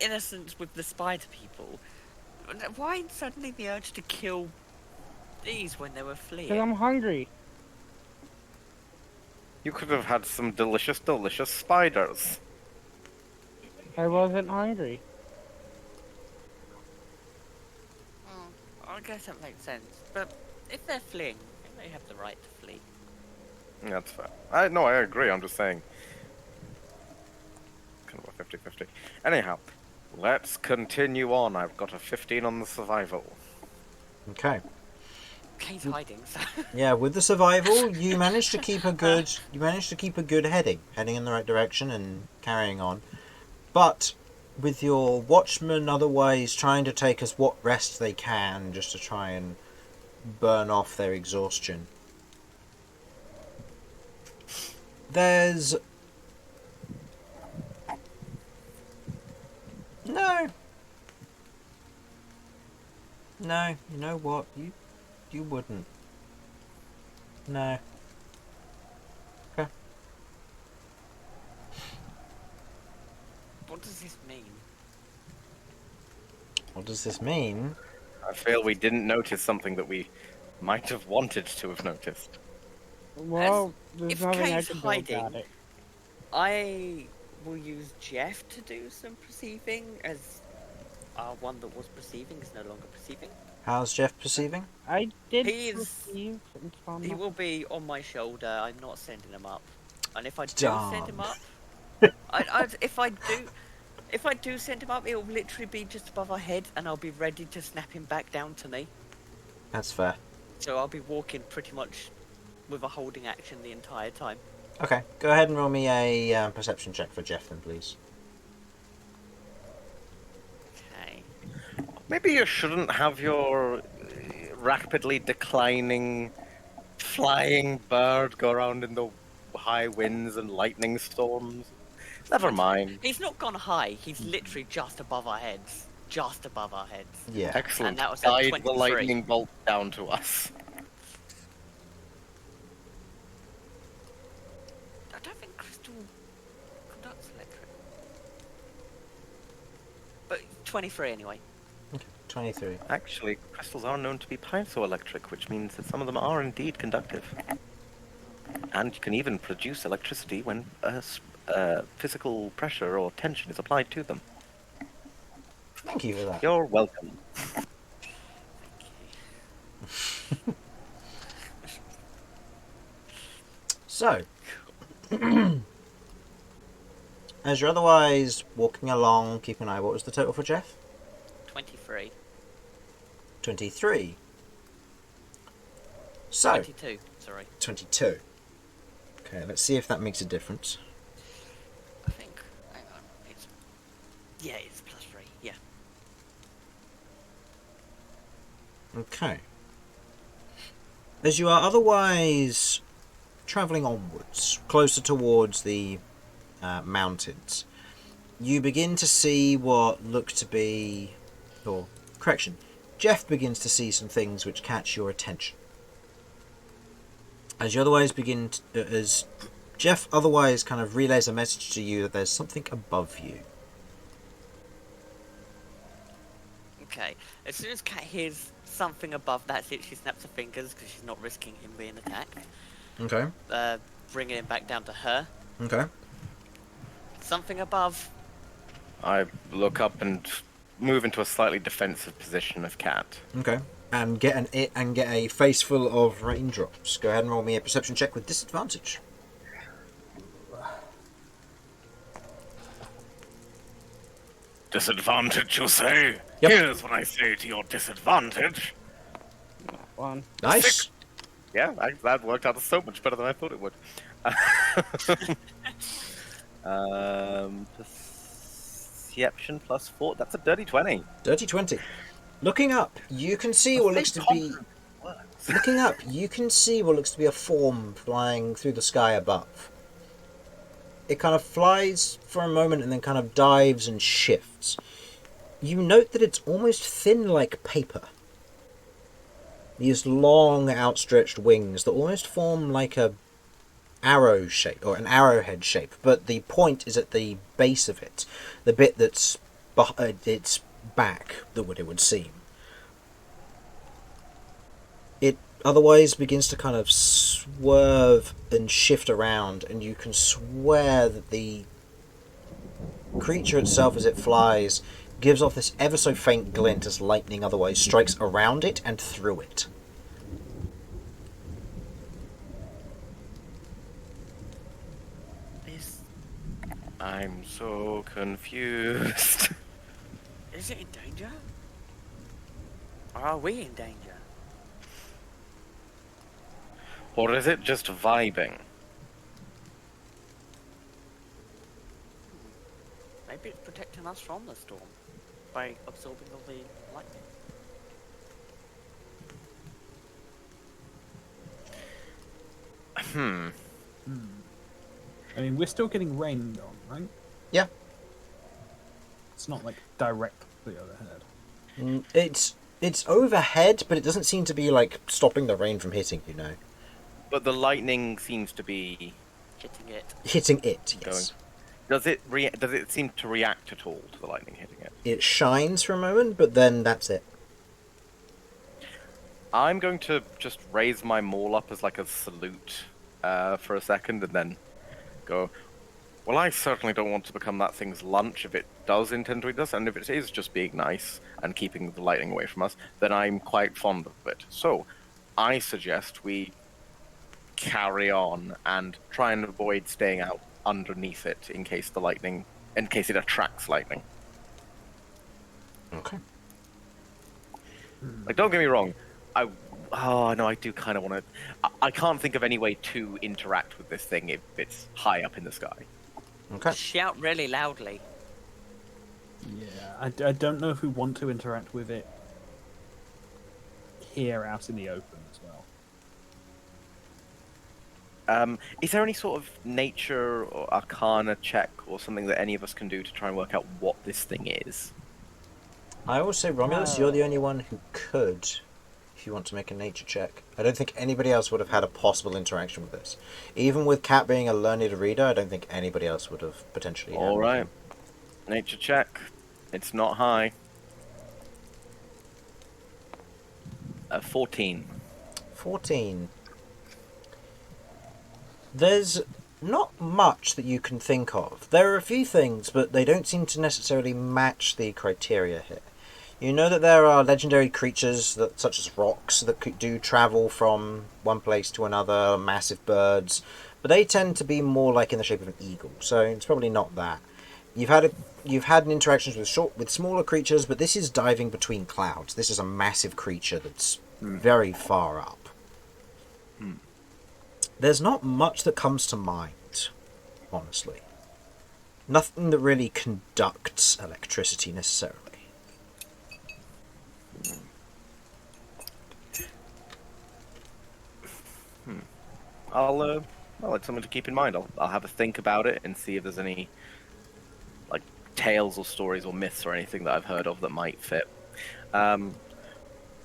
innocence with the spider people, why suddenly the urge to kill these when they were fleeing? Because I'm hungry. You could have had some delicious, delicious spiders. I wasn't hungry. I guess that makes sense. But if they're fleeing, they have the right to flee. That's fair. I agree. I'm just saying. Kind of a 50-50. Anyhow, let's continue on. I've got a 15 on the survival. Okay. Kay's hiding, so... Yeah, with the survival, you managed to keep a good heading in the right direction and carrying on. But with your watchmen otherwise trying to take us what rest they can just to try and burn off their exhaustion. There's No, you know what? You wouldn't. No. Okay. What does this mean? What does this mean? I feel we didn't notice something that we might have wanted to have noticed. Well, there's if nothing I Kay's can do hiding, about it. I will use Jeff to do some perceiving, as one that was perceiving is no longer perceiving. How's Jeff perceiving? I did He is- receive some He will be on my shoulder. I'm not sending him up. And if I do Darn. send him up, if I do send him up, it will literally be just above our head, and I'll be ready to snap him back down to me. That's fair. So I'll be walking pretty much with a holding action the entire time. Okay, go ahead and roll me a perception check for Jeff then, please. Okay. Maybe you shouldn't have your rapidly declining flying bird go around in the high winds and lightning storms. Never mind. He's not gone high. He's literally just above our heads. Just above our heads. Yeah. Excellent. And that was at Guide the 23. lightning bolt down to us. I don't think crystal conducts electric. But 23 anyway. 23. Actually, crystals are known to be piezoelectric, which means that some of them are indeed conductive. And you can even produce electricity when physical pressure or tension is applied to them. Thank you for that. You're welcome. So, as you're otherwise walking along, keeping an eye, what was the total for Jeff? 23. 23. So, 22, sorry. 22. Okay, let's see if that makes a difference. I think. Hang on. Yeah, it's +3. Yeah. Okay. As you are otherwise travelling onwards, closer towards the mountains, you begin to see what look to be, or correction, Jeff begins to see some things which catch your attention. As you otherwise begin to, as Jeff otherwise kind of relays a message to you that there's something above you. Okay. As soon as Cat hears something above, that's it. She snaps her fingers because she's not risking him being attacked. Okay. Bringing him back down to her. Okay. Something above. I look up and move into a slightly defensive position of Cat. Okay. And get a face full of raindrops. Go ahead and roll me a perception check with disadvantage. Disadvantage, you say? Yep. Here's what I say to your disadvantage. One. Nice. Yeah, that worked out so much better than I thought it would. Perception +4. That's a dirty 20. Dirty 20. Looking up, you can see what looks to be. Looking up, you can see what looks to be a form flying through the sky above. It kind of flies for a moment and then kind of dives and shifts. You note that it's almost thin like paper. These long, outstretched wings that almost form like a arrow shape, or an arrowhead shape, but the point is at the base of it, the bit that's its back, it would seem. It otherwise begins to kind of swerve and shift around, and you can swear that the creature itself, as it flies, gives off this ever so faint glint as lightning otherwise strikes around it and through it. I'm so confused. Is it in danger? Or are we in danger? Or is it just vibing? Maybe it's protecting us from the storm by absorbing all the lightning. I mean, we're still getting rained on, right? Yeah. It's not like directly overhead. It's overhead, but it doesn't seem to be like stopping the rain from hitting you, no. But the lightning seems to be Hitting it. Hitting it, yes. Does it seem to react at all to the lightning hitting it? It shines for a moment, but then that's it. I'm going to just raise my maul up as like a salute for a second, and then go, well, I certainly don't want to become that thing's lunch if it does intend to eat us, and if it is just being nice and keeping the lightning away from us, then I'm quite fond of it. So, I suggest we carry on and try and avoid staying out underneath it in case it attracts lightning. Okay. Like, don't get me wrong, I do kind of want to. I can't think of any way to interact with this thing if it's high up in the sky. Okay. Shout really loudly. Yeah, I don't know if we want to interact with it here out in the open as well. Is there any sort of nature or arcana check or something that any of us can do to try and work out what this thing is? I will say, Romulus, you're the only one who could, if you want to make a nature check. I don't think anybody else would have had a possible interaction with this. Even with Cat being a learned reader, I don't think anybody else would have potentially had. All right. Nature check. It's not high. 14. 14. There's not much that you can think of. There are a few things, but they don't seem to necessarily match the criteria here. You know that there are legendary creatures, that, such as rocks, that do travel from one place to another, massive birds, but they tend to be more like in the shape of an eagle, so it's probably not that. You've had interactions with smaller creatures, but this is diving between clouds. This is a massive creature that's very far up. There's not much that comes to mind, honestly. Nothing that really conducts electricity necessarily. It's something to keep in mind. I'll have a think about it and see if there's any like tales or stories or myths or anything that I've heard of that might fit.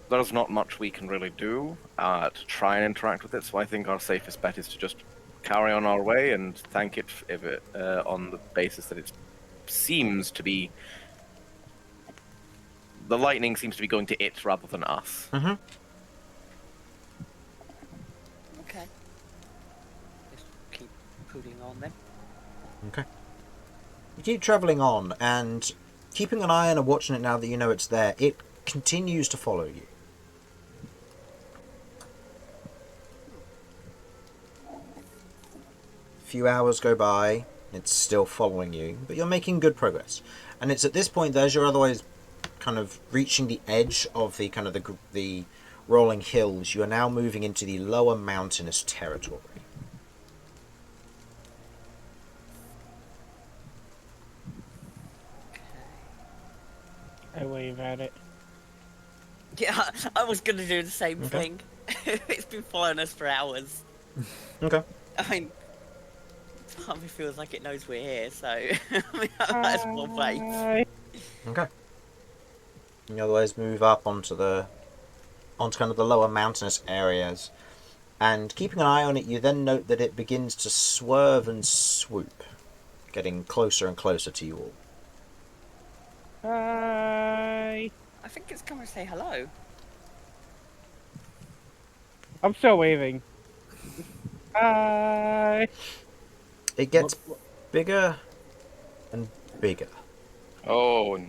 There's not much we can really do to try and interact with it, so I think our safest bet is to just carry on our way and thank it if it on the basis that it seems to be the lightning seems to be going to it rather than us. Mm-hmm. Okay. Just keep putting on then. Okay. You keep travelling on, and keeping an eye on and watching it now that you know it's there, it continues to follow you. A few hours go by, it's still following you, but you're making good progress. And it's at this point that as you're otherwise kind of reaching the edge of the kind of the rolling hills, you are now moving into the lower mountainous territory. I wave at it. Yeah, I was gonna do the same Okay. thing. It's been following us for hours. Okay. I mean, part of me feels like it knows we're here, so I mean, I might as well wait. Hi. Okay. And you otherwise move up onto kind of the lower mountainous areas. And keeping an eye on it, you then note that it begins to swerve and swoop, getting closer and closer to you all. Hi. I think it's coming to say hello. I'm still waving. Hi. It gets bigger and bigger. Oh,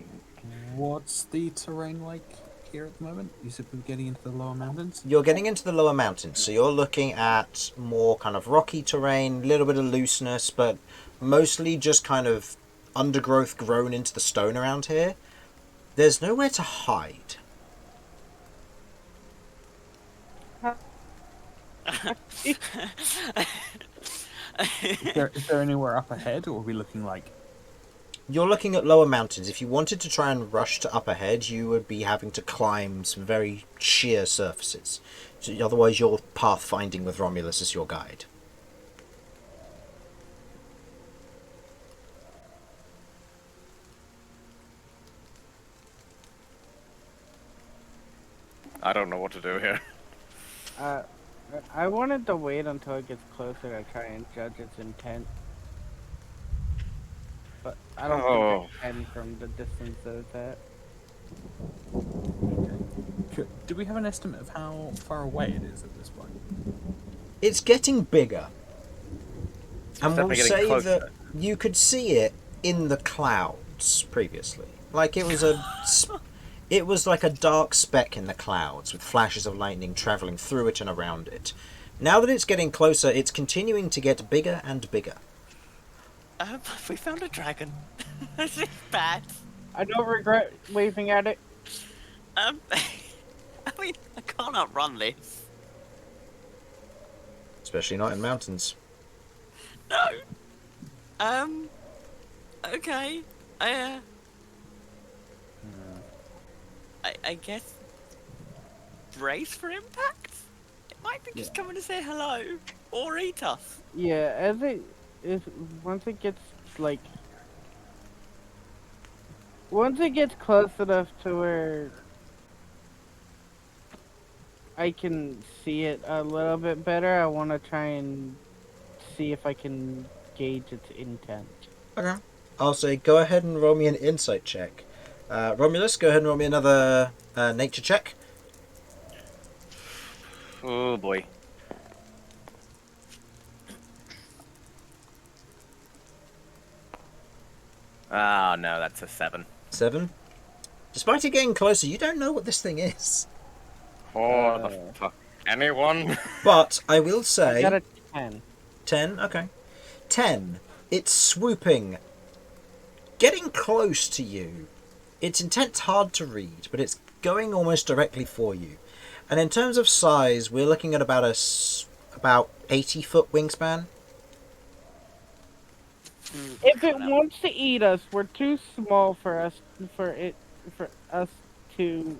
What's the terrain like here at the moment? You said we're getting into the lower mountains? You're getting into the lower mountains, so you're looking at more kind of rocky terrain, a little bit of looseness, but mostly just kind of undergrowth grown into the stone around here. There's nowhere to hide. Is there anywhere up ahead, or are we looking like... You're looking at lower mountains. If you wanted to try and rush to up ahead, you would be having to climb some very sheer surfaces. So otherwise, you're pathfinding with Romulus as your guide. I don't know what to do here. I wanted to wait until it gets closer to try and judge its intent. But I don't think I can from the distance that it's at. Do we have an estimate of how far away it is at this point? It's getting bigger. And we'll definitely getting say closer. that you could see it in the clouds previously. Like it was like a dark speck in the clouds with flashes of lightning travelling through it and around it. Now that it's getting closer, it's continuing to get bigger and bigger. We found a dragon. This is bad. I don't regret waving at it. I mean, I can't outrun this. Especially not in mountains. No. Okay. I guess brace for impact? It might be just coming to say hello or eat us. Yeah, once it gets close enough to where I can see it a little bit better, I want to try and see if I can gauge its intent. Okay. I'll say go ahead and roll me an insight check. Romulus, go ahead and roll me another nature check. Oh boy. Oh no, that's a 7. 7. Despite it getting closer, you don't know what this thing is. Oh, the fuck. Anyone? But I will I say... got a 10. 10, okay. 10. It's swooping. Getting close to you. Its intent's hard to read, but it's going almost directly for you. And in terms of size, we're looking at about 80-foot wingspan. If it wants to eat us, we're too small for us to.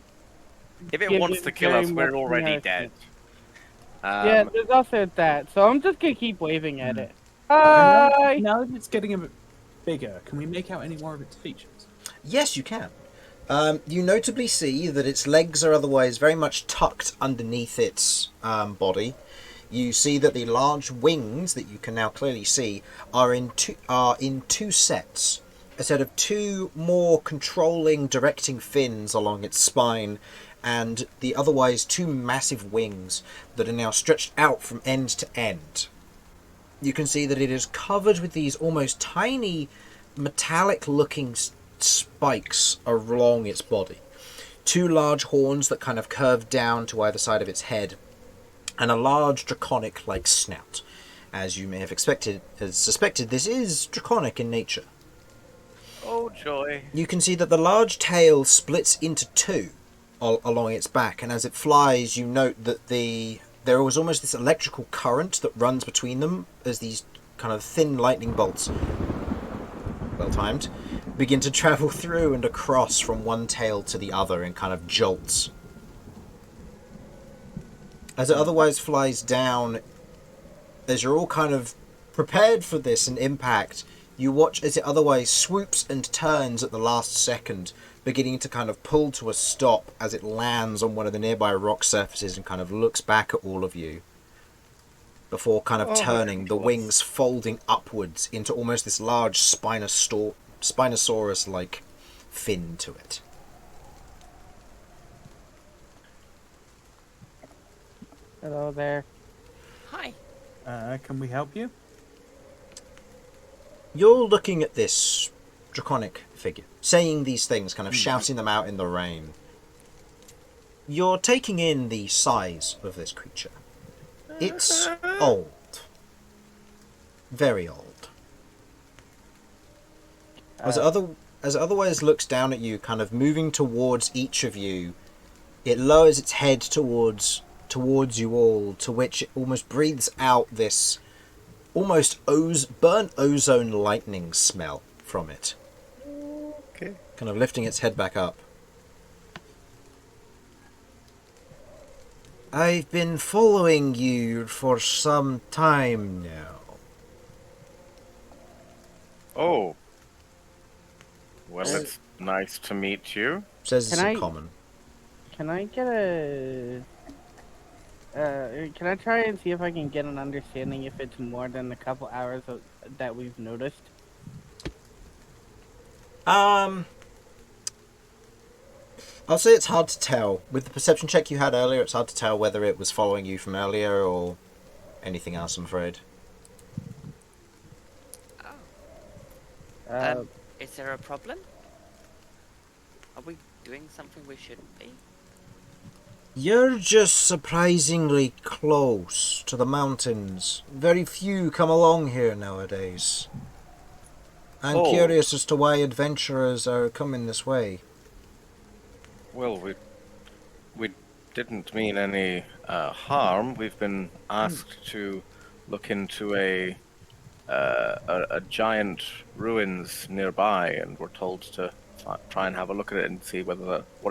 If it give wants it to kill very us, we're much already dead. Yeah, there's also that. So I'm just gonna keep waving at it. And Hi. now that it's getting a bit bigger, can we make out any more of its features? Yes, you can. You notably see that its legs are otherwise very much tucked underneath its body. You see that the large wings that you can now clearly see are in two sets. A set of 2 more controlling, directing fins along its spine, and the otherwise 2 massive wings that are now stretched out from end to end. You can see that it is covered with these almost tiny, metallic-looking spikes along its body. 2 large horns that kind of curve down to either side of its head, and a large draconic-like snout. As you may have suspected, this is draconic in nature. Oh joy. You can see that the large tail splits into 2 along its back, and as it flies, you note that there was almost this electrical current that runs between them as these kind of thin lightning bolts, well timed, begin to travel through and across from one tail to the other in kind of jolts. As it otherwise flies down, as you're all kind of prepared for this and impact, you watch as it otherwise swoops and turns at the last second, beginning to kind of pull to a stop as it lands on one of the nearby rock surfaces and kind of looks back at all of you. Before kind of turning, the wings folding upwards into almost this large Spinosaurus-like fin to it. Hello there. Hi. Can we help you? You're looking at this draconic figure, saying these things, kind of shouting them out in the rain. You're taking in the size of this creature. It's old. Very old. As it otherwise looks down at you, kind of moving towards each of you, it lowers its head towards you all, to which it almost breathes out this almost burnt ozone lightning smell from it. Okay. Kind of lifting its head back up. I've been following you for some time now. Oh. Well, it's nice to meet you. Says it's Can in I- common. Can I get a? Can I try and see if I can get an understanding if it's more than a couple hours that we've noticed? I'll say it's hard to tell. With the perception check you had earlier, it's hard to tell whether it was following you from earlier or anything else, I'm afraid. Is there a problem? Are we doing something we shouldn't be? You're just surprisingly close to the mountains. Very few come along here nowadays. I'm Oh. curious as to why adventurers are coming this way. Well, we didn't mean any harm. We've been asked to look into a giant ruins nearby, and we're told to try and have a look at it and see what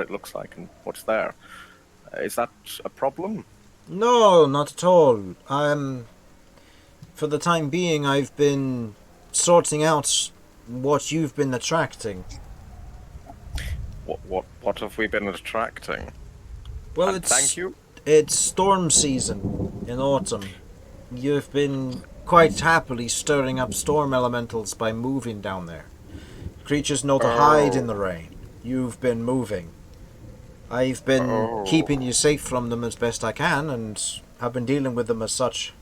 it looks like and what's there. Is that a problem? No, not at all. For the time being, I've been sorting out what you've been attracting. What have we been attracting? Well, And thank you. It's storm season in autumn. You've been quite happily stirring up storm elementals by moving down there. Creatures know to hide in the rain. You've been moving. I've been keeping you safe from them as best I can, and have been dealing with them as such.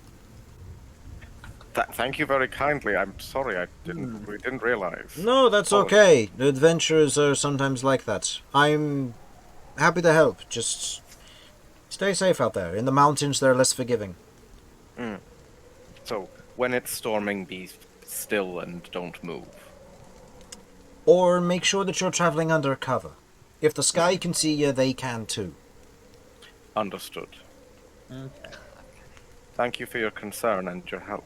Thank you very kindly. I'm sorry, we didn't realize. No, that's Apologies. okay. The adventurers are sometimes like that. I'm happy to help. Just stay safe out there. In the mountains, they're less forgiving. So, when it's storming, be still and don't move. Or make sure that you're traveling under cover. If the sky can see you, they can too. Understood. Okay. Thank you for your concern and your help.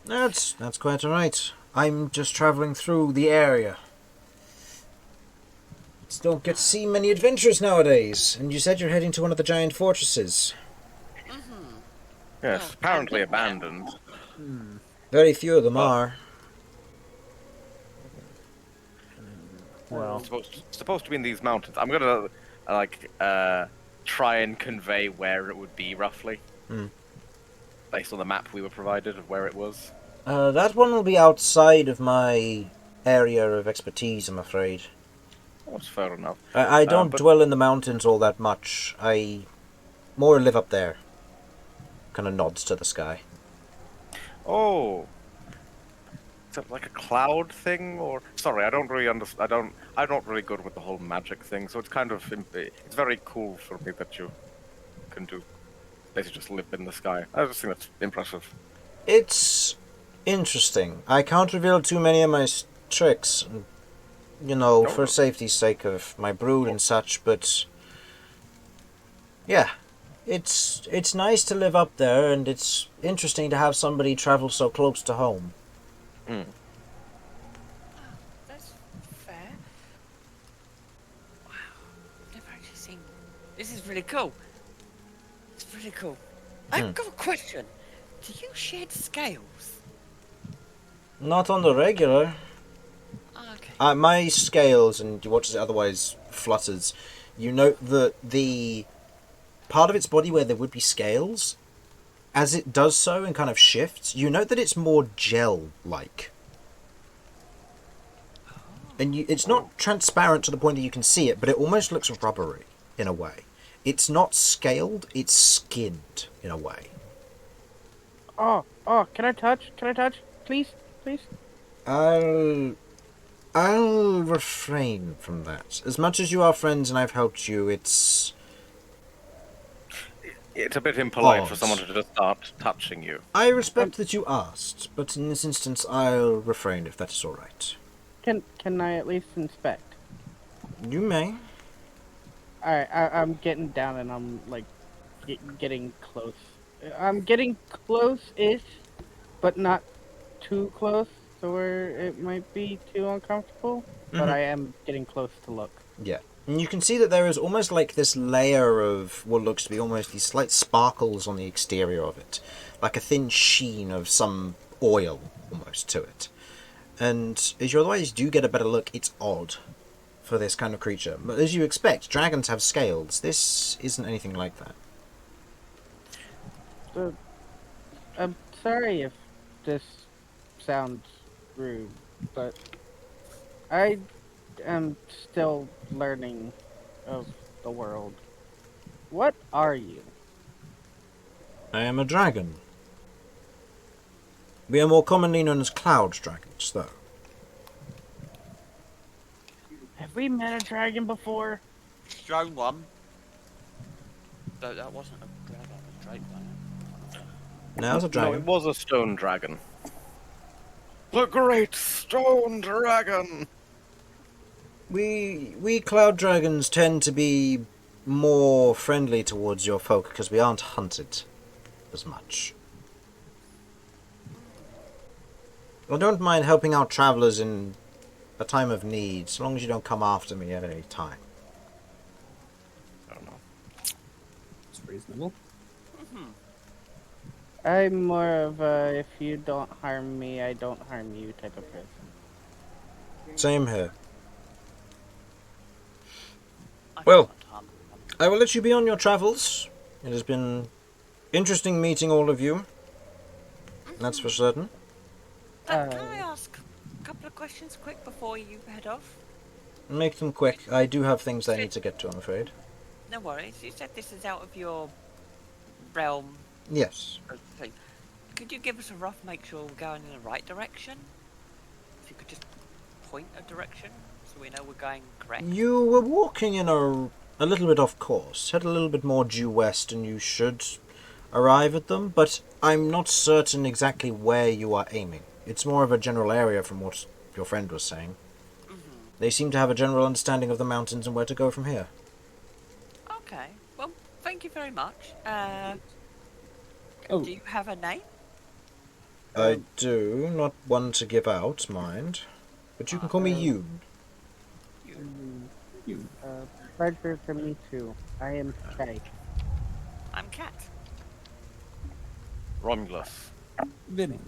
That's quite alright. I'm just traveling through the area. Just don't get to see many adventurers nowadays. And you said you're heading to one of the giant fortresses. Yes, Oh, apparently I've been there. abandoned. Very few of them Well- are. Well, Supposed to be in these mountains. I'm gonna try and convey where it would be roughly, based on the map we were provided of where it was. That one will be outside of my area of expertise, I'm afraid. That's fair enough. I don't but- dwell in the mountains all that much. I more live up there. Kind of nods to the sky. Oh, is that like a cloud thing, or sorry, I don't really understand. I'm not really good with the whole magic thing, so it's kind of it's very cool for me that you can do basically just live in the sky. I just think that's impressive. It's interesting. I can't reveal too many of my tricks, you know, for No. safety's sake of my brood and such, but yeah, it's nice to live up there, and it's interesting to have somebody travel so close to home. That's fair. Wow, I've never actually seen. This is really cool. It's really cool. I've got a question. Do you shed scales? Not on the regular. Okay. My scales, and you watch as it otherwise flutters, you note that the part of its body where there would be scales, as it does so and kind of shifts, you note that it's more gel-like. And it's not transparent to the point that you can see it, but it almost looks rubbery in a way. It's not scaled, it's skinned in a way. Oh, can I touch? Can I touch? Please? I'll refrain from that. As much as you are friends and I've helped you, it's It's a bit impolite Odd. for someone to just start touching you. I respect that you asked, but in this instance I'll refrain if that is all right. Can I at least inspect? You may. Alright, I'm getting down and I'm like getting close. I'm getting close-ish, but not too close, so where it might be too uncomfortable. But Mhm. I am getting close to look. Yeah. And you can see that there is almost like this layer of what looks to be almost these slight sparkles on the exterior of it. Like a thin sheen of some oil, almost, to it. And as you otherwise do get a better look, it's odd for this kind of creature. But as you expect, dragons have scales. This isn't anything like that. So, I'm sorry if this sounds rude, but I am still learning of the world. What are you? I am a dragon. We are more commonly known as cloud dragons, though. Have we met a dragon before? Drone one. That wasn't a dragon, it was a drake, wasn't it? Now, as a No, dragon. it was a stone dragon. The great stone dragon! We cloud dragons tend to be more friendly towards your folk because we aren't hunted as much. I don't mind helping out travelers in a time of need, so long as you don't come after me at any time. I don't know. it's reasonable. I'm more of a if you don't harm me, I don't harm you type of person. Same here. I Well. can't harm them. I will let you be on your travels. It has been interesting meeting all of you. That's for certain. Can I ask a couple of questions quick before you head off? Make them quick. I do have things I need to get to, I'm afraid. No worries. You said this is out of your realm Yes. Okay. Could you give us a rough, make sure we're going in the right direction? If you could just point a direction so we know we're going correct. You were walking in a little bit off course. Head a little bit more due west and you should arrive at them, but I'm not certain exactly where you are aiming. It's more of a general area from what your friend was saying. They seem to have a general understanding of the mountains and where to go from here. Okay. Well, thank you very much. Oh. Do you have a name? I do, not one to give out, mind. But you can call me you. Pleasure to meet you. I am Kay. I'm Kat. Romulus. Vinny.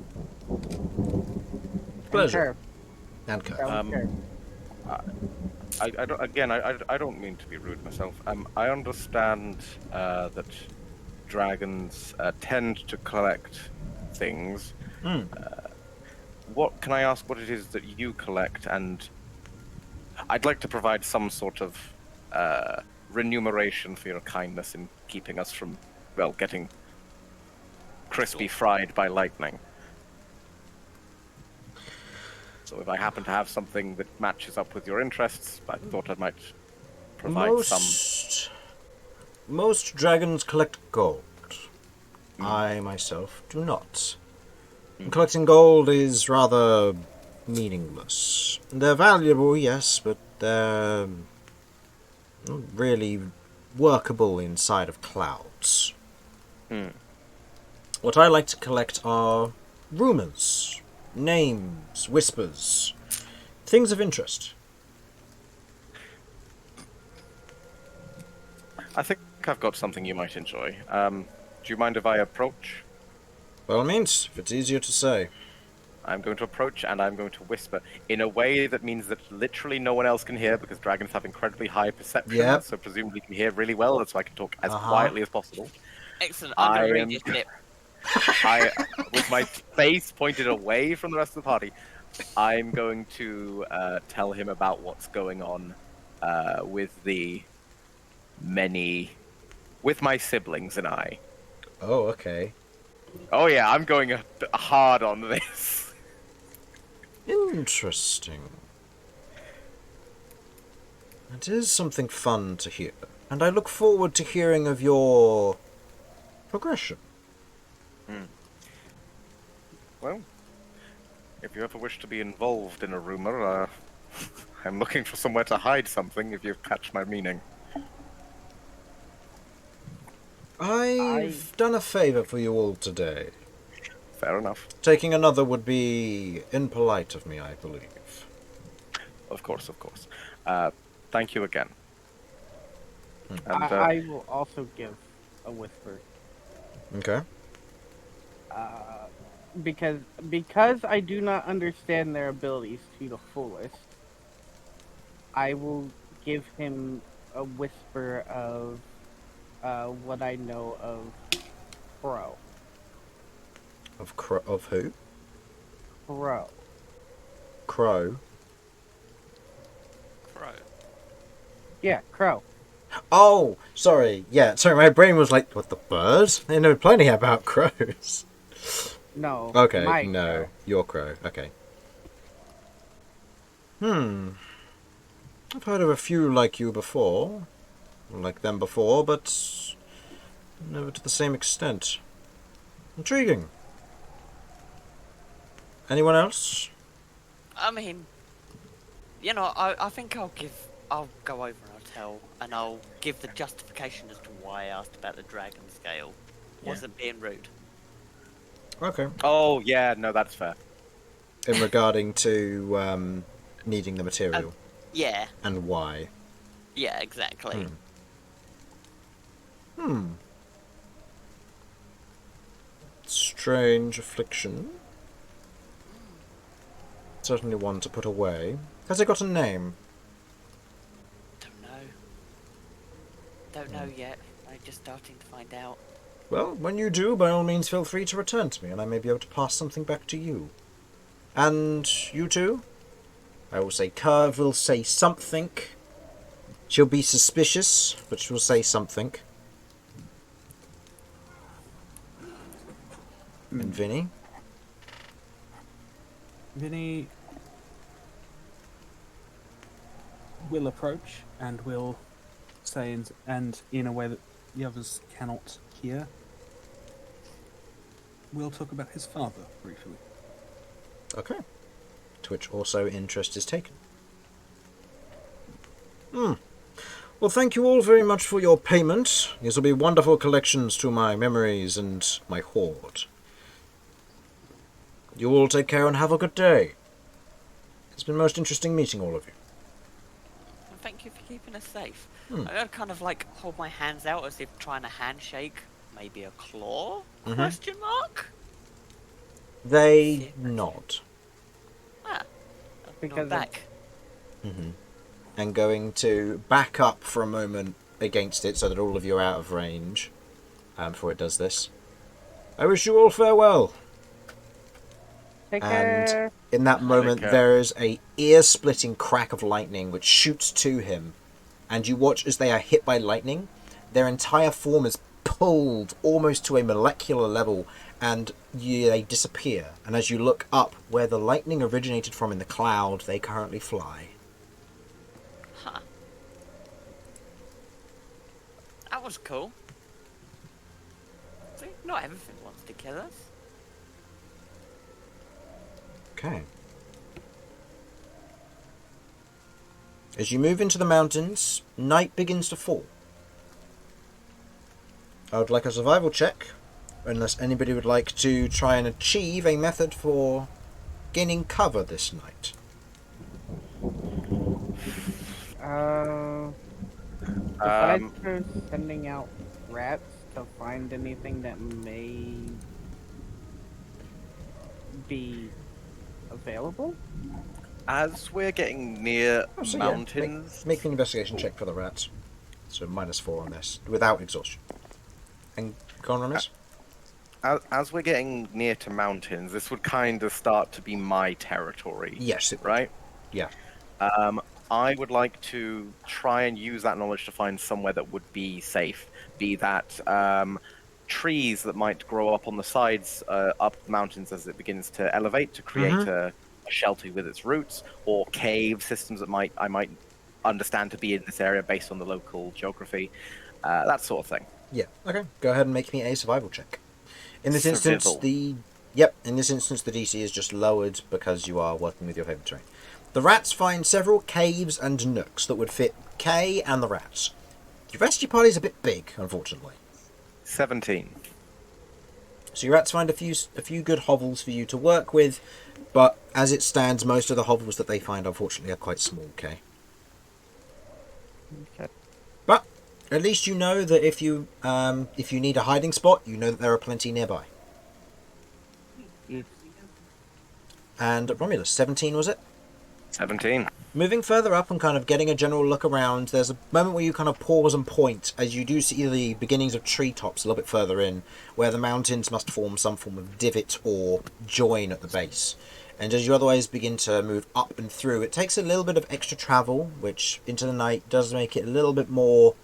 Pleasure. And And Kirv. Kirv. I don't mean to be rude myself. I understand that dragons tend to collect things. What can I ask? What it is that you collect? And I'd like to provide some sort of remuneration for your kindness in keeping us from, well, getting crispy fried by lightning. So if I happen to have something that matches up with your interests, I thought I might provide some. Most dragons collect gold. I myself do not. Collecting gold is rather meaningless. They're valuable, yes, but they're not really workable inside of clouds. What I like to collect are rumors, names, whispers, things of interest. I think I've got something you might enjoy. Do you mind if I approach? By all means, if it's easier to say. I'm going to approach and I'm going to whisper in a way that means that literally no one else can hear because dragons have incredibly high perception, Yep. so presumably can hear really well, so I can talk as quietly as possible. Excellent. I'm going to I read am- this lip. With my face pointed away from the rest of the party, I'm going to tell him about what's going on with with my siblings and I. Oh, okay. Oh yeah, I'm going hard on this. Interesting. It is something fun to hear, and I look forward to hearing of your progression. Well, if you ever wish to be involved in a rumor, I'm looking for somewhere to hide something, if you catch my meaning. I've done a favour for you all today. Fair enough. Taking another would be impolite of me, I believe. Of course, of course. Thank you again. And, I will also give a whisper. Okay. Because I do not understand their abilities to the fullest, I will give him a whisper of what I know of Crow. Of who? Crow. Crow. Crow. Yeah, Crow. Oh, sorry. Yeah, sorry, my brain was like, what, the bird? They know plenty about crows. No. Okay, my no. Crow. Your crow. Okay. I've heard of a few like you before. Like them before, but never to the same extent. Intriguing. Anyone else? I mean, you know, I think I'll go over and I'll give the justification as to why I asked about the dragon scale. Yeah. Wasn't being rude. Okay. oh, yeah, no, that's fair. In regarding to needing the material Yeah, and why. yeah, exactly. Strange affliction. Certainly one to put away. Has it got a name? Don't know yet. I'm just starting to find out. Well, when you do, by all means feel free to return to me, and I may be able to pass something back to you. And you too? I will say Kirv will say something. She'll be suspicious, but she'll say something. And Vinny? Vinny will approach and will say, and in a way that the others cannot hear, we'll talk about his father briefly. Okay. To which also interest is taken. Well, thank you all very much for your payment. These will be wonderful collections to my memories and my hoard. You all take care and have a good day. It's been most interesting meeting all of you. And thank you for keeping us safe. I'm gonna kind of like hold my hands out as if trying to handshake, maybe a claw? Question mark? They nod. Ah, Because back. And going to back up for a moment against it so that all of you are out of range before it does this. I wish you all farewell. take And care. in that moment, care. there is a ear-splitting crack of lightning which shoots to him, and you watch as they are hit by lightning. Their entire form is pulled almost to a molecular level, and they disappear. And as you look up where the lightning originated from in the cloud, they currently fly. Huh. That was cool. See, not everything wants to kill us. Okay. As you move into the mountains, night begins to fall. I would like a survival check, unless anybody would like to try and achieve a method for gaining cover this night. Besides for sending out rats to find anything that may be available? As we're getting near So mountains, make an investigation check for the rats. So -4 on this, without exhaustion. And go on, Romulus. as we're getting near to mountains, this would kind of start to be my territory. Yes, it would. Right? Yeah. I would like to try and use that knowledge to find somewhere that would be safe. Be that trees that might grow up on the sides up the mountains as it begins to elevate to create a shelter with its roots, or cave systems that I might understand to be in this area based on the local geography, that sort of thing. Yeah. Okay. Go ahead and make me a survival check. In this instance, Survival. In this instance, the DC is just lowered because you are working with your favorite terrain. The rats find several caves and nooks that would fit Kay and the rats. The rest of your party is a bit big, unfortunately. 17. So your rats find a few good hovels for you to work with, but as it stands, most of the hovels that they find, unfortunately, are quite small, Kay. Okay. But at least you know that if you need a hiding spot, you know that there are plenty nearby. And Romulus, 17 was it? 17. Moving further up and kind of getting a general look around, there's a moment where you kind of pause and point as you do see the beginnings of treetops a little bit further in, where the mountains must form some form of divot or join at the base. And as you otherwise begin to move up and through, it takes a little bit of extra travel, which into the night does make it a little bit more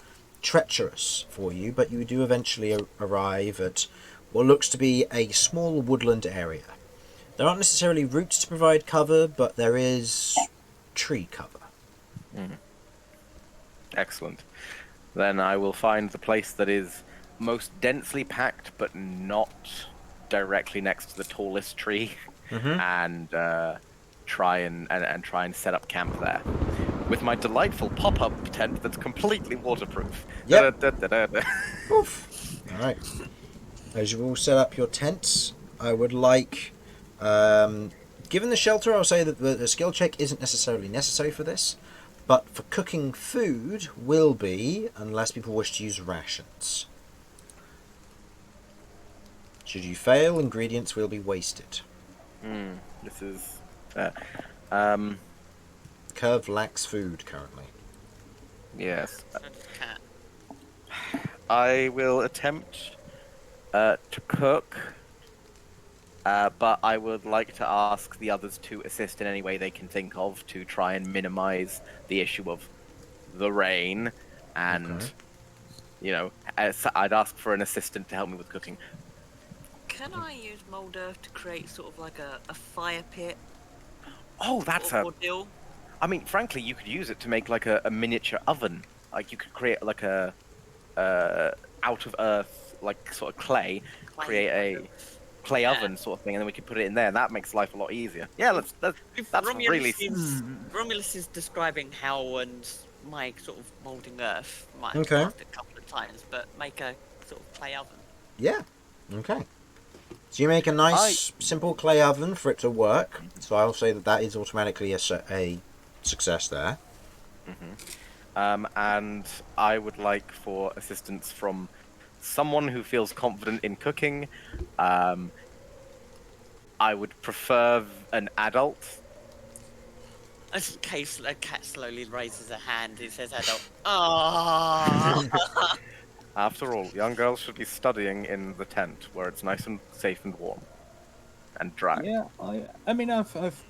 treacherous for you, but you do eventually arrive at what looks to be a small woodland area. There aren't necessarily roots to provide cover, but there is tree cover. Excellent. Then I will find the place that is most densely packed, but not directly next to the tallest tree, and try and set up camp there with my delightful pop-up tent that's completely waterproof. Yep. Da-da-da-da-da. Oof. All right. As you all set up your tents, I would like, given the shelter, I'll say that the skill check isn't necessarily necessary for this, but for cooking food will be, unless people wish to use rations. Should you fail, ingredients will be wasted. This is Kirv lacks food currently. yes. Cat. I will attempt to cook, but I would like to ask the others to assist in any way they can think of to try and minimize the issue of the rain, and Okay. I'd ask for an assistant to help me with cooking. Can I use mold earth to create sort of like a fire pit? Oh, that's sort a. of ordeal? I mean, frankly, you could use it to make like a miniature oven. Like you could create like a out of earth, like sort of clay, create a clay oven sort of thing, and then we could put it in there. That makes life a lot easier. Yeah, that's really. Romulus is describing how and my sort of moulding earth might have Okay. passed a couple of times, but make a sort of clay oven. Yeah. Okay. So you make a nice, simple clay oven for it to work. So I'll say that is automatically a success there. And I would like for assistance from someone who feels confident in cooking. I would prefer an adult. As a cat slowly raises a hand, it says adult. Oh. After all, young girls should be studying in the tent where it's nice and safe and warm and dry. Yeah, I mean, I've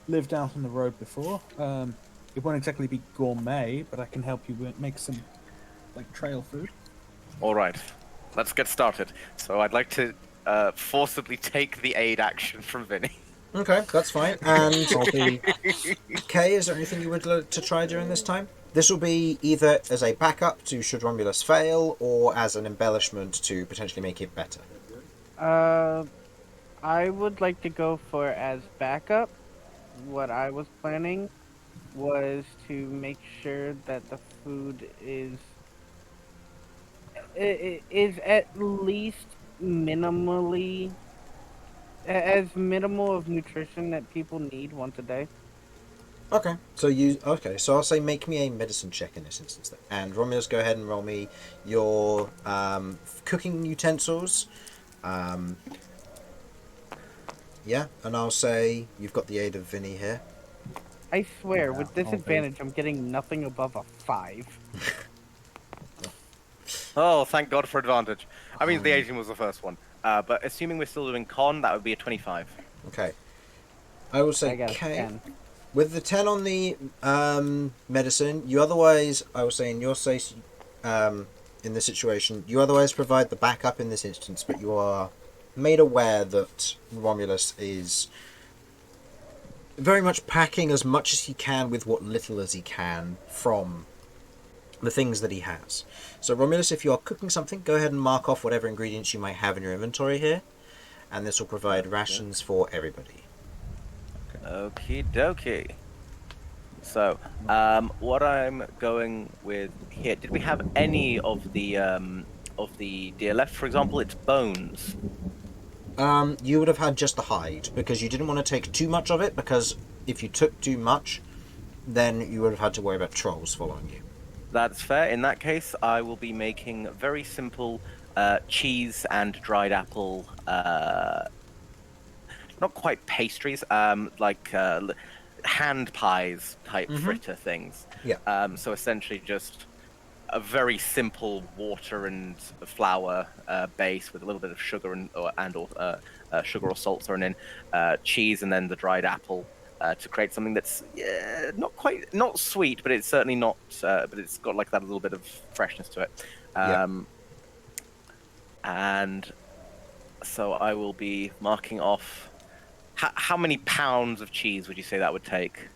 lived out on the road before. It won't exactly be gourmet, but I can help you make some, like, trail food. All right, let's get started. So I'd like to forcibly take the aid action from Vinny. Okay, that's fine. And Kay, is there anything you would like to try during this time? This will be either as a backup to should Romulus fail, or as an embellishment to potentially make it better. I would like to go for as backup. What I was planning was to make sure that the food is at least minimally as minimal of nutrition that people need once a day. Okay, so I'll say make me a medicine check in this instance then. And Romulus, go ahead and roll me your cooking utensils. Yeah, and I'll say you've got the aid of Vinny here. I swear, with disadvantage, I'm getting nothing above a 5. Oh, thank God for advantage. I mean, the 18 was the first one. But assuming we're still doing con, that would be a 25. Okay. I will say I got a K. 10. With the 10 on the medicine, you otherwise, I will say in your case, in this situation, you otherwise provide the backup in this instance, but you are made aware that Romulus is very much packing as much as he can with what little as he can from the things that he has. So Romulus, if you are cooking something, go ahead and mark off whatever ingredients you might have in your inventory here, and this will provide rations for everybody. Okie dokie. So, what I'm going with here, did we have any of the deer left? For example, its bones. You would have had just the hide, because you didn't want to take too much of it, because if you took too much, then you would have had to worry about trolls following you. That's fair. In that case, I will be making very simple cheese and dried apple, not quite pastries, like hand pies type fritter things. Yeah. So essentially just a very simple water and flour base with a little bit of sugar and sugar or salt thrown in, cheese, and then the dried apple to create something that's not sweet, but it's certainly not. But it's got like that little bit of freshness to it. And so I will be marking off. How many pounds of cheese would you say that would take?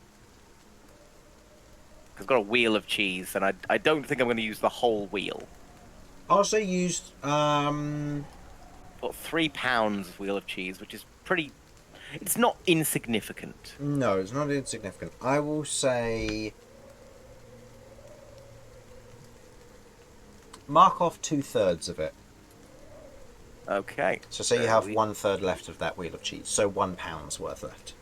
Because I've got a wheel of cheese, and I don't think I'm going to use the whole wheel. I also used Got 3 pounds of wheel of cheese, which is pretty. It's not insignificant. No, it's not insignificant. I will say mark off 2/3 of it. Okay. So say you have 1/3 left of that wheel of cheese, so 1 pound's worth left.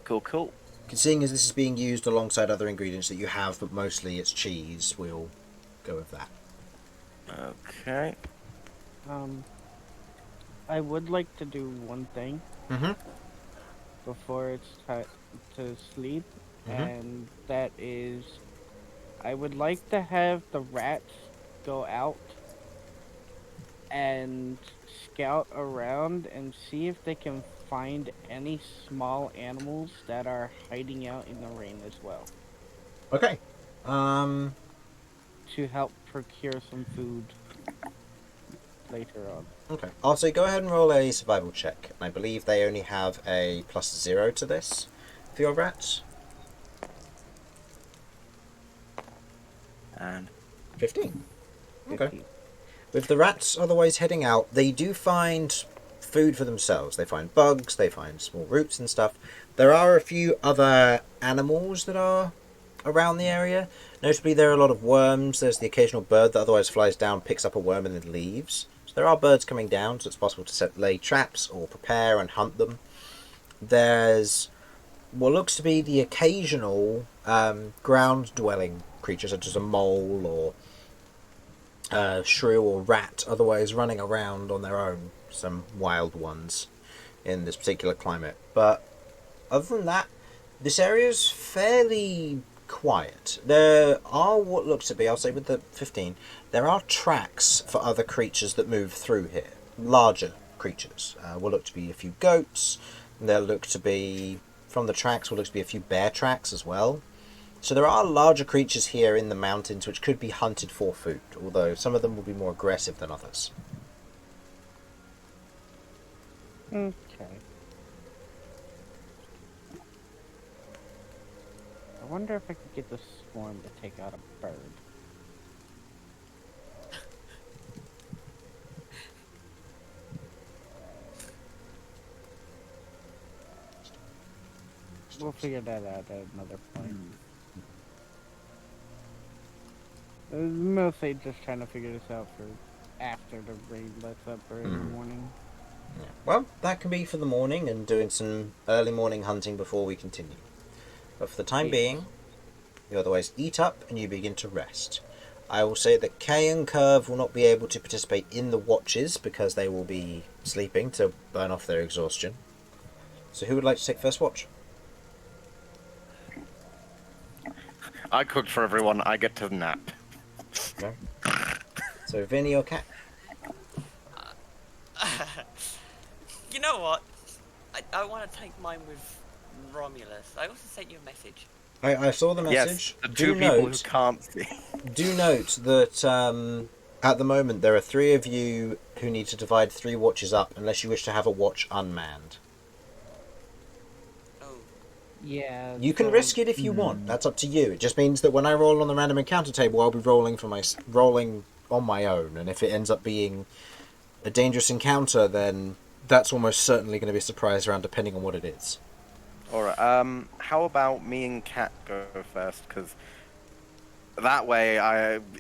Cool. Seeing as this is being used alongside other ingredients that you have, but mostly it's cheese, we'll go with that. Okay. I would like to do one thing before it's time to sleep, and that is I would like to have the rats go out and scout around and see if they can find any small animals that are hiding out in the rain as well. Okay. To help procure some food. later on. Okay. Also, go ahead and roll a survival check. I believe they only have a +0 to this for your rats. And 15. Okay. With the rats otherwise heading out, they do find food for themselves. They find bugs, they find small roots and stuff. There are a few other animals that are around the area. Notably, there are a lot of worms. There's the occasional bird that otherwise flies down, picks up a worm and then leaves. So there are birds coming down, so it's possible to lay traps or prepare and hunt them. There's what looks to be the occasional ground-dwelling creature, such as a mole or shrew or rat, otherwise running around on their own. Some wild ones in this particular climate. But other than that, this area is fairly quiet. There are what looks to be, I'll say with the 15, there are tracks for other creatures that move through here. Larger creatures. Will look to be a few goats. There look to be, from the tracks, will look to be a few bear tracks as well. So there are larger creatures here in the mountains which could be hunted for food, although some of them will be more aggressive than others. Okay. I wonder if I could get the swarm to take out a bird. We'll figure that out at another point. Mostly just trying to figure this out for after the rain lets up or in the morning. Yeah. Well, that can be for the morning and doing some early morning hunting before we continue. But for the time being, you otherwise eat up and you begin to rest. I will say that Kay and Kirv will not be able to participate in the watches because they will be sleeping to burn off their exhaustion. So who would like to take first watch? I cooked for everyone. I get to nap. Okay. So Vinny or Cat? You know what? I want to take mine with Romulus. I also sent you a message. I saw the message. Yes, the two people who can't see. Do note that at the moment there are 3 of you who need to divide 3 watches up unless you wish to have a watch unmanned. Oh. Yeah. You can risk it if you want. That's up to you. It just means that when I roll on the random encounter table, I'll be rolling on my own, and if it ends up being a dangerous encounter, then that's almost certainly going to be a surprise round, depending on what it is. Alright, how about me and Kat go first? Because that way,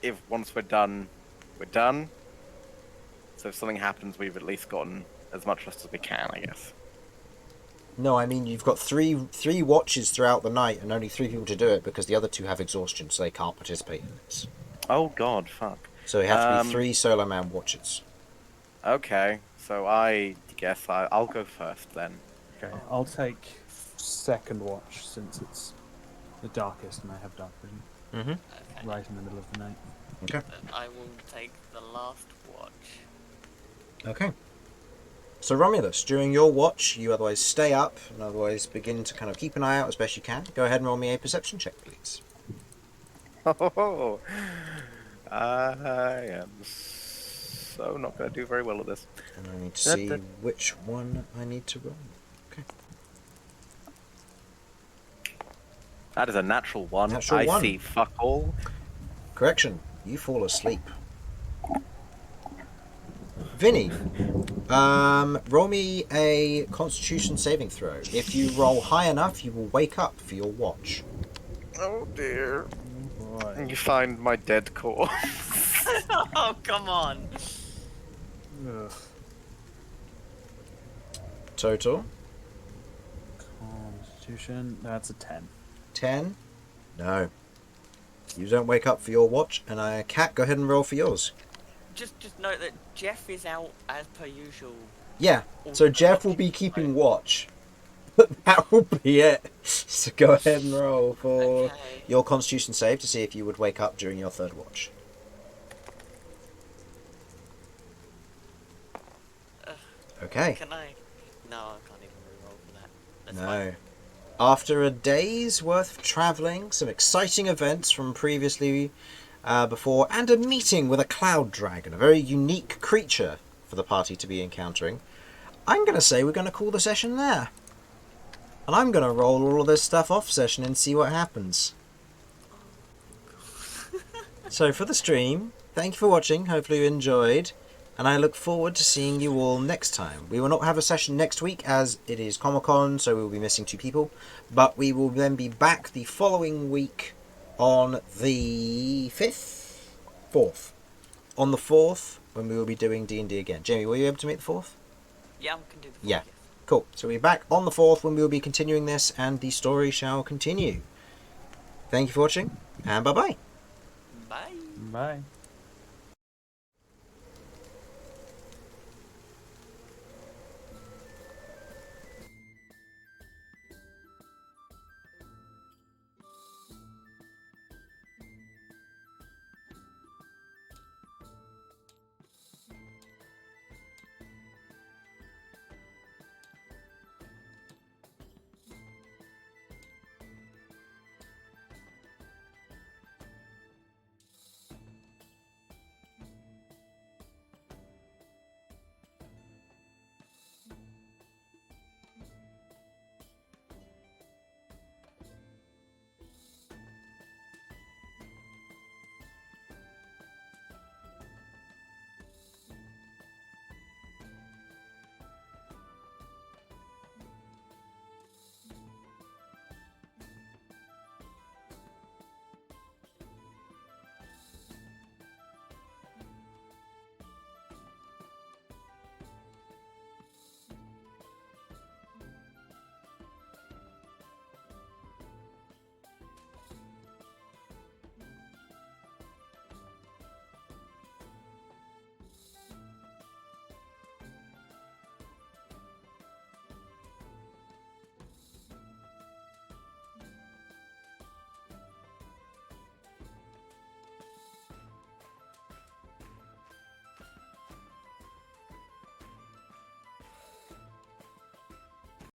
if once we're done, we're done. So if something happens, we've at least gotten as much rest as we can, I guess. No, I mean, you've got three watches throughout the night, and only 3 people to do it, because the other 2 have exhaustion, so they can't participate in this. Oh god, fuck. So they have to be 3 solo man watches. Okay, so I guess I'll go first then. Okay, I'll take second watch since it's the darkest and I have dark vision. Mm-hmm. Okay. Right in the middle of the night. Okay. Then I will take the last watch. Okay. So Romulus, during your watch, you otherwise stay up and otherwise begin to kind of keep an eye out as best you can. Go ahead and roll me a perception check, please. Oh, I am so not going to do very well at this. And I need to see which one I need to roll. Okay. That is a natural one. Natural I one. see fuck all. Correction. You fall asleep. Vinny, roll me a Constitution saving throw. If you roll high enough, you will wake up for your watch. Oh dear. Right. You find my dead corpse. Oh, come on. Ugh. Total? Constitution, that's a 10. 10? No. You don't wake up for your watch, and Cat, go ahead and roll for yours. Just note that Jeff is out as per usual. Yeah, so Jeff will be keeping watch. That will be it. So go ahead and roll for Okay. your Constitution save to see if you would wake up during your third watch. Okay. Can I? No, I can't even reroll for that. That's No. fine. After a day's worth of travelling, some exciting events from previously before, and a meeting with a cloud dragon, a very unique creature for the party to be encountering, I'm going to say we're going to call the session there. And I'm going to roll all of this stuff off session and see what happens. So for the stream, thank you for watching, hopefully you enjoyed, and I look forward to seeing you all next time. We will not have a session next week as it is Comic-Con, so we will be missing 2 people, but we will then be back the following week on the 5th? 4th. On the 4th, when we will be doing D&D again. Jamie, were you able to make the 4th? Yeah, we can do the Yeah. yes. Cool. So we'll be back on the 4th when we will be continuing this, and the story shall continue. Thank you for watching, and bye-bye. Bye. Bye.